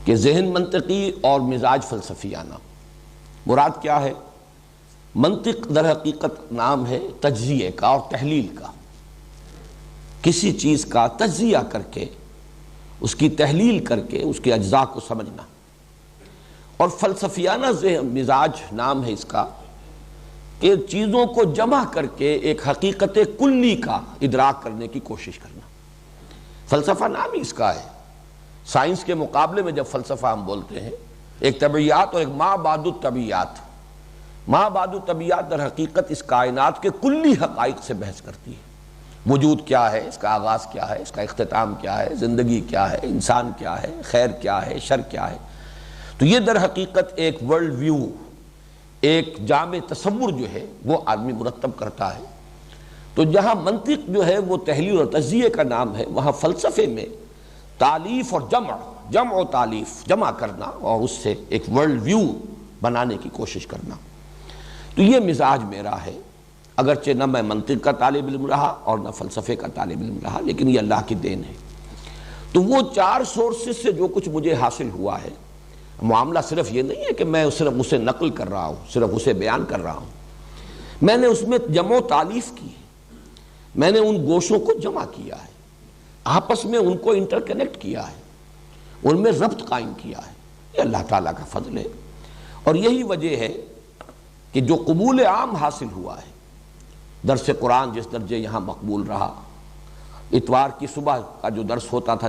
کہ ذہن منطقی اور مزاج فلسفیانہ۔ مراد کیا ہے؟ منطق در حقیقت نام ہے تجزیے کا اور تحلیل کا، کسی چیز کا تجزیہ کر کے، اس کی تحلیل کر کے اس کے اجزاء کو سمجھنا، اور فلسفیانہ مزاج نام ہے اس کا کہ چیزوں کو جمع کر کے ایک حقیقت کلی کا ادراک کرنے کی کوشش کرنا۔ فلسفہ نام ہی اس کا ہے۔ سائنس کے مقابلے میں جب فلسفہ ہم بولتے ہیں، ایک طبیعیات اور ایک ما بعد الطبیعیات، ما بعد الطبیعیات در حقیقت اس کائنات کے کلی حقائق سے بحث کرتی ہے۔ وجود کیا ہے، اس کا آغاز کیا ہے، اس کا اختتام کیا ہے، زندگی کیا ہے، انسان کیا ہے، خیر کیا ہے، شر کیا ہے۔ تو یہ در حقیقت ایک ورلڈ ویو، ایک جامع تصور جو ہے وہ آدمی مرتب کرتا ہے۔ تو جہاں منطق جو ہے وہ تحلیل اور تجزیے کا نام ہے، وہاں فلسفے میں تالیف اور جمع و تالیف، جمع کرنا اور اس سے ایک ورلڈ ویو بنانے کی کوشش کرنا۔ تو یہ مزاج میرا ہے، اگرچہ نہ میں منطق کا طالب علم رہا اور نہ فلسفے کا طالب علم رہا، لیکن یہ اللہ کی دین ہے۔ تو وہ 4 سورسز سے جو کچھ مجھے حاصل ہوا ہے، معاملہ صرف یہ نہیں ہے کہ میں صرف اسے نقل کر رہا ہوں، صرف اسے بیان کر رہا ہوں، میں نے اس میں جمع و تالیف کی ہے، میں نے ان گوشوں کو جمع کیا ہے، آپس میں ان کو انٹر کنیکٹ کیا ہے، ان میں ربط قائم کیا ہے۔ یہ اللہ تعالیٰ کا فضل ہے، اور یہی وجہ ہے کہ جو قبول عام حاصل ہوا ہے، درس قرآن جس درجے یہاں مقبول رہا، اتوار کی صبح کا جو درس ہوتا تھا،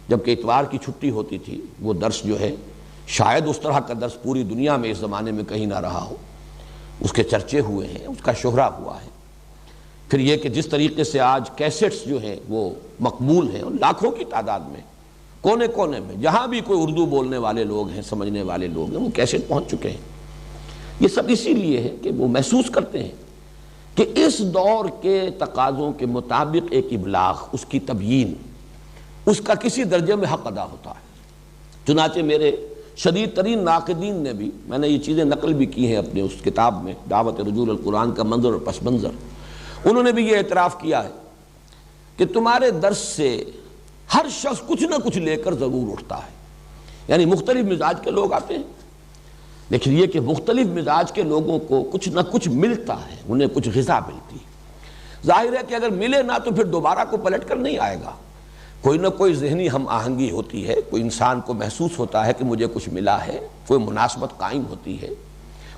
جبکہ اتوار کی چھٹی ہوتی تھی، وہ درس جو ہے شاید اس طرح کا درس پوری دنیا میں اس زمانے میں کہیں نہ رہا ہو، اس کے چرچے ہوئے ہیں، اس کا شہرہ ہوا ہے۔ پھر یہ کہ جس طریقے سے آج کیسٹس جو ہیں وہ مقبول ہیں، اور لاکھوں کی تعداد میں کونے کونے میں جہاں بھی کوئی اردو بولنے والے لوگ ہیں، سمجھنے والے لوگ ہیں، وہ کیسٹ پہنچ چکے ہیں۔ یہ سب اسی لیے ہے کہ وہ محسوس کرتے ہیں کہ اس دور کے تقاضوں کے مطابق ایک ابلاغ، اس کی تبیین، اس کا کسی درجے میں حق ادا ہوتا ہے۔ چنانچہ میرے شدید ترین ناقدین نے بھی، میں نے یہ چیزیں نقل بھی کی ہیں اپنے اس کتاب میں، دعوت رجوع القرآن کا منظر اور پس منظر، انہوں نے بھی یہ اعتراف کیا ہے کہ تمہارے درس سے ہر شخص کچھ نہ کچھ لے کر ضرور اٹھتا ہے، یعنی مختلف مزاج کے لوگ آتے ہیں، لیکن یہ کہ مختلف مزاج کے لوگوں کو کچھ نہ کچھ ملتا ہے، انہیں کچھ غذا ملتی ہے۔ ظاہر ہے کہ اگر ملے نہ تو پھر دوبارہ کو پلٹ کر نہیں آئے گا، کوئی نہ کوئی ذہنی ہم آہنگی ہوتی ہے، کوئی انسان کو محسوس ہوتا ہے کہ مجھے کچھ ملا ہے، کوئی مناسبت قائم ہوتی ہے،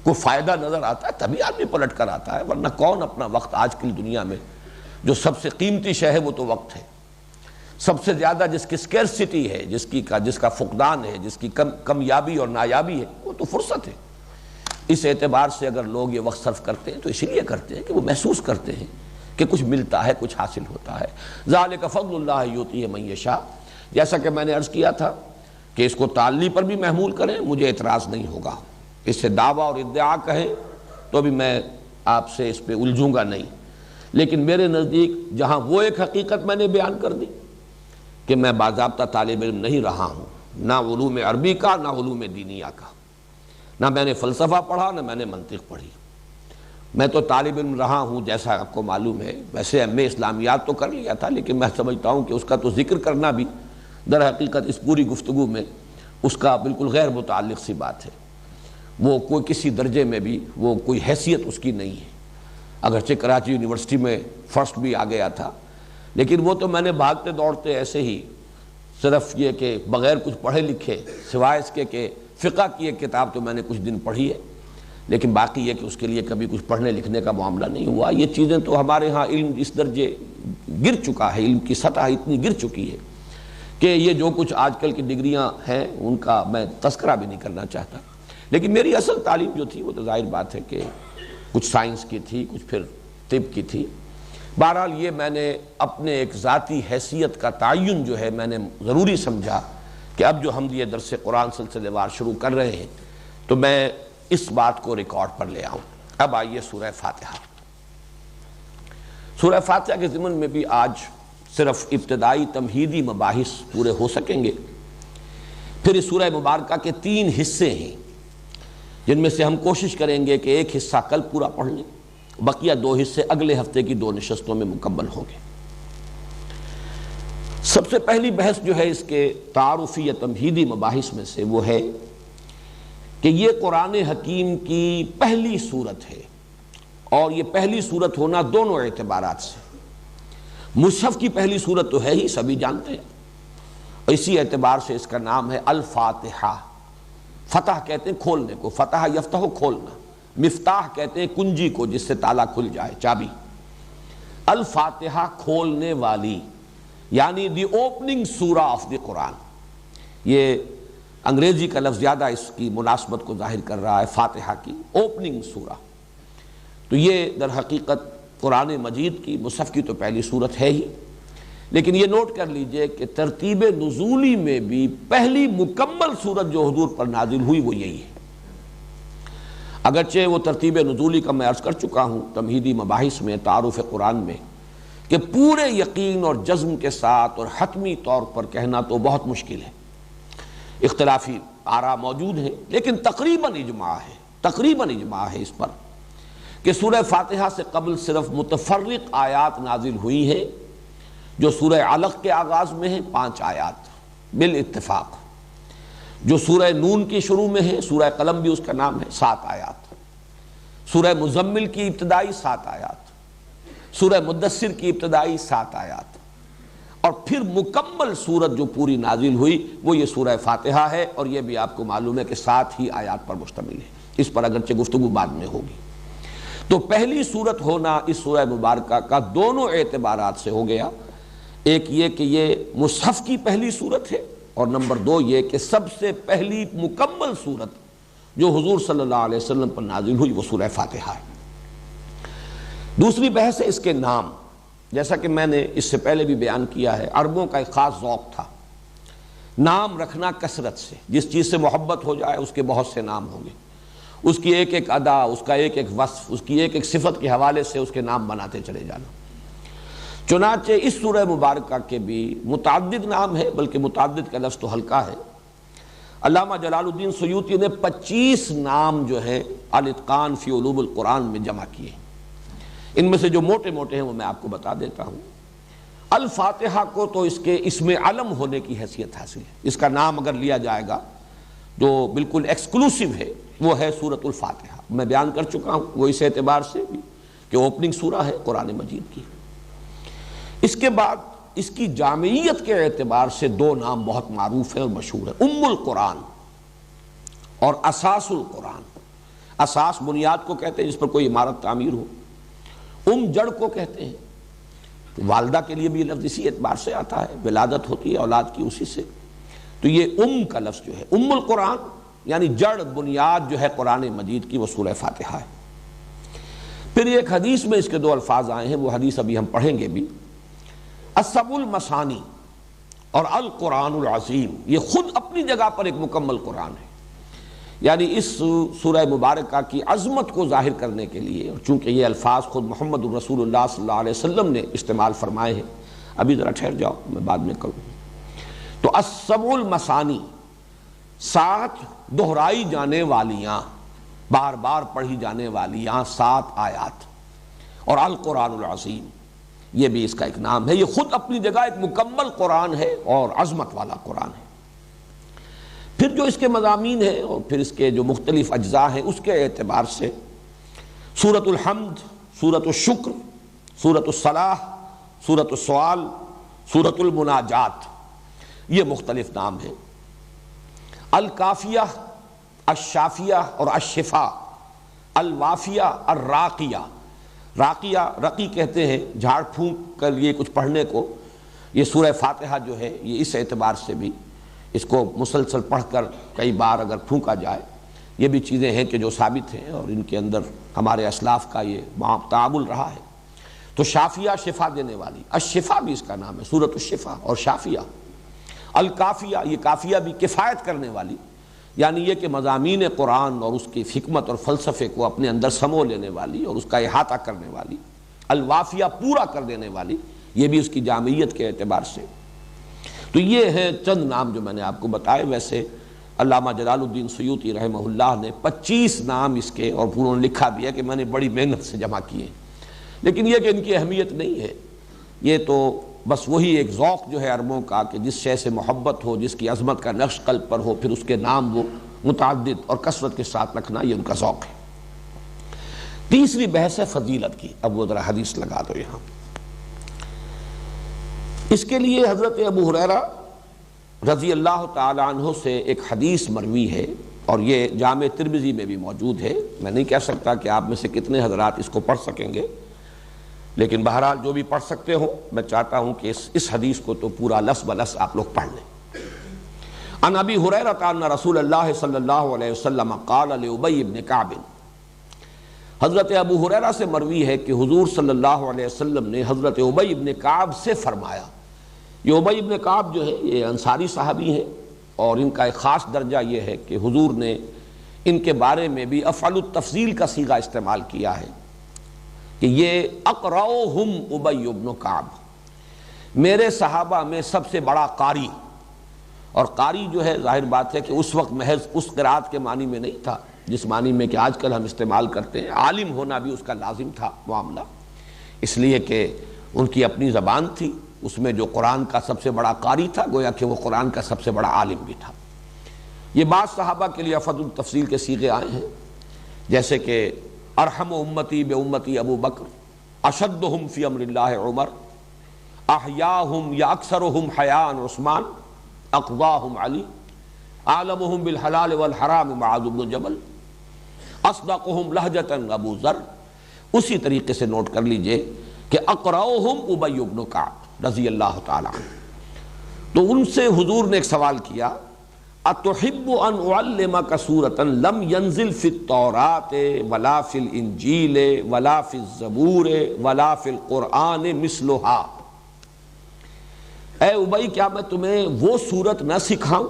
کوئی فائدہ نظر آتا ہے، تبھی آدمی پلٹ کر آتا ہے، ورنہ کون اپنا وقت، آج کل دنیا میں جو سب سے قیمتی شے ہے وہ تو وقت ہے، سب سے زیادہ جس کی سکیرسٹی ہے، جس کا فقدان ہے، جس کی کمیابی اور نایابی ہے، وہ تو فرصت ہے۔ اس اعتبار سے اگر لوگ یہ وقت صرف کرتے ہیں تو اس لیے کرتے ہیں کہ وہ محسوس کرتے ہیں کہ کچھ ملتا ہے، کچھ حاصل ہوتا ہے۔ ذالک فضل اللہ یؤتیہ من یشاء، جیسا کہ میں نے عرض کیا تھا کہ اس کو تعلی پر بھی محمول کریں، مجھے اعتراض نہیں ہوگا، اس سے دعویٰ اور ادعا کہیں تو بھی میں آپ سے اس پہ الجھوں گا نہیں، لیکن میرے نزدیک جہاں وہ ایک حقیقت میں نے بیان کر دی کہ میں باضابطہ طالب علم نہیں رہا ہوں، نہ علوم عربی کا، نہ علوم دینیہ کا، نہ میں نے فلسفہ پڑھا، نہ میں نے منطق پڑھی، میں تو طالب علم رہا ہوں جیسا آپ کو معلوم ہے۔ ویسے ایم اے اسلامیات تو کر لیا تھا، لیکن میں سمجھتا ہوں کہ اس کا تو ذکر کرنا بھی در حقیقت اس پوری گفتگو میں اس کا بالکل غیر متعلق سی بات ہے، وہ کوئی کسی درجے میں بھی وہ کوئی حیثیت اس کی نہیں ہے، اگرچہ کراچی یونیورسٹی میں فرسٹ بھی آ گیا تھا، لیکن وہ تو میں نے بھاگتے دوڑتے ایسے ہی، صرف یہ کہ بغیر کچھ پڑھے لکھے، سوائے اس کے کہ فقہ کی ایک کتاب تو میں نے کچھ دن پڑھی ہے، لیکن باقی یہ کہ اس کے لیے کبھی کچھ پڑھنے لکھنے کا معاملہ نہیں ہوا۔ یہ چیزیں تو ہمارے ہاں علم اس درجے گر چکا ہے، علم کی سطح اتنی گر چکی ہے کہ یہ جو کچھ آج کل کی ڈگریاں ہیں ان کا میں تذکرہ بھی نہیں کرنا چاہتا، لیکن میری اصل تعلیم جو تھی وہ تو ظاہر بات ہے کہ کچھ سائنس کی تھی، کچھ پھر طب کی تھی۔ بہرحال یہ میں نے اپنے ایک ذاتی حیثیت کا تعین جو ہے میں نے ضروری سمجھا کہ اب جو ہم یہ درس قرآن سلسلے وار شروع کر رہے ہیں تو میں اس بات کو ریکارڈ پر لے آؤں۔ اب آئیے سورہ فاتحہ۔ سورہ فاتحہ کے ضمن میں بھی آج صرف ابتدائی تمہیدی مباحث پورے ہو سکیں گے، پھر اس سورہ مبارکہ کے 3 حصے ہیں جن میں سے ہم کوشش کریں گے کہ ایک حصہ کل پورا پڑھ لیں، بقیہ 2 حصے اگلے ہفتے کی 2 نشستوں میں مکمل ہوں گے۔ سب سے پہلی بحث جو ہے اس کے تعارفی یا تمہیدی مباحث میں سے وہ ہے کہ یہ قرآن حکیم کی پہلی صورت ہے، اور یہ پہلی صورت ہونا دونوں اعتبارات سے، مصحف کی پہلی صورت تو ہے ہی، سبھی جانتے ہیں، اسی اعتبار سے اس کا نام ہے الفاتحہ۔ فتح کہتے ہیں کھولنے کو، فتح یفتح کھولنا، مفتاح کہتے ہیں کنجی کو جس سے تالا کھل جائے، چابی۔ الفاتحہ کھولنے والی، یعنی دی اوپننگ سورہ آف دی قرآن۔ یہ انگریزی کا لفظ زیادہ اس کی مناسبت کو ظاہر کر رہا ہے، فاتحہ کی اوپننگ سورہ۔ تو یہ در حقیقت قرآن مجید کی، مصحف کی تو پہلی صورت ہے ہی، لیکن یہ نوٹ کر لیجئے کہ ترتیب نزولی میں بھی پہلی مکمل صورت جو حضور پر نازل ہوئی وہ یہی ہے۔ اگرچہ وہ ترتیب نزولی کا میں عرض کر چکا ہوں تمہیدی مباحث میں، تعارف قرآن میں، کہ پورے یقین اور جزم کے ساتھ اور حتمی طور پر کہنا تو بہت مشکل ہے، اختلافی آراء موجود ہیں، لیکن تقریباً اجماع ہے اس پر کہ سورہ فاتحہ سے قبل صرف متفرق آیات نازل ہوئی ہیں، جو سورہ علق کے آغاز میں ہیں 5 آیات بالاتفاق، جو سورہ نون کی شروع میں ہے، سورہ قلم بھی اس کا نام ہے، 7 آیات، سورہ مزمل کی ابتدائی 7 آیات، سورہ مدثر کی ابتدائی 7 آیات، اور پھر مکمل سورت جو پوری نازل ہوئی وہ یہ سورہ فاتحہ ہے، اور یہ بھی آپ کو معلوم ہے کہ 7 ہی آیات پر مشتمل ہے، اس پر اگرچہ گفتگو بعد میں ہوگی۔ تو پہلی سورت ہونا اس سورہ مبارکہ کا دونوں اعتبارات سے ہو گیا، ایک یہ کہ یہ مصحف کی پہلی سورت ہے، اور نمبر 2 یہ کہ سب سے پہلی مکمل سورت جو حضور صلی اللہ علیہ وسلم پر نازل ہوئی وہ سورہ فاتحہ ہے۔ دوسری بحث ہے اس کے نام، جیسا کہ میں نے اس سے پہلے بھی بیان کیا ہے، عربوں کا ایک خاص ذوق تھا نام رکھنا کثرت سے، جس چیز سے محبت ہو جائے اس کے بہت سے نام ہوں گے، اس کی ایک ایک ادا، اس کا ایک ایک وصف، اس کی ایک ایک صفت کے حوالے سے اس کے نام بناتے چلے جانا۔ چنانچہ اس سورہ مبارکہ کے بھی متعدد نام ہے، بلکہ متعدد کا لفظ تو ہلکا ہے۔ علامہ جلال الدین سیوطی نے 25 نام جو ہیں الاتقان فی علوم القرآن میں جمع کیے، ان میں سے جو موٹے موٹے ہیں وہ میں آپ کو بتا دیتا ہوں۔ الفاتحہ کو تو اس کے اسم علم ہونے کی حیثیت حاصل ہے، اس کا نام اگر لیا جائے گا جو بالکل ایکسکلوسیو ہے وہ ہے سورۃ الفاتحہ، میں بیان کر چکا ہوں وہ اس اعتبار سے بھی کہ اوپننگ سورہ ہے قرآن مجید کی۔ اس کے بعد اس کی جامعیت کے اعتبار سے 2 نام بہت معروف ہیں اور مشہور ہیں، ام القرآن اور اساس القرآن۔ اساس بنیاد کو کہتے ہیں جس پر کوئی عمارت تعمیر ہو، جڑ کو کہتے ہیں، والدہ کے لیے بھی یہ لفظ اسی اعتبار سے آتا ہے، ولادت ہوتی ہے اولاد کی اسی سے، تو یہ کا لفظ جو ہے ام القرآن یعنی جڑ بنیاد جو ہے قرآن مجید کی وہ سورہ فاتحہ ہے۔ پھر ایک حدیث میں اس کے 2 الفاظ آئے ہیں، وہ حدیث ابھی ہم پڑھیں گے بھی، السبع المثانی اور القرآن العظیم، یہ خود اپنی جگہ پر ایک مکمل قرآن ہے، یعنی اس سورہ مبارکہ کی عظمت کو ظاہر کرنے کے لیے، اور چونکہ یہ الفاظ خود محمد الرسول اللہ صلی اللہ علیہ وسلم نے استعمال فرمائے ہیں، ابھی ذرا ٹھہر جاؤ میں بعد میں کروں، تو السبع المثانی 7 دہرائی جانے والیاں، بار بار پڑھی جانے والیاں 7 آیات، اور القرآن العظیم یہ بھی اس کا ایک نام ہے، یہ خود اپنی جگہ ایک مکمل قرآن ہے اور عظمت والا قرآن ہے۔ پھر جو اس کے مضامین ہیں اور پھر اس کے جو مختلف اجزاء ہیں اس کے اعتبار سے سورۃ الحمد، سورۃ الشکر، سورۃ الصلاح، سورۃ السؤال، سورۃ المناجات، یہ مختلف نام ہیں۔ الکافیہ، الشافیہ اور الشفاء، الوافیہ، الراقیہ، راقیہ رقی کہتے ہیں جھاڑ پھونک کر یہ کچھ پڑھنے کو، یہ سورہ فاتحہ جو ہے یہ اس اعتبار سے بھی اس کو مسلسل پڑھ کر کئی بار اگر پھونکا جائے، یہ بھی چیزیں ہیں کہ جو ثابت ہیں اور ان کے اندر ہمارے اسلاف کا یہ تعامل رہا ہے۔ تو شافیہ شفا دینے والی، الشفا بھی اس کا نام ہے، سورۃ الشفا اور شافیہ۔ الکافیہ، یہ کافیہ بھی کفایت کرنے والی، یعنی یہ کہ مضامین قرآن اور اس کی حکمت اور فلسفے کو اپنے اندر سمو لینے والی اور اس کا احاطہ کرنے والی۔ الوافیہ، پورا کر دینے والی، یہ بھی اس کی جامعیت کے اعتبار سے۔ تو یہ ہیں چند نام جو میں نے آپ کو بتائے۔ ویسے علامہ جلال الدین سیوطی رحمہ اللہ نے 25 نام اس کے، اور انہوں نے لکھا بھی ہے کہ میں نے بڑی محنت سے جمع کیے، لیکن یہ کہ ان کی اہمیت نہیں ہے، یہ تو بس وہی ایک ذوق جو ہے عربوں کا کہ جس شے سے محبت ہو، جس کی عظمت کا نقش قلب پر ہو، پھر اس کے نام وہ متعدد اور کثرت کے ساتھ رکھنا، یہ ان کا ذوق ہے۔ تیسری بحث ہے فضیلت کی، اب وہ ذرا حدیث لگا دو یہاں۔ اس کے لیے حضرت ابو ہریرہ رضی اللہ تعالی عنہ سے ایک حدیث مروی ہے، اور یہ جامع ترمذی میں بھی موجود ہے۔ میں نہیں کہہ سکتا کہ آپ میں سے کتنے حضرات اس کو پڑھ سکیں گے، لیکن بہرحال جو بھی پڑھ سکتے ہوں میں چاہتا ہوں کہ اس حدیث کو تو پورا لفظ بلفظ آپ لوگ پڑھ لیں۔ عن ابی ہریرہ ان رسول اللہ صلی اللہ علیہ وسلم قال لابی بن کعب، حضرت ابو ہریرہ سے مروی ہے کہ حضور صلی اللہ علیہ وسلم نے حضرت ابی بن کعب سے فرمایا۔ یہ ابی بن کعب جو ہے یہ انصاری صحابی ہیں، اور ان کا ایک خاص درجہ یہ ہے کہ حضور نے ان کے بارے میں بھی افعل التفضیل کا صیغہ استعمال کیا ہے، کہ یہ اقرؤہم ابی بن کعب، میرے صحابہ میں سب سے بڑا قاری، اور قاری جو ہے ظاہر بات ہے کہ اس وقت محض اس قرات کے معنی میں نہیں تھا جس معنی میں کہ آج کل ہم استعمال کرتے ہیں، عالم ہونا بھی اس کا لازم تھا معاملہ، اس لیے کہ ان کی اپنی زبان تھی، اس میں جو قرآن کا سب سے بڑا قاری تھا گویا کہ وہ قرآن کا سب سے بڑا عالم بھی تھا۔ یہ بعض صحابہ کے لیے افضل التفصیل کے صیغے آئے ہیں، جیسے کہ ارحم امتی بے امتی ابو بکر، اشدہم فی امر اللہ عمر، احیاہم یا اکثرہم حیاء عثمان، اقواہم علی، اعلمہم بالحلال والحرام معاذ بن جبل، اصدقہم لہجۃ ابو ذر۔ اسی طریقے سے نوٹ کر لیجئے کہ اقرؤہم ابی بن کعب رضی اللہ تعالی عنہ۔ تو ان سے حضور نے ایک سوال کیا، اتحب ان اعلمک سورۃ لم ینزل فی التوراۃ ولا فی الانجیل ولا فی الزبور ولا فی القرآن مثلھا، اے ابی کیا میں تمہیں وہ سورت نہ سکھاؤں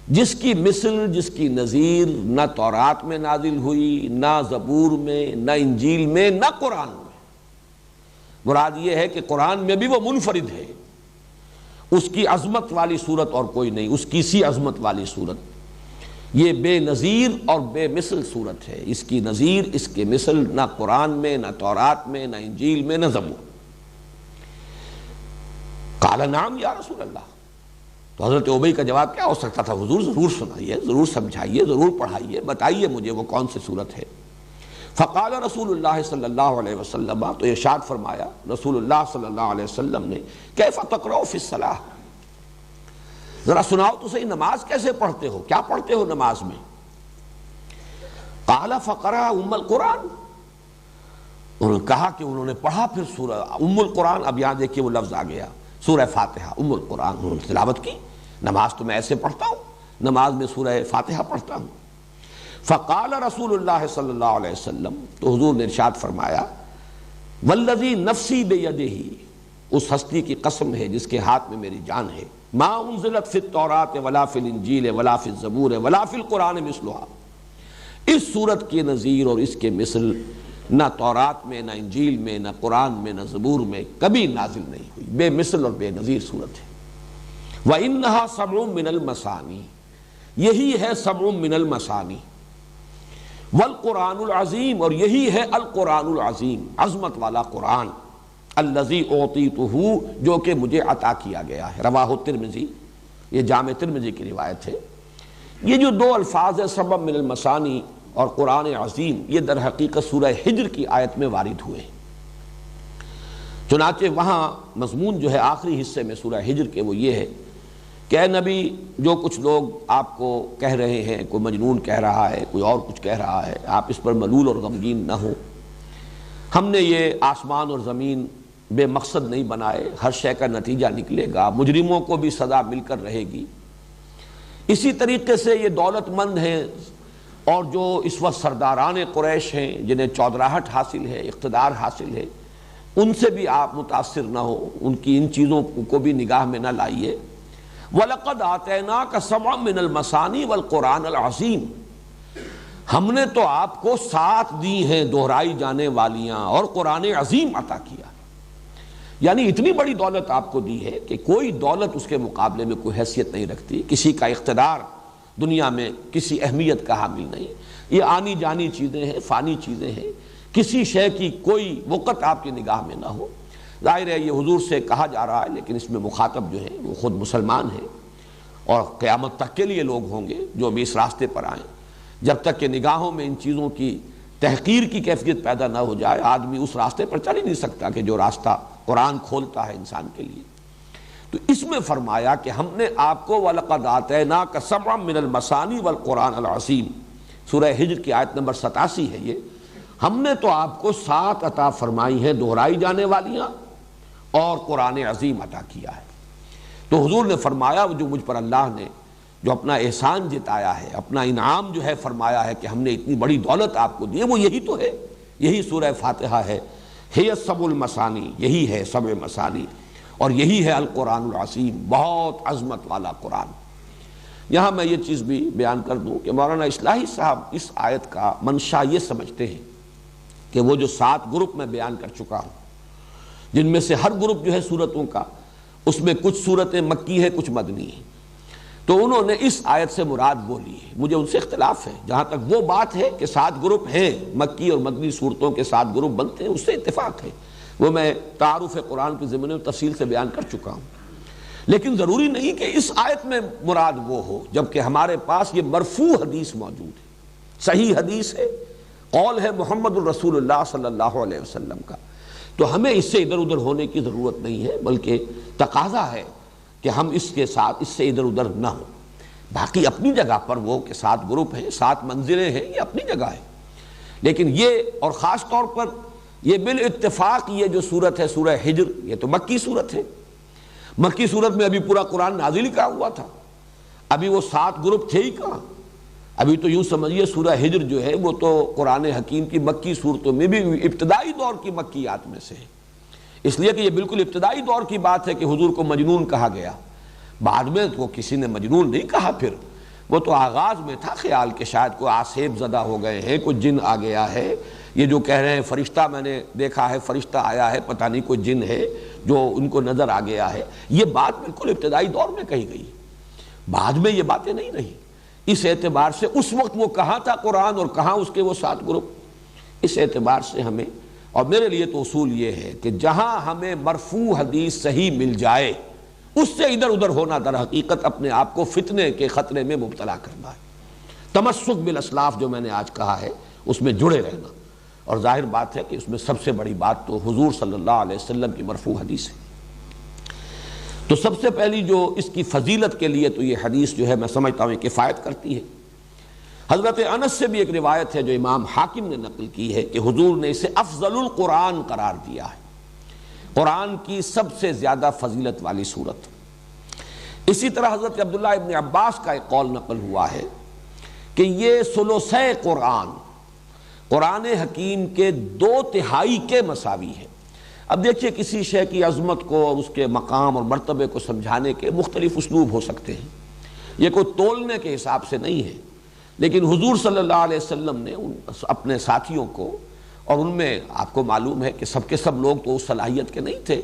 جس کی مثل، جس کی نظیر نہ تورات میں نازل ہوئی، نہ زبور میں، نہ انجیل میں، نہ قرآن میں۔ مراد یہ ہے کہ قرآن میں بھی وہ منفرد ہے، اس کی عظمت والی صورت اور کوئی نہیں، اس کی سی عظمت والی صورت، یہ بے نظیر اور بے مثل صورت ہے، اس کی نظیر، اس کے مثل نہ قرآن میں، نہ تورات میں، نہ انجیل میں، نہ زبور۔ قال نعم یا رسول اللہ، تو حضرت ابی کا جواب کیا ہو سکتا تھا؟ حضور ضرور سنائیے، ضرور سمجھائیے، ضرور پڑھائیے، بتائیے مجھے وہ کون سی صورت ہے۔ فقال رسول اللہ صلی اللہ علیہ وسلم، تو ارشاد فرمایا رسول اللہ صلی اللہ علیہ وسلم نے، کیف تقرؤ فی الصلاۃ، ذرا سناؤ تو صحیح نماز کیسے پڑھتے ہو، کیا پڑھتے ہو نماز میں؟ قال فقرأ ام القرآن، انہوں نے کہا کہ انہوں نے پڑھا پھر سورہ ام القرآن۔ اب یہاں دیکھیے وہ لفظ آ گیا، سورہ فاتحہ، ام القرآن، انہوں نے تلاوت کی۔ نماز تو میں ایسے پڑھتا ہوں، نماز میں سورہ فاتحہ پڑھتا ہوں۔ فقال رسول اللہ صلی اللہ علیہ وسلم، تو حضور نے ارشاد فرمایا، والذی نفسی بیدہ، اس ہستی کی قسم ہے جس کے ہاتھ میں میری جان ہے، ما انزلت فی التوراۃ ولا فی الانجیل ولا فی الزبور ولا فی القرآن مثلھا، اس صورت کے نظیر اور اس کے مثل نہ تورات میں، نہ انجیل میں، نہ قرآن میں، نہ زبور میں کبھی نازل نہیں ہوئی، بے مثل اور بے نظیر صورت ہے۔ وَإِنَّهَا سَبْعٌ مِّنَ الْمَثَانِي، یہی ہے سبع من المثانی، والقرآن العظیم، اور یہی ہے القرآن العظیم، عظمت والا قرآن، الذی اعطیتہ، جو کہ مجھے عطا کیا گیا ہے۔ رواہ الترمذی، یہ جامع ترمذی کی روایت ہے۔ یہ جو دو الفاظ ہے سبع من المثانی اور قرآن عظیم، یہ در حقیقت سورہ ہجر کی آیت میں وارد ہوئے ہیں۔ چنانچہ وہاں مضمون جو ہے آخری حصے میں سورہ ہجر کے وہ یہ ہے کہ اے نبی، جو کچھ لوگ آپ کو کہہ رہے ہیں، کوئی مجنون کہہ رہا ہے، کوئی اور کچھ کہہ رہا ہے، آپ اس پر ملول اور غمگین نہ ہوں۔ ہم نے یہ آسمان اور زمین بے مقصد نہیں بنائے، ہر شے کا نتیجہ نکلے گا، مجرموں کو بھی سزا مل کر رہے گی۔ اسی طریقے سے یہ دولت مند ہیں اور جو اس وقت سرداران قریش ہیں، جنہیں چودراہٹ حاصل ہے، اقتدار حاصل ہے، ان سے بھی آپ متاثر نہ ہو، ان کی ان چیزوں کو بھی نگاہ میں نہ لائیے۔ وَلَقَدْ آتَيْنَاكَ سَبْعًا مِّنَ الْمَثَانِي وَالْقُرْآنَ الْعَظِيمِ، ہم نے تو آپ کو 7 دی ہیں دہرائی جانے والیاں اور قرآن عظیم عطا کیا، یعنی اتنی بڑی دولت آپ کو دی ہے کہ کوئی دولت اس کے مقابلے میں کوئی حیثیت نہیں رکھتی، کسی کا اقتدار دنیا میں کسی اہمیت کا حامل نہیں، یہ آنی جانی چیزیں ہیں، فانی چیزیں ہیں، کسی شے کی کوئی وقت آپ کی نگاہ میں نہ ہو۔ ظاہر ہے یہ حضور سے کہا جا رہا ہے، لیکن اس میں مخاطب جو ہے وہ خود مسلمان ہیں، اور قیامت تک کے لیے لوگ ہوں گے جو بھی اس راستے پر آئیں۔ جب تک کہ نگاہوں میں ان چیزوں کی تحقیر کی کیفیت پیدا نہ ہو جائے، آدمی اس راستے پر چل ہی نہیں سکتا کہ جو راستہ قرآن کھولتا ہے انسان کے لیے۔ تو اس میں فرمایا کہ ہم نے آپ کو وَلَقَدْ آتَيْنَاكَ سَبْعًا مِّنَ الْمَثَانِي وَالْقُرْآنَ الْعَظِيمِ، سورہ ہجر کی آیت نمبر 87 ہے یہ، ہم نے تو آپ کو 7 عطا فرمائی ہیں دہرائی جانے والیاں اور قرآن عظیم عطا کیا ہے۔ تو حضور نے فرمایا جو مجھ پر اللہ نے جو اپنا احسان جتایا ہے، اپنا انعام جو ہے فرمایا ہے کہ ہم نے اتنی بڑی دولت آپ کو دی ہے، وہ یہی تو ہے، یہی سورہ فاتحہ ہے، ہے سبع المثانی، یہی ہے سبع مثانی، اور یہی ہے القرآن العظیم، بہت عظمت والا قرآن۔ یہاں میں یہ چیز بھی بیان کر دوں کہ مولانا اصلاحی صاحب اس آیت کا منشا یہ سمجھتے ہیں کہ وہ جو 7 گروپ میں بیان کر چکا ہوں، جن میں سے ہر گروپ جو ہے صورتوں کا، اس میں کچھ صورتیں مکی ہیں، کچھ مدنی ہیں، تو انہوں نے اس آیت سے مراد وہ لی ہے۔ مجھے ان سے اختلاف ہے، جہاں تک وہ بات ہے کہ 7 گروپ ہیں، مکی اور مدنی صورتوں کے 7 گروپ بنتے ہیں، اس سے اتفاق ہے، وہ میں تعارف قرآن کے ضمن میں تفصیل سے بیان کر چکا ہوں۔ لیکن ضروری نہیں کہ اس آیت میں مراد وہ ہو، جبکہ ہمارے پاس یہ مرفوع حدیث موجود ہے، صحیح حدیث ہے، قول ہے محمد الرسول اللہ صلی اللہ علیہ وسلم کا، تو ہمیں اس سے ادھر ادھر ہونے کی ضرورت نہیں ہے، بلکہ تقاضا ہے کہ ہم اس کے ساتھ اس سے ادھر ادھر نہ ہوں۔ باقی اپنی جگہ پر وہ کہ 7 گروپ ہیں، 7 منزلیں ہیں، یہ اپنی جگہ ہے، لیکن یہ اور خاص طور پر یہ بالاتفاق یہ جو صورت ہے سورہ ہجر، یہ تو مکی صورت ہے۔ مکی صورت میں ابھی پورا قرآن نازل کیا ہوا تھا، ابھی وہ 7 گروپ تھے ہی کہاں۔ ابھی تو یوں سمجھیے سورہ ہجر جو ہے وہ تو قرآن حکیم کی مکی صورتوں میں بھی ابتدائی دور کی مکیات میں سے ہے، اس لیے کہ یہ بالکل ابتدائی دور کی بات ہے کہ حضور کو مجنون کہا گیا۔ بعد میں تو کسی نے مجنون نہیں کہا، پھر وہ تو آغاز میں تھا خیال کہ شاید کوئی آسیب زدہ ہو گئے ہیں، کوئی جن آ گیا ہے، یہ جو کہہ رہے ہیں فرشتہ میں نے دیکھا ہے، فرشتہ آیا ہے، پتہ نہیں کوئی جن ہے جو ان کو نظر آ گیا ہے، یہ بات بالکل ابتدائی دور میں کہی گئی، بعد میں یہ باتیں نہیں رہی۔ اس اعتبار سے اس وقت وہ کہاں تھا قرآن اور کہاں اس کے وہ 7 گروپ، اس اعتبار سے ہمیں، اور میرے لیے تو اصول یہ ہے کہ جہاں ہمیں مرفوع حدیث صحیح مل جائے اس سے ادھر ادھر ہونا در حقیقت اپنے آپ کو فتنے کے خطرے میں مبتلا کرنا ہے۔ تمسک بالاسلاف جو میں نے آج کہا ہے اس میں جڑے رہنا، اور ظاہر بات ہے کہ اس میں سب سے بڑی بات تو حضور صلی اللہ علیہ وسلم کی مرفوع حدیث ہے۔ تو سب سے پہلی جو اس کی فضیلت کے لیے تو یہ حدیث جو ہے میں سمجھتا ہوں کفایت کرتی ہے۔ حضرت انس سے بھی ایک روایت ہے جو امام حاکم نے نقل کی ہے کہ حضور نے اسے افضل القرآن قرار دیا ہے، قرآن کی سب سے زیادہ فضیلت والی صورت۔ اسی طرح حضرت عبداللہ ابن عباس کا ایک قول نقل ہوا ہے کہ یہ ثلث قرآن، قرآن حکیم کے 2/3 کے مساوی ہے۔ اب دیکھیے کسی شے کی عظمت کو اور اس کے مقام اور مرتبے کو سمجھانے کے مختلف اسلوب ہو سکتے ہیں، یہ کوئی تولنے کے حساب سے نہیں ہے، لیکن حضور صلی اللہ علیہ وسلم نے اپنے ساتھیوں کو، اور ان میں آپ کو معلوم ہے کہ سب کے سب لوگ تو اس صلاحیت کے نہیں تھے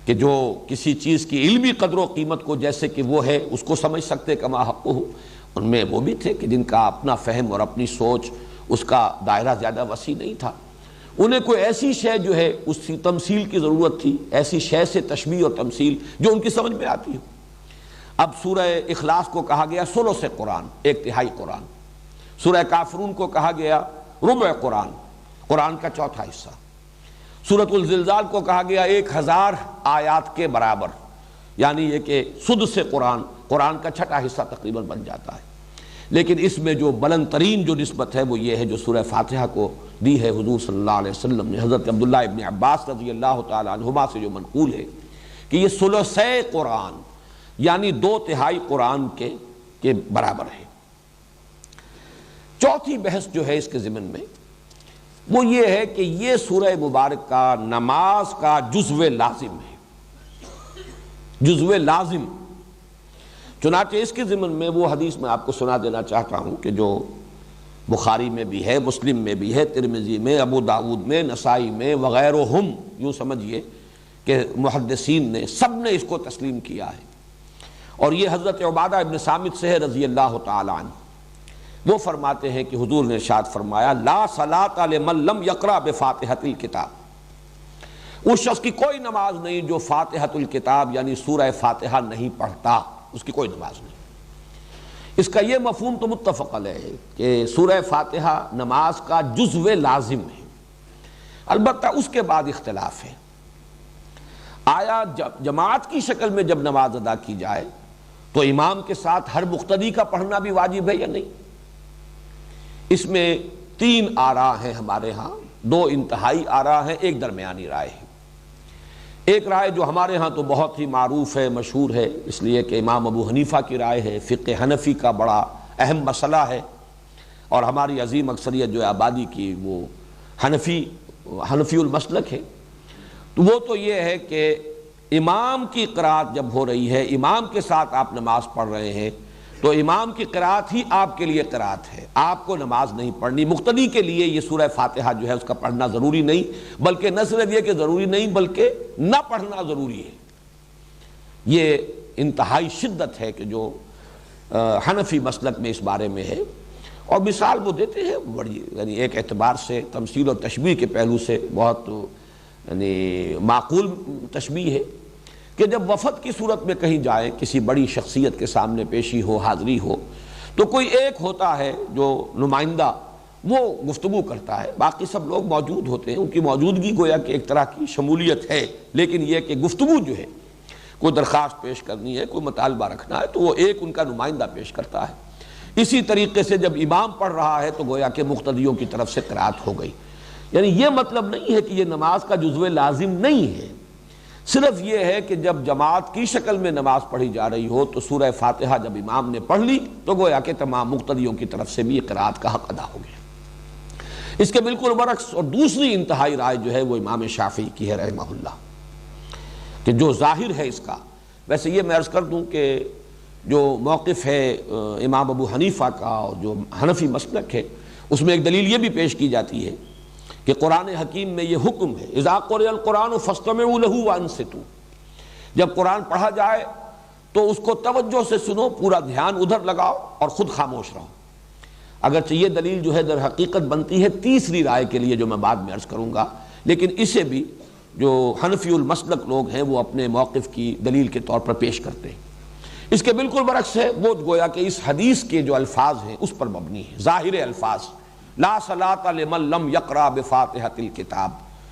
کہ جو کسی چیز کی علمی قدر و قیمت کو جیسے کہ وہ ہے اس کو سمجھ سکتے کما حق ہو، ان میں وہ بھی تھے کہ جن کا اپنا فہم اور اپنی سوچ اس کا دائرہ زیادہ وسیع نہیں تھا، انہیں کوئی ایسی شے جو ہے اس کی تمثیل کی ضرورت تھی، ایسی شے سے تشبیہ اور تمثیل جو ان کی سمجھ میں آتی ہو۔ اب سورہ اخلاص کو کہا گیا ثلث قرآن، 1/3 قرآن، سورہ کافرون کو کہا گیا ربع قرآن، قرآن کا 1/4 حصہ، سورۃ الزلزال کو کہا گیا 1000 آیات کے برابر، یعنی یہ کہ سدس قرآن، قرآن کا 6واں حصہ تقریباً بن جاتا ہے۔ لیکن اس میں جو بلند ترین جو نسبت ہے وہ یہ ہے جو سورہ فاتحہ کو دی ہے حضور صلی اللہ علیہ وسلم نے، حضرت عبداللہ ابن عباس رضی اللہ تعالی عنہما سے جو منقول ہے کہ یہ ثلث قرآن یعنی 2/3 قرآن کے برابر ہے۔ چوتھی بحث جو ہے اس کے ضمن میں وہ یہ ہے کہ یہ سورہ مبارکہ نماز کا جزو لازم ہے، جزو لازم۔ چنانچہ اس کے ضمن میں وہ حدیث میں آپ کو سنا دینا چاہتا ہوں کہ جو بخاری میں بھی ہے، مسلم میں بھی ہے، ترمذی میں، ابو داؤد میں، نسائی میں وغیرہم، یوں سمجھیے کہ محدثین نے سب نے اس کو تسلیم کیا ہے، اور یہ حضرت عبادہ ابن صامت سے ہے رضی اللہ تعالی عنہ۔ وہ فرماتے ہیں کہ حضور نے ارشاد فرمایا لا صلاۃ لمن لم یقرأ بفاتحۃ الکتاب، اس شخص کی کوئی نماز نہیں جو فاتحۃ الکتاب یعنی سورہ فاتحہ نہیں پڑھتا، اس کی کوئی نماز نہیں۔ اس کا یہ مفہوم تو متفق علیہ ہے کہ سورہ فاتحہ نماز کا جزو لازم ہے، البتہ اس کے بعد اختلاف ہے، آیا جماعت کی شکل میں جب نماز ادا کی جائے تو امام کے ساتھ ہر مقتدی کا پڑھنا بھی واجب ہے یا نہیں؟ اس میں 3 آراء ہیں ہمارے ہاں، 2 انتہائی آراء ہیں، ایک درمیانی رائے ہے۔ ایک رائے جو ہمارے ہاں تو بہت ہی معروف ہے، مشہور ہے، اس لیے کہ امام ابو حنیفہ کی رائے ہے، فقہ حنفی کا بڑا اہم مسئلہ ہے، اور ہماری عظیم اکثریت جو ہے آبادی کی وہ حنفی المسلک ہے، تو وہ تو یہ ہے کہ امام کی قرات جب ہو رہی ہے، امام کے ساتھ آپ نماز پڑھ رہے ہیں، تو امام کی قرات ہی آپ کے لیے قرات ہے، آپ کو نماز نہیں پڑھنی۔ مقتدی کے لیے یہ سورہ فاتحہ جو ہے اس کا پڑھنا ضروری نہیں، بلکہ نہ صرف یہ کہ ضروری نہیں بلکہ نہ پڑھنا ضروری ہے۔ یہ انتہائی شدت ہے کہ جو حنفی مسلک میں اس بارے میں ہے، اور مثال وہ دیتے ہیں بڑی، یعنی ایک اعتبار سے تمثیل اور تشبیہ کے پہلو سے بہت یعنی معقول تشبیہ ہے کہ جب وفد کی صورت میں کہیں جائیں، کسی بڑی شخصیت کے سامنے پیشی ہو، حاضری ہو، تو کوئی ایک ہوتا ہے جو نمائندہ، وہ گفتگو کرتا ہے، باقی سب لوگ موجود ہوتے ہیں، ان کی موجودگی گویا کہ ایک طرح کی شمولیت ہے، لیکن یہ کہ گفتگو جو ہے، کوئی درخواست پیش کرنی ہے، کوئی مطالبہ رکھنا ہے، تو وہ ایک ان کا نمائندہ پیش کرتا ہے۔ اسی طریقے سے جب امام پڑھ رہا ہے تو گویا کہ مقتدیوں کی طرف سے قرات ہو گئی۔ یعنی یہ مطلب نہیں ہے کہ یہ نماز کا جزو لازم نہیں ہے، صرف یہ ہے کہ جب جماعت کی شکل میں نماز پڑھی جا رہی ہو تو سورہ فاتحہ جب امام نے پڑھ لی تو گویا کہ تمام مقتدیوں کی طرف سے بھی قرات کا حق ادا ہو گیا۔ اس کے بالکل برعکس اور دوسری انتہائی رائے جو ہے وہ امام شافعی کی ہے رحمہ اللہ، کہ جو ظاہر ہے اس کا، ویسے یہ میں عرض کر دوں کہ جو موقف ہے امام ابو حنیفہ کا اور جو حنفی مسلک ہے، اس میں ایک دلیل یہ بھی پیش کی جاتی ہے کہ قرآن حکیم میں یہ حکم ہے، اذا قرئ القرآن فاستمعوا له وانصتوا، جب قرآن پڑھا جائے تو اس کو توجہ سے سنو، پورا دھیان ادھر لگاؤ اور خود خاموش رہو۔ اگرچہ یہ دلیل جو ہے در حقیقت بنتی ہے تیسری رائے کے لیے جو میں بعد میں عرض کروں گا، لیکن اسے بھی جو حنفی المسلک لوگ ہیں وہ اپنے موقف کی دلیل کے طور پر پیش کرتے ہیں۔ اس کے بالکل برعکس ہے، وہ گویا کہ اس حدیث کے جو الفاظ ہیں اس پر مبنی ہے، ظاہر الفاظ لا صلاۃ لمن لم یقرأ بفاتحۃ الکتاب،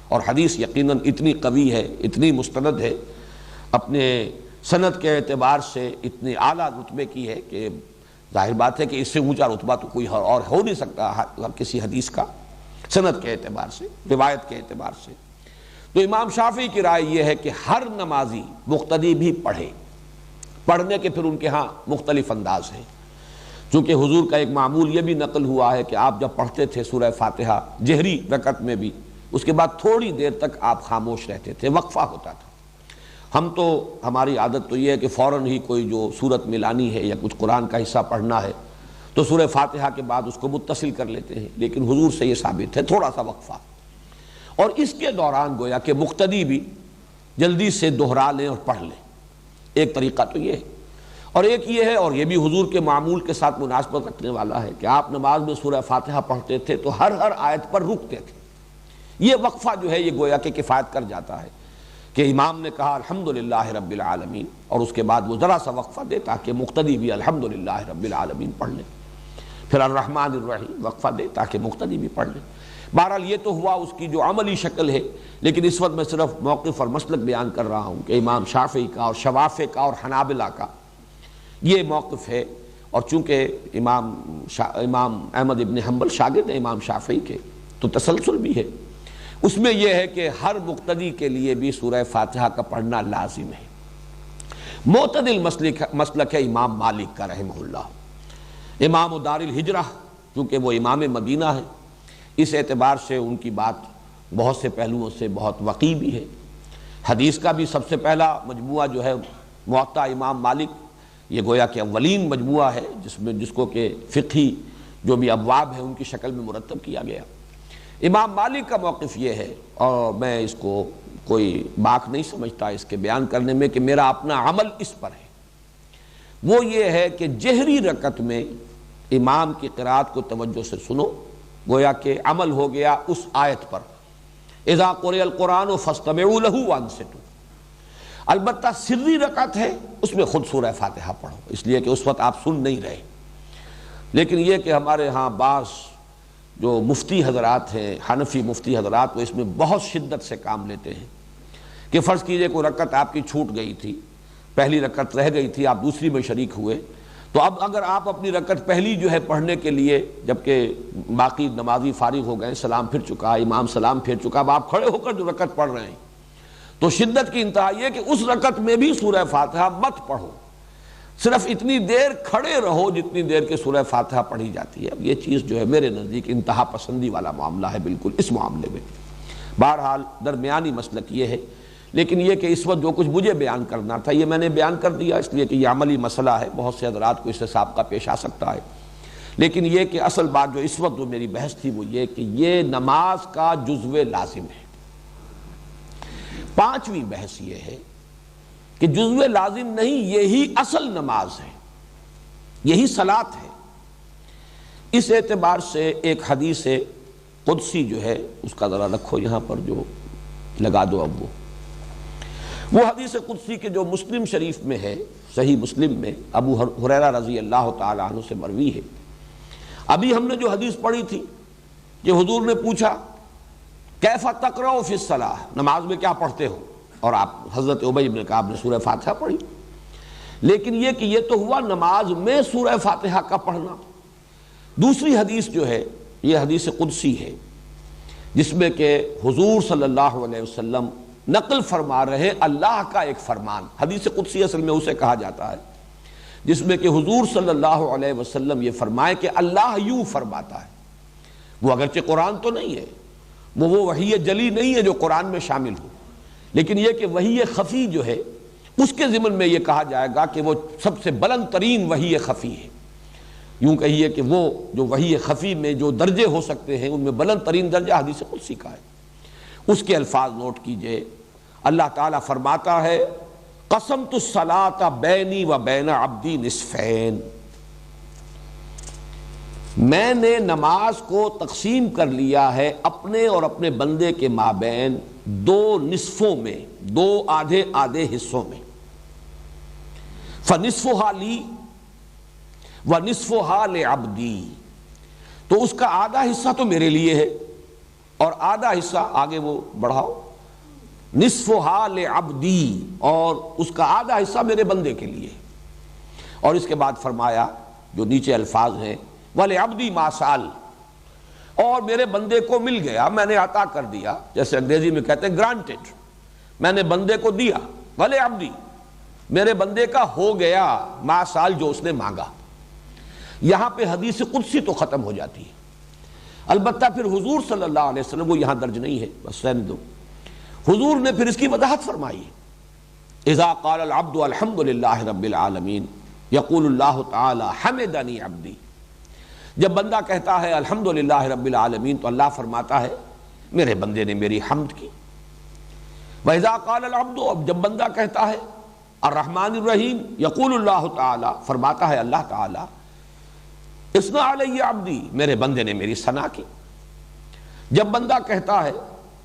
اور حدیث یقیناً اتنی قوی ہے، اتنی مستند ہے، اپنے سند کے اعتبار سے اتنی اعلیٰ رتبے کی ہے کہ ظاہر بات ہے کہ اس سے اونچا رتبہ تو کوئی اور ہو نہیں سکتا کسی حدیث کا، سند کے اعتبار سے، روایت کے اعتبار سے۔ تو امام شافعی کی رائے یہ ہے کہ ہر نمازی مقتدی بھی پڑھے، پڑھنے کے پھر ان کے ہاں مختلف انداز ہیں، چونکہ حضور کا ایک معمول یہ بھی نقل ہوا ہے کہ آپ جب پڑھتے تھے سورہ فاتحہ جہری رکعت میں بھی، اس کے بعد تھوڑی دیر تک آپ خاموش رہتے تھے، وقفہ ہوتا تھا۔ ہم تو ہماری عادت تو یہ ہے کہ فوراً ہی کوئی جو سورت ملانی ہے یا کچھ قرآن کا حصہ پڑھنا ہے تو سورہ فاتحہ کے بعد اس کو متصل کر لیتے ہیں، لیکن حضور سے یہ ثابت ہے تھوڑا سا وقفہ، اور اس کے دوران گویا کہ مقتدی بھی جلدی سے دہرا لیں اور پڑھ لیں۔ ایک طریقہ تو یہ ہے، اور ایک یہ ہے، اور یہ بھی حضور کے معمول کے ساتھ مناسبت رکھنے والا ہے کہ آپ نماز میں سورہ فاتحہ پڑھتے تھے تو ہر آیت پر رکتے تھے۔ یہ وقفہ جو ہے یہ گویا کہ کفایت کر جاتا ہے کہ امام نے کہا الحمدللہ رب العالمین، اور اس کے بعد وہ ذرا سا وقفہ دے تاکہ مقتدی بھی الحمدللہ رب العالمین پڑھ لیں، پھر الرحمن الرحیم وقفہ دے تاکہ مقتدی بھی پڑھ لیں۔ بہرحال یہ تو ہوا اس کی جو عملی شکل ہے، لیکن اس وقت میں صرف موقف اور مسلک بیان کر رہا ہوں کہ امام شافعی کا اور شوافع کا اور حنابلہ کا یہ موقف ہے، اور چونکہ امام احمد ابن حنبل شاگرد ہیں امام شافعی کے تو تسلسل بھی ہے، اس میں یہ ہے کہ ہر مقتدی کے لیے بھی سورہ فاتحہ کا پڑھنا لازم ہے۔ معتدل مسلک ہے امام مالک کا رحمہ اللہ، امام دار الہجرہ، چونکہ وہ امام مدینہ ہے، اس اعتبار سے ان کی بات بہت سے پہلوؤں سے بہت وقیع بھی ہے۔ حدیث کا بھی سب سے پہلا مجموعہ جو ہے موطا امام مالک، یہ گویا کہ اولین مجموعہ ہے جس کو کہ فقہی جو بھی ابواب ہیں ان کی شکل میں مرتب کیا گیا۔ امام مالک کا موقف یہ ہے، اور میں اس کو کوئی باک نہیں سمجھتا اس کے بیان کرنے میں کہ میرا اپنا عمل اس پر ہے، وہ یہ ہے کہ جہری رکعت میں امام کی قرات کو توجہ سے سنو، گویا کہ عمل ہو گیا اس آیت پر، اذا قرئ القرآن فاستمعوا له وانصتوا۔ البتہ سری رکعت ہے اس میں خود سورہ فاتحہ پڑھو، اس لیے کہ اس وقت آپ سن نہیں رہے۔ لیکن یہ کہ ہمارے ہاں بعض جو مفتی حضرات ہیں، حنفی مفتی حضرات، وہ اس میں بہت شدت سے کام لیتے ہیں کہ فرض کیجئے کوئی رکعت آپ کی چھوٹ گئی تھی، پہلی رکعت رہ گئی تھی، آپ دوسری میں شریک ہوئے، تو اب اگر آپ اپنی رکعت پہلی جو ہے پڑھنے کے لیے، جبکہ باقی نمازی فارغ ہو گئے، سلام پھر چکا، امام سلام پھر چکا، اب آپ کھڑے ہو کر جو رکعت پڑھ رہے ہیں، تو شدت کی انتہا یہ کہ اس رکعت میں بھی سورہ فاتحہ مت پڑھو، صرف اتنی دیر کھڑے رہو جتنی دیر کے سورہ فاتحہ پڑھی جاتی ہے۔ اب یہ چیز جو ہے میرے نزدیک انتہا پسندی والا معاملہ ہے بالکل اس معاملے میں۔ بہرحال درمیانی مسلک یہ ہے، لیکن یہ کہ اس وقت جو کچھ مجھے بیان کرنا تھا یہ میں نے بیان کر دیا، اس لیے کہ یہ عملی مسئلہ ہے، بہت سے حضرات کو اس سے سابقہ پیش آ سکتا ہے۔ لیکن یہ کہ اصل بات جو اس وقت جو میری بحث تھی وہ یہ کہ یہ نماز کا جزو لازم ہے۔ پانچویں بحث یہ ہے کہ جزو لازم نہیں، یہی اصل نماز ہے، یہی صلاۃ ہے۔ اس اعتبار سے ایک حدیث قدسی جو ہے اس کا ذرا رکھو یہاں پر، جو لگا دو اب وہ حدیث قدسی کے جو مسلم شریف میں ہے، صحیح مسلم میں ابو ہریرہ رضی اللہ تعالی عنہ سے مروی ہے۔ ابھی ہم نے جو حدیث پڑھی تھی کہ حضور نے پوچھا کیف تقرؤ فی الصلاۃ، نماز میں کیا پڑھتے ہو، اور آپ حضرت ابی بن کعب نے سورہ فاتحہ پڑھی۔ لیکن یہ کہ یہ تو ہوا نماز میں سورہ فاتحہ کا پڑھنا۔ دوسری حدیث جو ہے یہ حدیث قدسی ہے، جس میں کہ حضور صلی اللہ علیہ وسلم نقل فرما رہے اللہ کا ایک فرمان۔ حدیث قدسی اصل میں اسے کہا جاتا ہے جس میں کہ حضور صلی اللہ علیہ وسلم یہ فرمائے کہ اللہ یوں فرماتا ہے۔ وہ اگرچہ قرآن تو نہیں ہے، وہ وحی جلی نہیں ہے جو قرآن میں شامل ہو، لیکن یہ کہ وحی خفی جو ہے اس کے ضمن میں یہ کہا جائے گا کہ وہ سب سے بلند ترین وحی خفی ہے۔ یوں کہیے کہ وہ جو وحی خفی میں جو درجے ہو سکتے ہیں ان میں بلند ترین درجہ حدیث قدسی کا ہے۔ اس کے الفاظ نوٹ کیجئے، اللہ تعالیٰ فرماتا ہے قسمت الصلاۃ بینی و بین عبدی نصفین، میں نے نماز کو تقسیم کر لیا ہے اپنے اور اپنے بندے کے مابین دو نصفوں میں، دو آدھے آدھے حصوں میں۔ فنصفها لی ونصفها لعبدی، تو اس کا آدھا حصہ تو میرے لیے ہے اور آدھا حصہ آگے وہ بڑھاؤ، نصفها لعبدی، اور اس کا آدھا حصہ میرے بندے کے لیے۔ اور اس کے بعد فرمایا جو نیچے الفاظ ہیں وَلِعَبْدِي مَا سَأَلَ، اور میرے بندے کو مل گیا، میں نے عطا کر دیا، جیسے انگریزی میں کہتے ہیں گرانٹڈ، میں نے بندے کو دیا، وَلِعَبْدِي، میرے بندے کا ہو گیا ما سال جو اس نے مانگا۔ یہاں پہ حدیث قدسی تو ختم ہو جاتی ہے، البتہ پھر حضور صلی اللہ علیہ وسلم وہ یہاں درج نہیں ہے، بس رہنے دو۔ حضور نے پھر اس کی وضاحت فرمائی، اذا قال العبد الحمد للہ رب العالمین یقول اللہ تعالی حمدنی عبدی، جب بندہ کہتا ہے الحمد للہ رب العالمین تو اللہ فرماتا ہے میرے بندے نے میری حمد کی۔ وَإِذَا قَالَ الْعَبْدُ، اب جب بندہ کہتا ہے الرحمن الرحیم یقول اللہ تعالی، فرماتا ہے اللہ تعالی اثنى علی عبدی، میرے بندے نے میری ثنا کی۔ جب بندہ کہتا ہے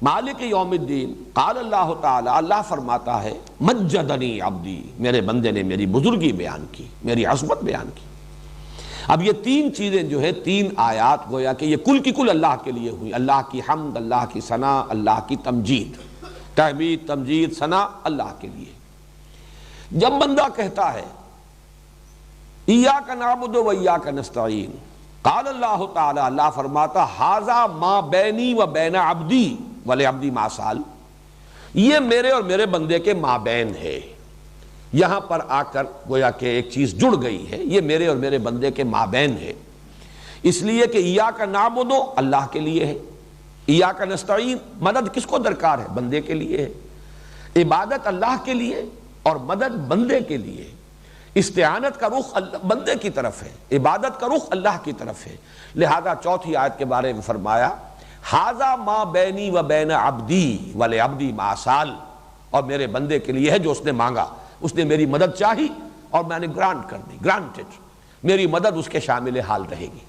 مالک یوم الدین قال اللہ تعالی، اللہ فرماتا ہے مجدنی عبدی، میرے بندے نے میری بزرگی بیان کی، میری عظمت بیان کی۔ اب یہ تین چیزیں جو ہے، تین آیات گویا کہ یہ کل کی کل اللہ کے لیے ہوئی، اللہ کی حمد، اللہ کی ثنا، اللہ کی تمجید، تحمید تمجید ثنا اللہ کے لیے۔ جب بندہ کہتا ہے ایاک نعبد و ایاک نستعین، قال اللہ تعالی، اللہ فرماتا ھذا ما بینی و بین عبدی ولعبدی ما سال، یہ میرے اور میرے بندے کے مابین ہے۔ یہاں پر آ کر گویا کہ ایک چیز جڑ گئی ہے، یہ میرے اور میرے بندے کے مابین ہے، اس لیے کہ ایاک نعبد اللہ کے لیے ہے، ایاک نستعین مدد کس کو درکار ہے، بندے کے لیے ہے، عبادت اللہ کے لیے اور مدد بندے کے لیے، استعانت کا رخ بندے کی طرف ہے، عبادت کا رخ اللہ کی طرف ہے۔ لہذا چوتھی آیت کے بارے میں فرمایا ھذا ما بینی و بین عبدی ولعبدی ما سال، اور میرے بندے کے لیے ہے جو اس نے مانگا، اس نے میری مدد چاہی اور میں نے گرانٹ کر دی، گرانٹڈ، میری مدد اس کے شامل حال رہے گی۔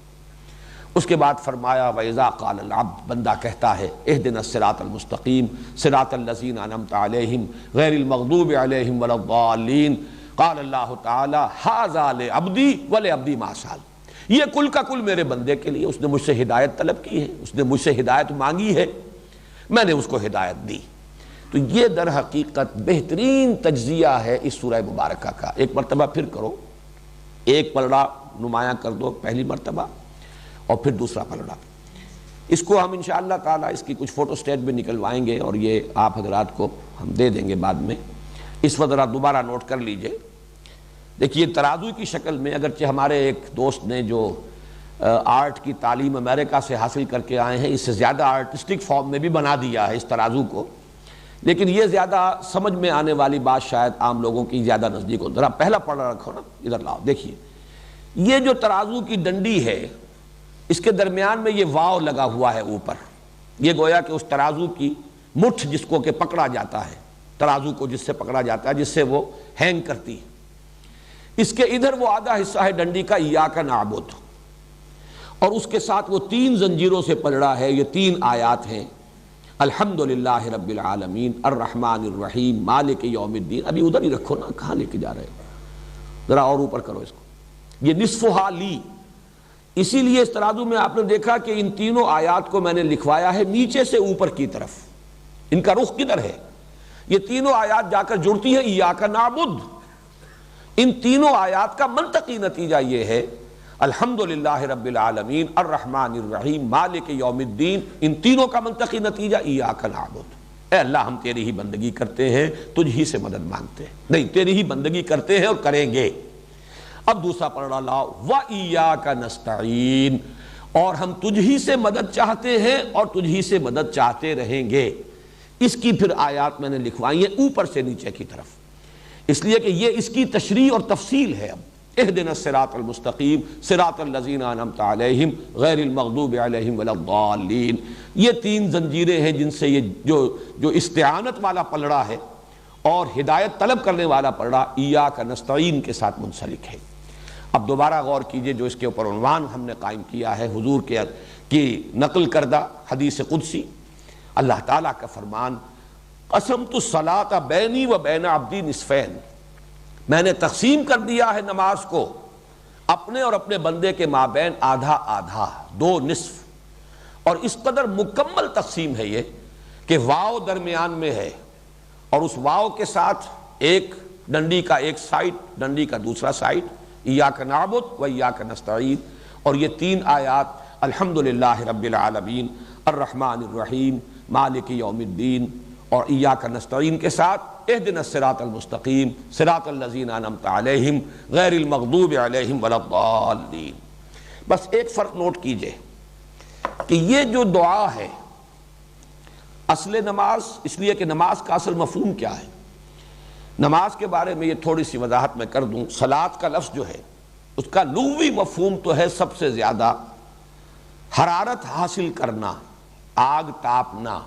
اس کے بعد فرمایا وَإِذَا قَالَ الْعَبْدُ، بندہ کہتا ہے اهْدِنَا الصِّرَاطَ الْمُسْتَقِيمَ صِرَاطَ الَّذِينَ أَنْعَمْتَ عَلَيْهِمْ غَيْرِ الْمَغْضُوبِ عَلَيْهِمْ وَلَا الضَّالِّينَ، قال اللہ تعالی ھذا لعبدی ولعبدی ما سال، یہ کل کا کل میرے بندے کے لیے، اس نے مجھ سے ہدایت طلب کی ہے، اس نے مجھ سے ہدایت مانگی ہے، میں نے اس کو ہدایت دی۔ تو یہ در حقیقت بہترین تجزیہ ہے اس سورہ مبارکہ کا۔ ایک مرتبہ پھر کرو، ایک پلڑا نمایاں کر دو پہلی مرتبہ اور پھر دوسرا پلڑا، اس کو ہم انشاءاللہ تعالی اس کی کچھ فوٹو سٹیٹ بھی نکلوائیں گے اور یہ آپ حضرات کو ہم دے دیں گے بعد میں۔ اس وقت ذرا دوبارہ نوٹ کر لیجئے، دیکھیے ترازو کی شکل میں، اگرچہ ہمارے ایک دوست نے جو آرٹ کی تعلیم امریکہ سے حاصل کر کے آئے ہیں، اس سے زیادہ آرٹسٹک فارم میں بھی بنا دیا ہے اس ترازو کو، لیکن یہ زیادہ سمجھ میں آنے والی بات شاید عام لوگوں کی زیادہ نزدیک ہو. ذرا پہلا پڑھا رکھو نا, ادھر لاؤ. دیکھیے یہ جو ترازو کی ڈنڈی ہے اس کے درمیان میں یہ واو لگا ہوا ہے اوپر. یہ گویا کہ اس ترازو کی مٹھ جس کو کہ پکڑا جاتا ہے, ترازو کو جس سے پکڑا جاتا ہے, جس سے وہ ہینگ کرتی ہے. اس کے ادھر وہ آدھا حصہ ہے ڈنڈی کا ایاک نعبد, اور اس کے ساتھ وہ 3 زنجیروں سے پلڑا ہے. یہ 3 آیات ہیں, الحمدللہ رب العالمین الرحمن الرحیم مالک یوم الدین. ابھی ادھر ہی رکھو نا, کہاں لے کے جا رہے ہو, ذرا اور اوپر کرو اس کو. یہ نصفہا لی, اسی لیے اس ترازو میں آپ نے دیکھا کہ ان تینوں آیات کو میں نے لکھوایا ہے نیچے سے اوپر کی طرف. ان کا رخ کدھر ہے؟ یہ تینوں آیات جا کر جڑتی ہیں ایاک نعبد. ان تینوں آیات کا منطقی نتیجہ یہ ہے الحمدللہ رب العالمین الرحمن الرحیم مالک یوم الدین. ان تینوں کا منطقی نتیجہ ایاک نعبد. اے اللہ ہم تیری ہی بندگی کرتے ہیں, تجھ ہی سے مدد مانگتے ہیں, نہیں تیری ہی بندگی کرتے ہیں اور کریں گے. اب دوسرا پڑھنا لاؤ, وَإِيَّاكَ نَسْتَعِينُ, اور ہم تجھ ہی سے مدد چاہتے ہیں اور تجھ ہی سے مدد چاہتے رہیں گے. اس کی پھر آیات میں نے لکھوائی ہیں اوپر سے نیچے کی طرف, اس لیے کہ یہ اس کی تشریح اور تفصیل ہے. اب اهدنا الصراط المستقیم صراط الذین انعمت علیہم غیر المغضوب علیہم ولا الضالین. یہ 3 زنجیریں ہیں جن سے یہ جو استعانت والا پلڑا ہے اور ہدایت طلب کرنے والا پلڑا ایاک نستعین کے ساتھ منسلک ہے. اب دوبارہ غور کیجئے جو اس کے اوپر عنوان ہم نے قائم کیا ہے, حضور کی نقل کردہ حدیث قدسی, اللہ تعالیٰ کا فرمان قسمت الصلاۃ بینی و بین عبدی نصفین, میں نے تقسیم کر دیا ہے نماز کو اپنے اور اپنے بندے کے مابین آدھا آدھا, 2 نصف. اور اس قدر مکمل تقسیم ہے یہ کہ واو درمیان میں ہے اور اس واو کے ساتھ ایک ڈنڈی کا ایک سائڈ, ڈنڈی کا دوسرا سائڈ, ایاک نعبد و ایاک نستعین. اور یہ 3 آیات الحمدللہ رب العالمین الرحمن الرحیم مالک یوم الدین اور ایاک نستعین کے ساتھ اہدنا الصراط المستقیم صراط الذین انعمت علیہم غیر المغضوب علیہم ولا الضالین. بس ایک فرق نوٹ کیجئے کہ یہ جو دعا ہے اصل نماز, اس لیے کہ نماز کا اصل مفہوم کیا ہے. نماز کے بارے میں یہ تھوڑی سی وضاحت میں کر دوں. صلاۃ کا لفظ جو ہے اس کا لغوی مفہوم تو ہے سب سے زیادہ حرارت حاصل کرنا, آگ تاپنا.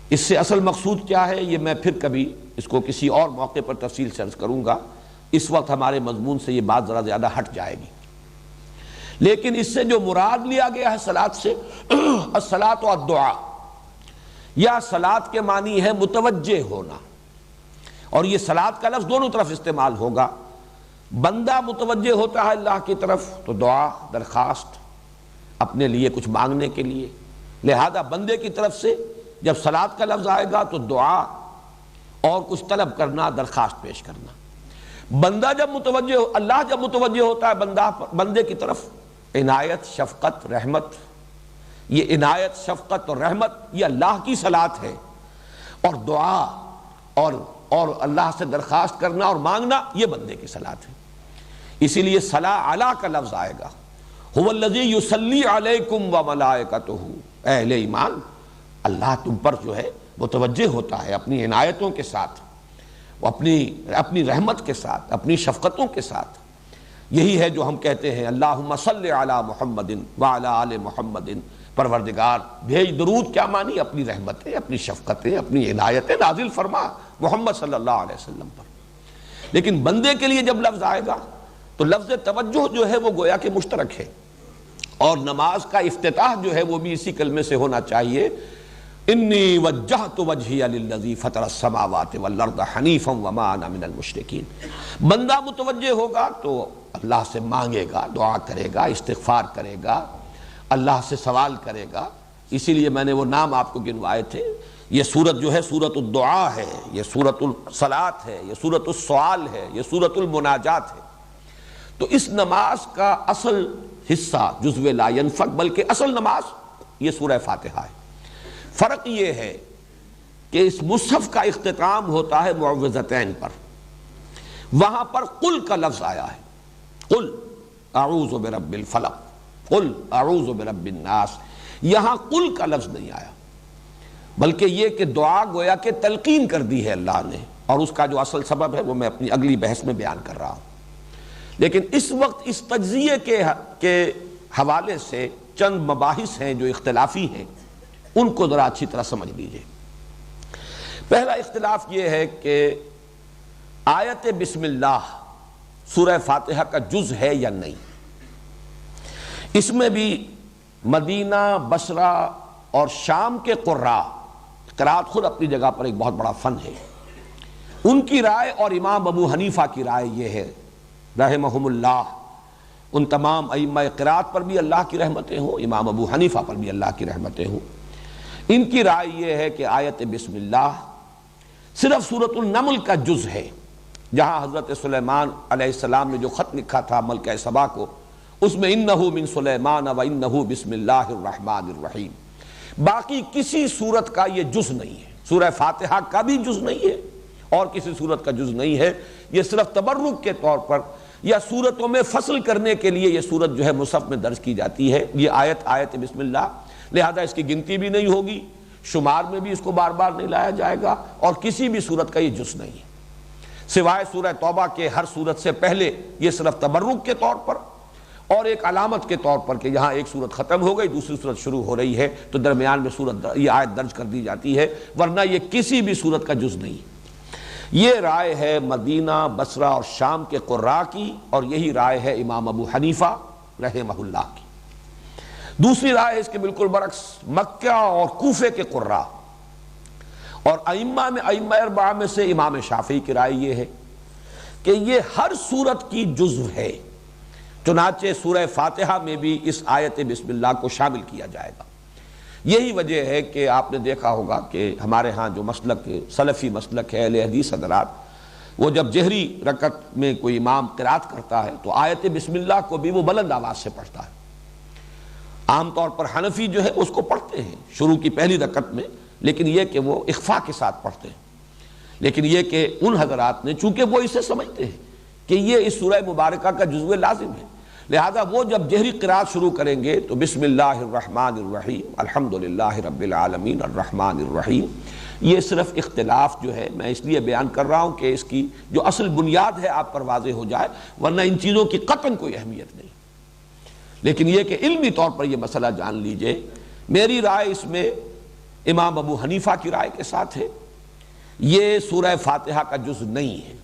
اس سے اصل مقصود کیا ہے یہ میں پھر کبھی اس کو کسی اور موقع پر تفصیل سے عرض کروں گا. اس وقت ہمارے مضمون سے یہ بات ذرا زیادہ ہٹ جائے گی. لیکن اس سے جو مراد لیا گیا ہے صلاۃ سے, الصلاۃ والدعاء, یا صلاۃ کے معنی ہے متوجہ ہونا. اور یہ صلاۃ کا لفظ دونوں طرف استعمال ہوگا. بندہ متوجہ ہوتا ہے اللہ کی طرف تو دعا, درخواست, اپنے لیے کچھ مانگنے کے لیے. لہذا بندے کی طرف سے جب صلاۃ کا لفظ آئے گا تو دعا اور کچھ طلب کرنا, درخواست پیش کرنا. بندہ جب متوجہ اللہ جب متوجہ ہوتا ہے بندے کی طرف, عنایت, شفقت, رحمت, یہ عنایت, شفقت اور رحمت یہ اللہ کی صلاۃ ہے. اور دعا اور اللہ سے درخواست کرنا اور مانگنا یہ بندے کی صلاۃ ہے. اسی لیے صلاۃ علی کا لفظ آئے گا, هو الذی یصلی علیکم وملائکتہ. اے اہل ایمان, اللہ تم پر جو ہے متوجہ ہوتا ہے اپنی عنایتوں کے ساتھ, اپنی رحمت کے ساتھ, اپنی شفقتوں کے ساتھ. یہی ہے جو ہم کہتے ہیں اللہم صلی علی محمد وعلی آل محمد. پروردگار بھیج درود, کیا معنی؟ اپنی رحمتیں, اپنی شفقتیں, اپنی عنایتیں نازل فرما محمد صلی اللہ علیہ وسلم پر. لیکن بندے کے لیے جب لفظ آئے گا تو لفظ توجہ جو ہے وہ گویا کہ مشترک ہے. اور نماز کا افتتاح جو ہے وہ بھی اسی کلمے سے ہونا چاہیے, انی وجہت وجہی للذی فطر السماوات والارض حنیفا وما انا من المشرکین. بندہ متوجہ ہوگا تو اللہ سے مانگے گا, دعا کرے گا, استغفار کرے گا, اللہ سے سوال کرے گا. اسی لیے میں نے وہ نام آپ کو گنوائے تھے. یہ سورت جو ہے سورت الدعاء ہے, یہ سورت الصلاۃ ہے, یہ سورت السؤال ہے, یہ سورت المناجات ہے. تو اس نماز کا اصل حصہ جزو لا ینفک, بلکہ اصل نماز یہ سورہ فاتحہ ہے. فرق یہ ہے کہ اس مصحف کا اختتام ہوتا ہے معوذتین پر, وہاں پر قل کا لفظ آیا ہے, قل اعوذ برب الفلق, قل اعوذ برب الناس. یہاں قل کا لفظ نہیں آیا. بلکہ یہ کہ دعا گویا کہ تلقین کر دی ہے اللہ نے، اور اس کا جو اصل سبب ہے وہ میں اپنی اگلی بحث میں بیان کر رہا ہوں۔ لیکن اس وقت اس تجزیے کے حوالے سے چند مباحث ہیں جو اختلافی ہیں، ان کو ذرا اچھی طرح سمجھ لیجئے۔ پہلا اختلاف یہ ہے کہ آیت بسم اللہ سورہ فاتحہ کا جز ہے یا نہیں۔ اس میں بھی مدینہ، بصرہ اور شام کے قراء، قرات خود اپنی جگہ پر ایک بہت بڑا فن ہے، ان کی رائے اور امام ابو حنیفہ کی رائے یہ ہے رحمہم اللہ، ان تمام ائمہ قرات پر بھی اللہ کی رحمتیں ہوں، امام ابو حنیفہ پر بھی اللہ کی رحمتیں ہوں، ان کی رائے یہ ہے کہ آیت بسم اللہ صرف سورۃ النمل کا جز ہے، جہاں حضرت سلیمان علیہ السلام نے جو خط لکھا تھا ملکہ سبا کو، اس میں انہو من سلیمان و انہو بسم اللہ الرحمن الرحیم، باقی کسی سورت کا یہ جز نہیں ہے، سورہ فاتحہ کا بھی جز نہیں ہے اور کسی سورت کا جز نہیں ہے، یہ صرف تبرک کے طور پر یا سورتوں میں فصل کرنے کے لیے یہ سورت جو ہے مصحف میں درج کی جاتی ہے، یہ آیت بسم اللہ، لہذا اس کی گنتی بھی نہیں ہوگی، شمار میں بھی اس کو بار بار نہیں لایا جائے گا، اور کسی بھی سورت کا یہ جز نہیں ہے، سوائے سورہ توبہ کے ہر سورت سے پہلے یہ صرف تبرک کے طور پر اور ایک علامت کے طور پر کہ یہاں ایک سورت ختم ہو گئی دوسری سورت شروع ہو رہی ہے تو درمیان میں یہ آیت درج کر دی جاتی ہے، ورنہ یہ کسی بھی سورت کا جز نہیں۔ یہ رائے ہے مدینہ، بصرہ اور شام کے قراء کی، اور یہی رائے ہے امام ابو حنیفہ رحمہ اللہ کی۔ دوسری رائے اس کے بالکل برعکس مکہ اور کوفے کے قراء اور ائمہ اربعہ میں سے امام شافعی کی رائے یہ ہے کہ یہ ہر سورت کی جزو ہے، چنانچہ سورہ فاتحہ میں بھی اس آیت بسم اللہ کو شامل کیا جائے گا۔ یہی وجہ ہے کہ آپ نے دیکھا ہوگا کہ ہمارے ہاں جو مسلک سلفی مسلک ہے اہل حدیث حضرات، وہ جب جہری رکعت میں کوئی امام قرات کرتا ہے تو آیت بسم اللہ کو بھی وہ بلند آواز سے پڑھتا ہے۔ عام طور پر حنفی جو ہے اس کو پڑھتے ہیں شروع کی پہلی رکعت میں، لیکن یہ کہ وہ اخفاء کے ساتھ پڑھتے ہیں، لیکن یہ کہ ان حضرات نے چونکہ وہ اسے سمجھتے ہیں کہ یہ اس سورہ مبارکہ کا جزو لازم ہے، لہذا وہ جب جہری قرات شروع کریں گے تو بسم اللہ الرحمن الرحیم الحمدللہ رب العالمین الرحمن الرحیم، یہ صرف اختلاف جو ہے میں اس لیے بیان کر رہا ہوں کہ اس کی جو اصل بنیاد ہے آپ پر واضح ہو جائے، ورنہ ان چیزوں کی قطعاً کوئی اہمیت نہیں، لیکن یہ کہ علمی طور پر یہ مسئلہ جان لیجئے۔ میری رائے اس میں امام ابو حنیفہ کی رائے کے ساتھ ہے، یہ سورہ فاتحہ کا جز نہیں ہے،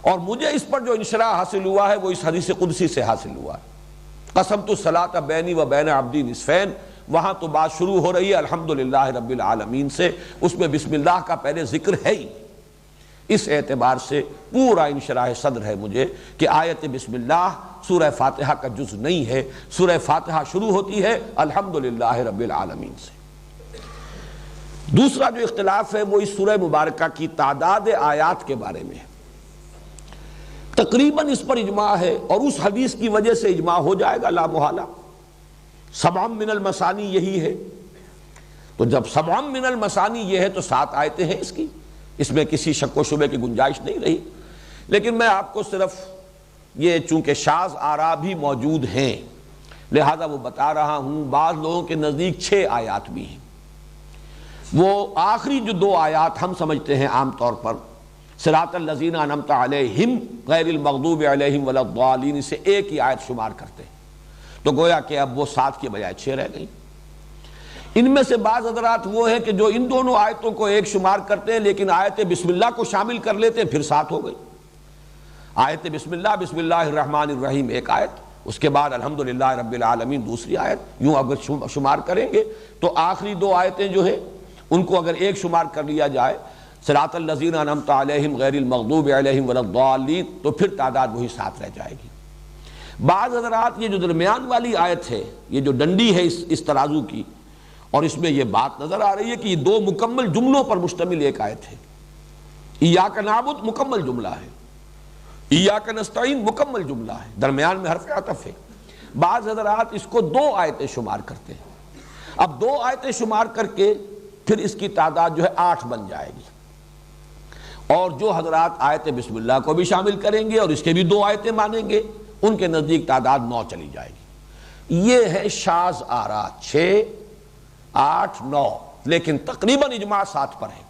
اور مجھے اس پر جو انشراح حاصل ہوا ہے وہ اس حدیث قدسی سے حاصل ہوا ہے، قسمت الصلاۃ بینی و بین عبدی نصفین، وہاں تو بات شروع ہو رہی ہے الحمدللہ رب العالمین سے، اس میں بسم اللہ کا پہلے ذکر ہے ہی، اس اعتبار سے پورا انشراح صدر ہے مجھے کہ آیت بسم اللہ سورہ فاتحہ کا جز نہیں ہے، سورہ فاتحہ شروع ہوتی ہے الحمدللہ رب العالمین سے۔ دوسرا جو اختلاف ہے وہ اس سورہ مبارکہ کی تعداد آیات کے بارے میں ہے، تقریباً اس پر اجماع ہے اور اس حدیث کی وجہ سے اجماع ہو جائے گا لا محالہ، سبع من المثانی یہی ہے، تو جب سبع من المثانی یہ ہے تو 7 آیتیں ہیں اس کی، اس میں کسی شک و شبے کی گنجائش نہیں رہی، لیکن میں آپ کو صرف یہ چونکہ شاذ آراء بھی موجود ہیں لہذا وہ بتا رہا ہوں، بعض لوگوں کے نزدیک 6 آیات بھی ہیں، وہ آخری جو 2 آیات ہم سمجھتے ہیں عام طور پر صراط الذین انعمت علیہم غیر المغضوب علیہم ولا الضالین سے ایک ہی آیت شمار کرتے ہیں، تو گویا کہ اب وہ 7 کی بجائے 6 رہ گئی۔ ان میں سے بعض حضرات وہ ہیں کہ جو ان دونوں آیتوں کو ایک شمار کرتے ہیں لیکن آیت بسم اللہ کو شامل کر لیتے ہیں، پھر 7 ہو گئی۔ آیت بسم اللہ الرحمن الرحیم ایک آیت، اس کے بعد الحمدللہ رب العالمین دوسری آیت، یوں اگر شمار کریں گے تو آخری 2 آیتیں جو ہیں ان کو اگر ایک شمار کر لیا جائے صراط الذین انعمت علیہم غیر المغضوب علیہم ولا الضالین، تو پھر تعداد وہی 7 رہ جائے گی۔ بعض حضرات یہ جو درمیان والی آیت ہے، یہ جو ڈنڈی ہے اس ترازو کی، اور اس میں یہ بات نظر آ رہی ہے کہ یہ 2 مکمل جملوں پر مشتمل ایک آیت ہے، ایاک نعبد مکمل جملہ ہے، ایاک نستعین مکمل جملہ ہے، درمیان میں حرف عطف ہے۔ بعض حضرات اس کو 2 آیتیں شمار کرتے ہیں، اب 2 آیتیں شمار کر کے پھر اس کی تعداد جو ہے 8 بن جائے گی، اور جو حضرات آیت بسم اللہ کو بھی شامل کریں گے اور اس کے بھی 2 آیتیں مانیں گے ان کے نزدیک تعداد 9 چلی جائے گی۔ یہ ہے شاذ آراء، 6 8 9، لیکن تقریباً اجماع ساتھ پر ہے۔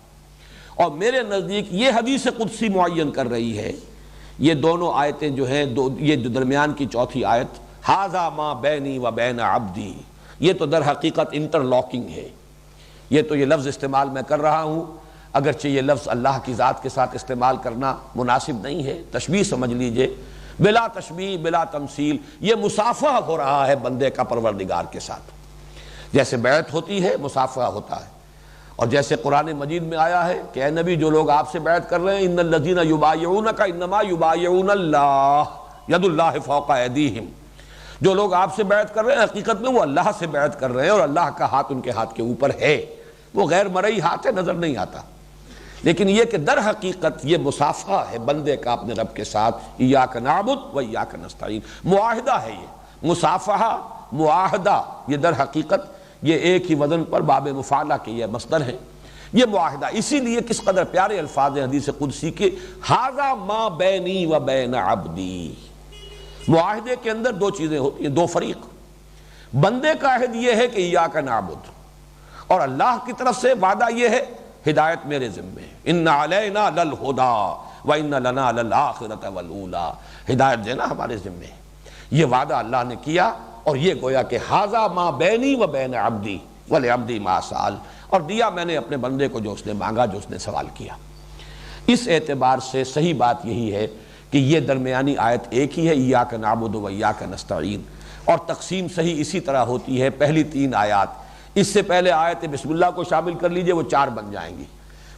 اور میرے نزدیک یہ حدیث قدسی معین کر رہی ہے، یہ دونوں آیتیں جو ہیں، یہ جو درمیان کی چوتھی آیت ھذا ما بینی و بین عبدی، یہ تو در حقیقت انٹر لاکنگ ہے۔ یہ تو یہ لفظ استعمال میں کر رہا ہوں، اگرچہ یہ لفظ اللہ کی ذات کے ساتھ استعمال کرنا مناسب نہیں ہے، تشبیہ سمجھ لیجئے، بلا تشبیہ بلا تمثیل، یہ مصافحہ ہو رہا ہے بندے کا پروردگار کے ساتھ۔ جیسے بیعت ہوتی ہے مصافحہ ہوتا ہے، اور جیسے قرآن مجید میں آیا ہے کہ اے نبی جو لوگ آپ سے بیعت کر رہے ہیں ان الذین یبایعونک انما یبایعون اللہ ید اللہ فوق ایدیہم، جو لوگ آپ سے بیعت کر رہے ہیں حقیقت میں وہ اللہ سے بیعت کر رہے ہیں، اور اللہ کا ہاتھ ان کے ہاتھ کے اوپر ہے، وہ غیر مرئی ہاتھ ہے، نظر نہیں آتا، لیکن یہ کہ در حقیقت یہ مصافحہ ہے بندے کا اپنے رب کے ساتھ، ایاک نعبد و ایاک نستعین، معاہدہ ہے یہ، مصافحہ معاہدہ، یہ در حقیقت یہ ایک ہی وزن پر باب مفعلہ کے یہ مصدر ہے، یہ معاہدہ۔ اسی لیے کس قدر پیارے الفاظ ہیں حدیث قدسی کے، ھذا ما بینی و بین عبدی۔ معاہدے کے اندر دو چیزیں ہوتی ہیں، دو فریق، بندے کا عہد یہ ہے کہ ایاک نعبد، اور اللہ کی طرف سے وعدہ یہ ہے ہدایت میرے ذمے، ان علینا للہدی و ان لنا للآخرۃ والاولی، ہدایت دینا ہمارے ذمے ہے، یہ وعدہ اللہ نے کیا، اور یہ گویا کہ ھذا ما بینی و بین عبدی ولعبدی ما سأل، اور دیا میں نے اپنے بندے کو جو اس نے مانگا، جو اس نے سوال کیا۔ اس اعتبار سے صحیح بات یہی ہے کہ یہ درمیانی آیت ایک ہی ہے، ایاک نعبد و ایاک نستعین، اور تقسیم صحیح اسی طرح ہوتی ہے، پہلی تین آیات، اس سے پہلے آیت بسم اللہ کو شامل کر لیجئے، وہ 4 بن جائیں گی،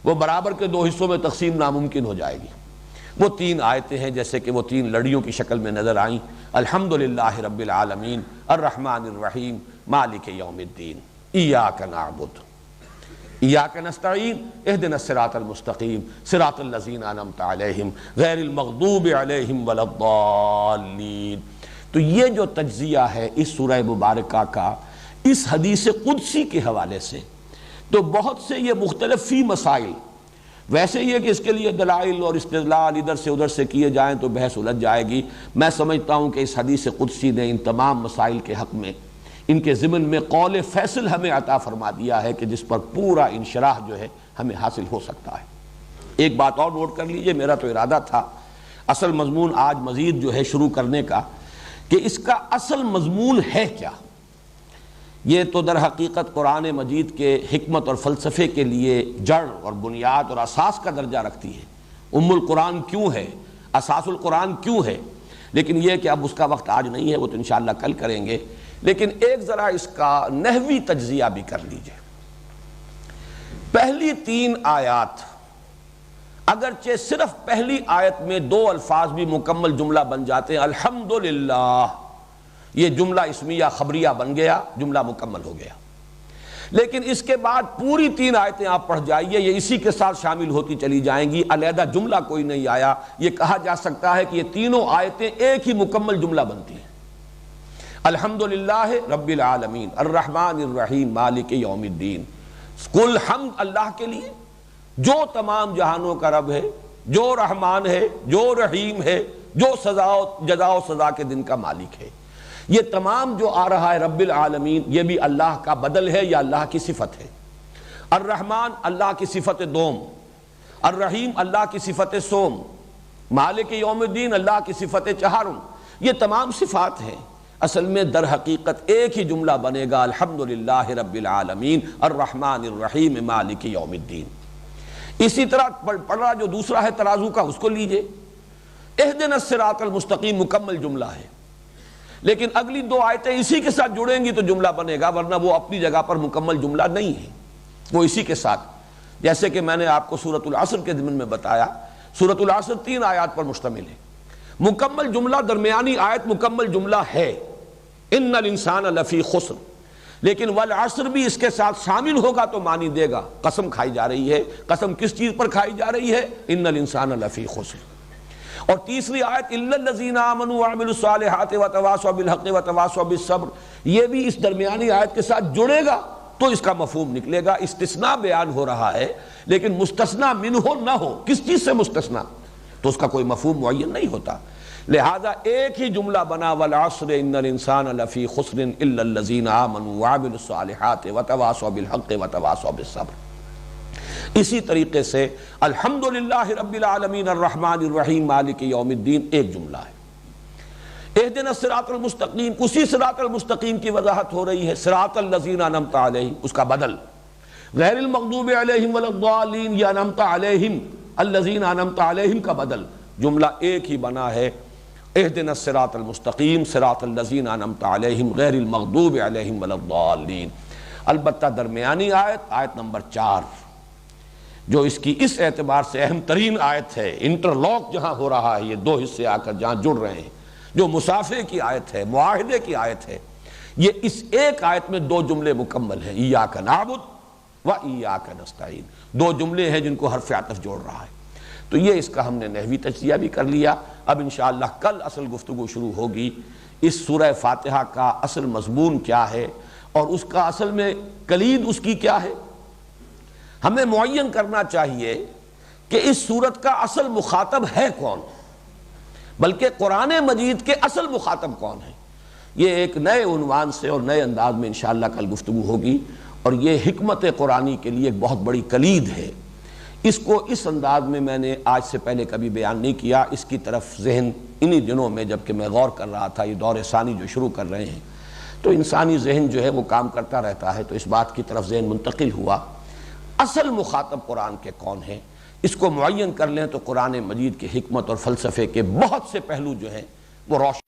وہ برابر کے 2 حصوں میں تقسیم ناممکن ہو جائے گی۔ وہ 3 آیتیں ہیں جیسے کہ وہ 3 لڑیوں کی شکل میں نظر آئیں، الحمدللہ رب العالمین الرحمن الرحیم مالک یوم الدین، ایاک نعبد ایاک نستعین اہدنا الصراط المستقیم صراط الذین انعمت علیہم غیر المغضوب علیہم ولا الضالین۔ تو یہ جو تجزیہ ہے اس سورہ مبارکہ کا اس حدیث قدسی کے حوالے سے، تو بہت سے یہ مختلف فی مسائل، ویسے یہ کہ اس کے لیے دلائل اور استدلال ادھر سے ادھر سے کیے جائیں تو بحث الجھ جائے گی۔ میں سمجھتا ہوں کہ اس حدیث قدسی نے ان تمام مسائل کے حق میں، ان کے ضمن میں قول فیصل ہمیں عطا فرما دیا ہے کہ جس پر پورا انشراح جو ہے ہمیں حاصل ہو سکتا ہے۔ ایک بات اور نوٹ کر لیجئے، میرا تو ارادہ تھا اصل مضمون آج مزید جو ہے شروع کرنے کا، کہ اس کا اصل مضمون ہے کیا۔ یہ تو در حقیقت قرآن مجید کے حکمت اور فلسفے کے لیے جڑ اور بنیاد اور اساس کا درجہ رکھتی ہے۔ ام القرآن کیوں ہے، اساس القرآن کیوں ہے، لیکن یہ کہ اب اس کا وقت آج نہیں ہے، وہ تو انشاءاللہ کل کریں گے، لیکن ایک ذرا اس کا نحوی تجزیہ بھی کر لیجئے۔ پہلی 3 آیات اگرچہ صرف پہلی آیت میں 2 الفاظ بھی مکمل جملہ بن جاتے ہیں، الحمدللہ، یہ جملہ اسمیہ خبریہ بن گیا، جملہ مکمل ہو گیا، لیکن اس کے بعد پوری 3 آیتیں آپ پڑھ جائیے، یہ اسی کے ساتھ شامل ہوتی چلی جائیں گی، علیحدہ جملہ کوئی نہیں آیا۔ یہ کہا جا سکتا ہے کہ یہ تینوں آیتیں ایک ہی مکمل جملہ بنتی ہیں، الحمدللہ رب العالمین الرحمن الرحیم مالک یوم الدین، کل حمد اللہ کے لیے جو تمام جہانوں کا رب ہے، جو رحمان ہے، جو رحیم ہے، جو جزا و سزا کے دن کا مالک ہے۔ یہ تمام جو آ رہا ہے رب العالمین، یہ بھی اللہ کا بدل ہے یا اللہ کی صفت ہے۔ الرحمن اللہ کی صفت دوم، الرحیم اللہ کی صفت سوم، مالک یوم الدین اللہ کی صفت چہارم، یہ تمام صفات ہیں۔ اصل میں در حقیقت ایک ہی جملہ بنے گا، الحمدللہ رب العالمین الرحمن الرحیم مالک یوم الدین۔ اسی طرح پڑھا جو دوسرا ہے ترازو کا، اس کو لیجئے، اہدنا الصراط المستقیم مکمل جملہ ہے، لیکن اگلی 2 آیتیں اسی کے ساتھ جڑیں گی تو جملہ بنے گا، ورنہ وہ اپنی جگہ پر مکمل جملہ نہیں ہے، وہ اسی کے ساتھ، جیسے کہ میں نے آپ کو سورۃ العصر کے ضمن میں بتایا، سورۃ العصر 3 آیات پر مشتمل ہے، مکمل جملہ درمیانی آیت مکمل جملہ ہے، ان الانسان لفی خسر، لیکن والعصر بھی اس کے ساتھ شامل ہوگا تو معنی دے گا، قسم کھائی جا رہی ہے، قسم کس چیز پر کھائی جا رہی ہے، ان الانسان لفی خسر۔ اور تیسری آیت الا الذین آمنوا وعملوا الصالحات وتواصوا بالحق وتواصوا بالصبر، یہ بھی اس درمیانی آیت کے ساتھ جڑے گا تو اس کا مفہوم نکلے گا۔ استثناء بیان ہو رہا ہے لیکن مستثنیٰ منہ نہ ہو، کس چیز سے مستثنیٰ، تو اس کا کوئی مفہوم معین نہیں ہوتا۔ لہذا ایک ہی جملہ بنا والعصر ان الانسان لفی خسر الا الذین آمنوا وعملوا الصالحات وتواصوا بالحق وتواصوا بالصبر۔ اسی طریقے سے الحمدللہ رب العالمین الرحمن الرحیم مالک یوم الدین ایک جملہ ہے۔ اہدنا الصراط المستقیم، اسی صراط المستقیم کی وضاحت ہو رہی ہے، صراط الذین انعمت علیہم اس کا بدل، غیر المغضوب علیہم ولا الضالین یا انعمت علیہم الذین انعمت علیہم کا بدل، جملہ ایک ہی بنا ہے اہدنا الصراط المستقیم صراط الذین انعمت علیہم غیر المغضوب علیہم ولا الضالین۔ البتہ درمیانی آیت نمبر 4 جو اس کی اس اعتبار سے اہم ترین آیت ہے، انٹرلاک جہاں ہو رہا ہے، یہ دو حصے آ کر جہاں جڑ رہے ہیں، جو مصافحے کی آیت ہے، معاہدے کی آیت ہے، یہ اس ایک آیت میں دو جملے مکمل ہیں، ایاک نعبد و ایاک نستعین، دو جملے ہیں جن کو حرف عطف جوڑ رہا ہے۔ تو یہ اس کا ہم نے نحوی تجزیہ بھی کر لیا۔ اب انشاءاللہ کل اصل گفتگو شروع ہوگی، اس سورہ فاتحہ کا اصل مضمون کیا ہے اور اس کا اصل میں کلید اس کی کیا ہے۔ ہمیں معین کرنا چاہیے کہ اس سورت کا اصل مخاطب ہے کون، بلکہ قرآن مجید کے اصل مخاطب کون ہے۔ یہ ایک نئے عنوان سے اور نئے انداز میں انشاءاللہ کل گفتگو ہوگی، اور یہ حکمت قرآنی کے لیے ایک بہت بڑی کلید ہے۔ اس کو اس انداز میں نے آج سے پہلے کبھی بیان نہیں کیا، اس کی طرف ذہن انہی دنوں میں جبکہ میں غور کر رہا تھا، یہ دور ثانی جو شروع کر رہے ہیں تو انسانی ذہن جو ہے وہ کام کرتا رہتا ہے، تو اس بات کی طرف ذہن منتقل ہوا اصل مخاطب قرآن کے کون ہیں۔ اس کو معین کر لیں تو قرآن مجید کی حکمت اور فلسفے کے بہت سے پہلو جو ہیں وہ روشن